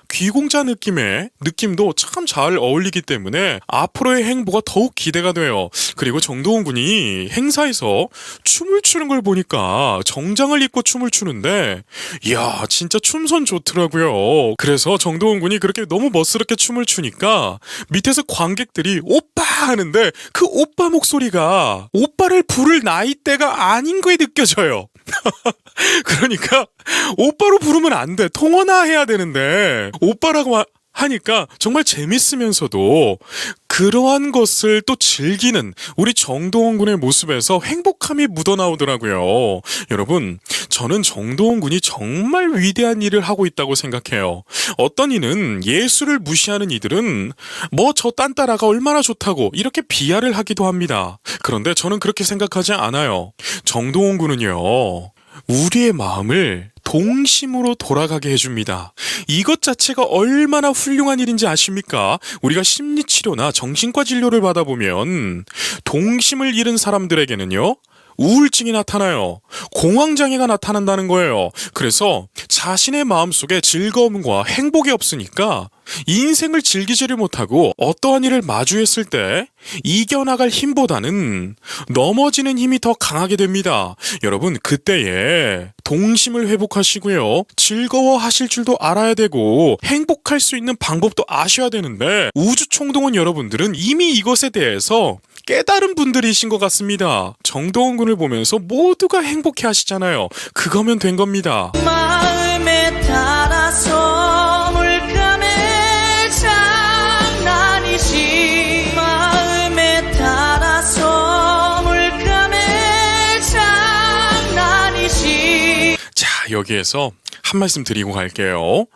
귀공자 느낌의 느낌도 참 잘 어울리기 때문에 앞으로의 행보가 더욱 기대가 돼요. 그리고 정동원 군이 행사에서 춤을 추는 걸 보니까 정장을 입고 춤을 추는데, 이야, 진짜 춤선 좋더라고요. 그래서 정동원 군이 그렇게 너무 멋스럽게 춤을 추니까 밑에서 관객들이 오빠 하는데 그 오빠 목소리가 오빠를 부를 나이대가 아닌 거에 느껴져요. 그러니까 오빠로 부르면 안 돼. 통원아 해야 되는데 오빠라고 하니까 정말 재밌으면서도 그러한 것을 또 즐기는 우리 정동원 군의 모습에서 행복함이 묻어나오더라고요. 여러분, 저는 정동원 군이 정말 위대한 일을 하고 있다고 생각해요. 어떤 이는 예술을 무시하는 이들은 뭐 저 딴따라가 얼마나 좋다고 이렇게 비하를 하기도 합니다. 그런데 저는 그렇게 생각하지 않아요. 정동원 군은요, 우리의 마음을 동심으로 돌아가게 해줍니다. 이것 자체가 얼마나 훌륭한 일인지 아십니까? 우리가 심리치료나 정신과 진료를 받아보면 동심을 잃은 사람들에게는요, 우울증이 나타나요. 공황장애가 나타난다는 거예요. 그래서 자신의 마음속에 즐거움과 행복이 없으니까 인생을 즐기지를 못하고 어떠한 일을 마주했을 때 이겨나갈 힘보다는 넘어지는 힘이 더 강하게 됩니다. 여러분, 그때에 동심을 회복하시고요, 즐거워하실 줄도 알아야 되고 행복할 수 있는 방법도 아셔야 되는데, 우주총동원 여러분들은 이미 이것에 대해서 깨달은 분들이신 것 같습니다. 정동원 군을 보면서 모두가 행복해 하시잖아요. 그거면 된 겁니다. 마음에 따라서 물감의 장난이지 마음에 따라서 물감의 장난이지. 자, 여기에서 한 말씀 드리고 갈게요.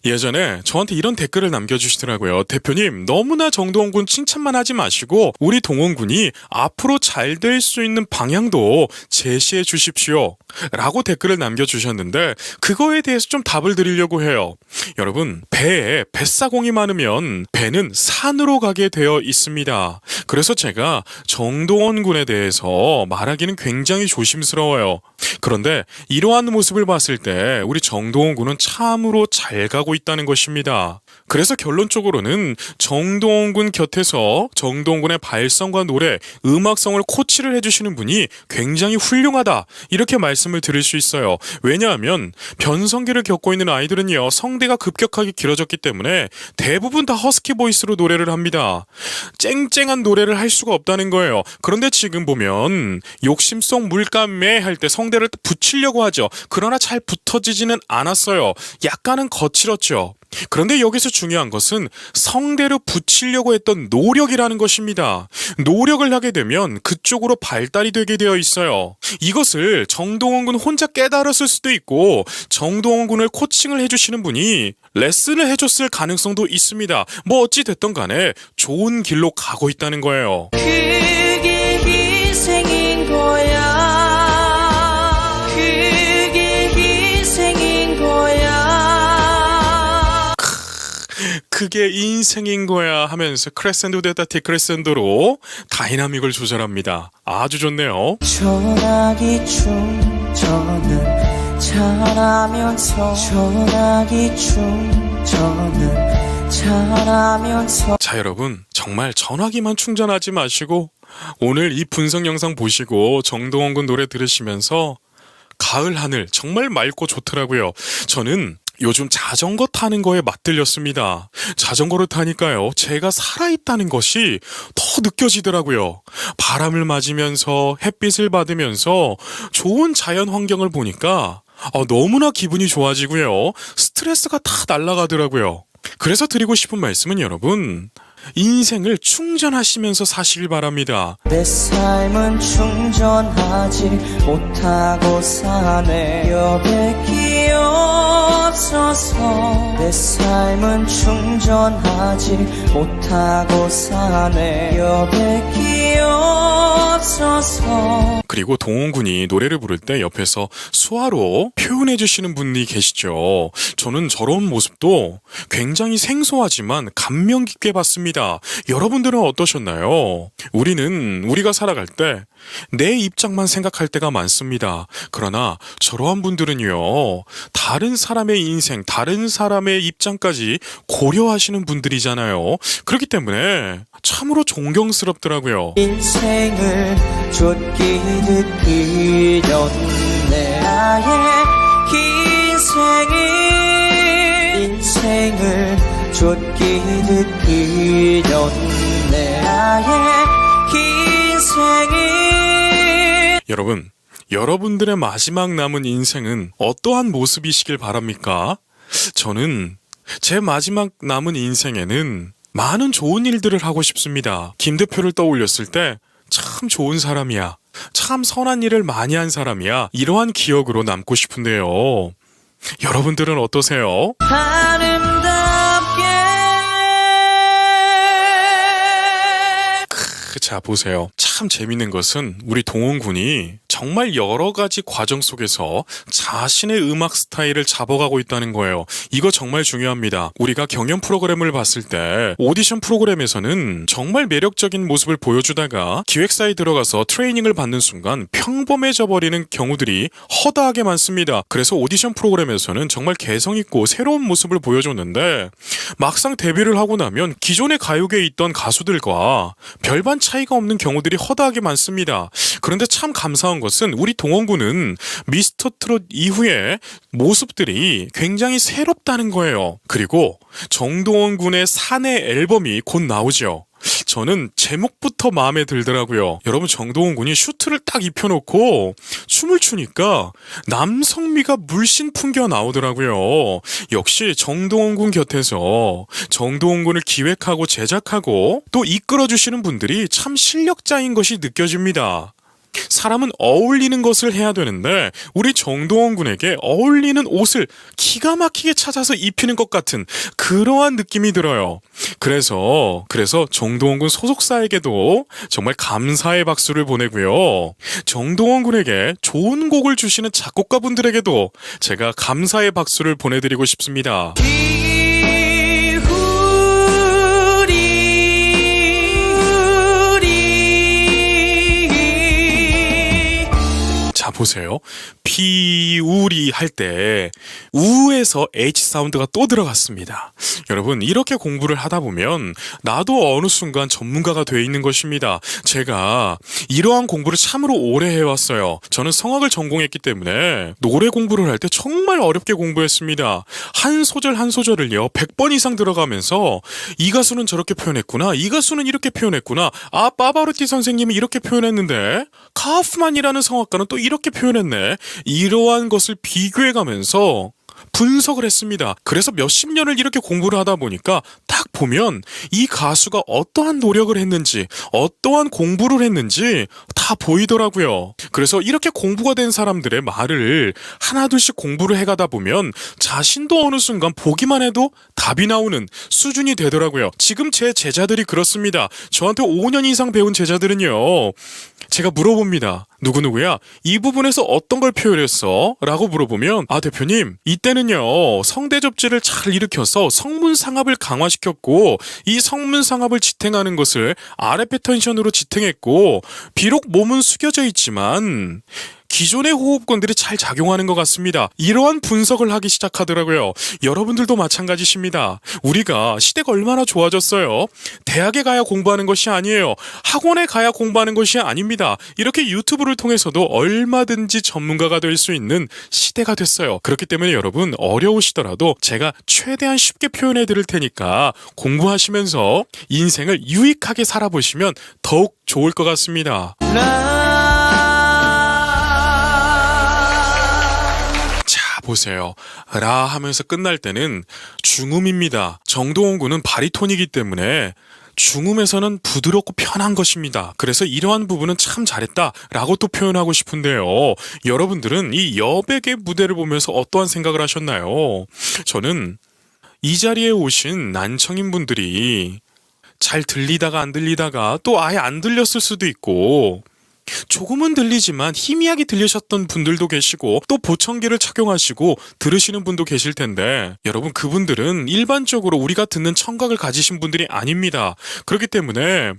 예전에 저한테 이런 댓글을 남겨주시더라고요. 대표님, 너무나 정동원 군 칭찬만 하지 마시고 우리 동원 군이 앞으로 잘 될 수 있는 방향도 제시해 주십시오 라고 댓글을 남겨주셨는데, 그거에 대해서 좀 답을 드리려고 해요. 여러분, 배에 뱃사공이 많으면 배는 산으로 가게 되어 있습니다. 그래서 제가 정동원 군에 대해서 말하기는 굉장히 조심스러워요. 그런데 이러한 모습을 봤을 때 우리 정동원 군은 참으로 잘 가고 있다는 것입니다. 그래서 결론적으로는 정동원 군 곁에서 정동원 군의 발성과 노래, 음악성을 코치를 해주시는 분이 굉장히 훌륭하다, 이렇게 말씀을 드릴 수 있어요. 왜냐하면 변성기를 겪고 있는 아이들은요, 성대가 급격하게 길어졌기 때문에 대부분 다 허스키 보이스로 노래를 합니다. 쨍쨍한 노래를 할 수가 없다는 거예요. 그런데 지금 보면 욕심속 물감에 할 때 성대를 붙이려고 하죠. 그러나 잘 붙어지지는 않았어요. 약간은 거칠었죠. 그런데 여기서 중요한 것은 성대를 붙이려고 했던 노력이라는 것입니다. 노력을 하게 되면 그쪽으로 발달이 되게 되어 있어요. 이것을 정동원 군 혼자 깨달았을 수도 있고, 정동원 군을 코칭을 해주시는 분이 레슨을 해줬을 가능성도 있습니다. 뭐 어찌 됐든 간에 좋은 길로 가고 있다는 거예요. 그게 희생인 거야 그게 희생인 거야 그게 인생인 거야 하면서 크레센도 됐다 디크레센도로 다이나믹을 조절합니다. 아주 좋네요. 전화기 충전은 잘하면서 전화기 충전은 잘하면서. 자, 여러분, 정말 전화기만 충전하지 마시고 오늘 이 분석 영상 보시고 정동원 군 노래 들으시면서 가을 하늘 정말 맑고 좋더라고요. 저는 요즘 자전거 타는 거에 맛들렸습니다. 자전거를 타니까요, 제가 살아있다는 것이 더 느껴지더라고요. 바람을 맞으면서 햇빛을 받으면서 좋은 자연 환경을 보니까 너무나 기분이 좋아지고요. 스트레스가 다 날아가더라고요. 그래서 드리고 싶은 말씀은 여러분, 인생을 충전하시면서 사시길 바랍니다. 내 삶은 충전하지 못하고 사네 여백이 없어서 내 삶은 충전하지 못하고 사네 여백이 없어서. 그리고 동원 군이 노래를 부를 때 옆에서 수화로 표현해 주시는 분이 계시죠. 저는 저런 모습도 굉장히 생소하지만 감명 깊게 봤습니다. 여러분들은 어떠셨나요? 우리가 살아갈 때 내 입장만 생각할 때가 많습니다. 그러나 저러한 분들은요, 다른 사람의 인생, 다른 사람의 입장까지 고려하시는 분들이잖아요. 그렇기 때문에 참으로 존경스럽더라고요. 인생을 쫓기듯 흘렸네 나의 인생을 쫓기듯 흘렸네 나의 인생이. 여러분, 여러분들의 마지막 남은 인생은 어떠한 모습이시길 바랍니까? 저는 제 마지막 남은 인생에는 많은 좋은 일들을 하고 싶습니다. 김 대표를 떠올렸을 때 참 좋은 사람이야, 참 선한 일을 많이 한 사람이야, 이러한 기억으로 남고 싶은데요. 여러분들은 어떠세요? 아름답게. 자, 보세요. 참 재밌는 것은 우리 동원 군이 정말 여러 가지 과정 속에서 자신의 음악 스타일을 잡아가고 있다는 거예요. 이거 정말 중요합니다. 우리가 경연 프로그램을 봤을 때 오디션 프로그램에서는 정말 매력적인 모습을 보여주다가 기획사에 들어가서 트레이닝을 받는 순간 평범해져 버리는 경우들이 허다하게 많습니다. 그래서 오디션 프로그램에서는 정말 개성있고 새로운 모습을 보여줬는데 막상 데뷔를 하고 나면 기존의 가요계에 있던 가수들과 별반 차이가 없는 경우들이 허다하게 많습니다. 그런데 참 감사한 것은 우리 동원 군은 미스터 트롯 이후에 모습들이 굉장히 새롭다는 거예요. 그리고 정동원 군의 사내 앨범이 곧 나오죠. 저는 제목부터 마음에 들더라고요. 여러분, 정동원 군이 슈트를 딱 입혀놓고 춤을 추니까 남성미가 물씬 풍겨 나오더라고요. 역시 정동원 군 곁에서 정동원 군을 기획하고 제작하고 또 이끌어주시는 분들이 참 실력자인 것이 느껴집니다. 사람은 어울리는 것을 해야 되는데 우리 정동원 군에게 어울리는 옷을 기가 막히게 찾아서 입히는 것 같은 그러한 느낌이 들어요. 그래서 정동원 군 소속사에게도 정말 감사의 박수를 보내고요. 정동원 군에게 좋은 곡을 주시는 작곡가분들에게도 제가 감사의 박수를 보내드리고 싶습니다. 자, 보세요. 비우리 할 때 우에서 H 사운드가 또 들어갔습니다. 여러분, 이렇게 공부를 하다 보면 나도 어느 순간 전문가가 돼 있는 것입니다. 제가 이러한 공부를 참으로 오래 해왔어요. 저는 성악을 전공했기 때문에 노래 공부를 할 때 정말 어렵게 공부했습니다. 한 소절 한 소절을요 100번 이상 들어가면서 이 가수는 저렇게 표현했구나, 이 가수는 이렇게 표현했구나, 아 파바로티 선생님이 이렇게 표현했는데 카우프만이라는 성악가는 또 이렇게 표현했네, 이러한 것을 비교해가면서 분석을 했습니다. 그래서 몇십 년을 이렇게 공부를 하다 보니까 딱 보면 이 가수가 어떠한 노력을 했는지, 어떠한 공부를 했는지 다 보이더라고요. 그래서 이렇게 공부가 된 사람들의 말을 하나둘씩 공부를 해가다 보면 자신도 어느 순간 보기만 해도 답이 나오는 수준이 되더라고요. 지금 제 제자들이 그렇습니다. 저한테 5년 이상 배운 제자들은요, 제가 물어봅니다. 누구누구야? 이 부분에서 어떤 걸 표현했어? 라고 물어보면, 아 대표님, 이때는요 성대접지를 잘 일으켜서 성문상압을 강화시켰고 이 성문상압을 지탱하는 것을 아랫배 텐션으로 지탱했고, 비록 몸은 숙여져 있지만 기존의 호흡권들이 잘 작용하는 것 같습니다. 이러한 분석을 하기 시작하더라고요. 여러분들도 마찬가지십니다. 우리가 시대가 얼마나 좋아졌어요. 대학에 가야 공부하는 것이 아니에요. 학원에 가야 공부하는 것이 아닙니다. 이렇게 유튜브를 통해서도 얼마든지 전문가가 될 수 있는 시대가 됐어요. 그렇기 때문에 여러분, 어려우시더라도 제가 최대한 쉽게 표현해 드릴 테니까 공부하시면서 인생을 유익하게 살아보시면 더욱 좋을 것 같습니다. 보세요. 라 하면서 끝날 때는 중음입니다. 정동원 군은 바리톤이기 때문에 중음에서는 부드럽고 편한 것입니다. 그래서 이러한 부분은 참 잘했다 라고 또 표현하고 싶은데요. 여러분들은 이 여백의 무대를 보면서 어떠한 생각을 하셨나요? 저는 이 자리에 오신 난청인 분들이 잘 들리다가 안 들리다가 또 아예 안 들렸을 수도 있고, 조금은 들리지만 희미하게 들리셨던 분들도 계시고, 또 보청기를 착용하시고 들으시는 분도 계실 텐데, 여러분 그분들은 일반적으로 우리가 듣는 청각을 가지신 분들이 아닙니다. 그렇기 때문에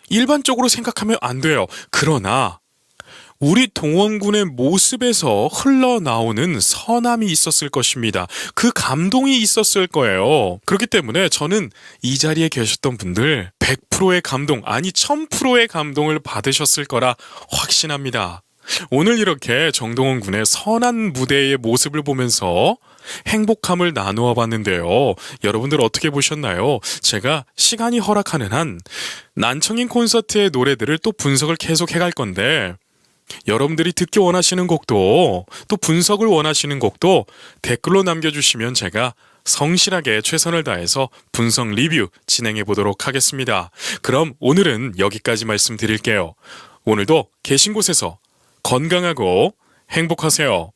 일반적으로 생각하면 안 돼요. 그러나 우리 동원군의 모습에서 흘러나오는 선함이 있었을 것입니다. 그 감동이 있었을 거예요. 그렇기 때문에 저는 이 자리에 계셨던 분들 100%의 감동, 아니 1000%의 감동을 받으셨을 거라 확신합니다. 오늘 이렇게 정동원 군의 선한 무대의 모습을 보면서 행복함을 나누어 봤는데요. 여러분들 어떻게 보셨나요? 제가 시간이 허락하는 한 난청인 콘서트의 노래들을 또 분석을 계속 해갈 건데, 여러분들이 듣기 원하시는 곡도 또 분석을 원하시는 곡도 댓글로 남겨주시면 제가 성실하게 최선을 다해서 분석 리뷰 진행해 보도록 하겠습니다. 그럼 오늘은 여기까지 말씀드릴게요. 오늘도 계신 곳에서 건강하고 행복하세요.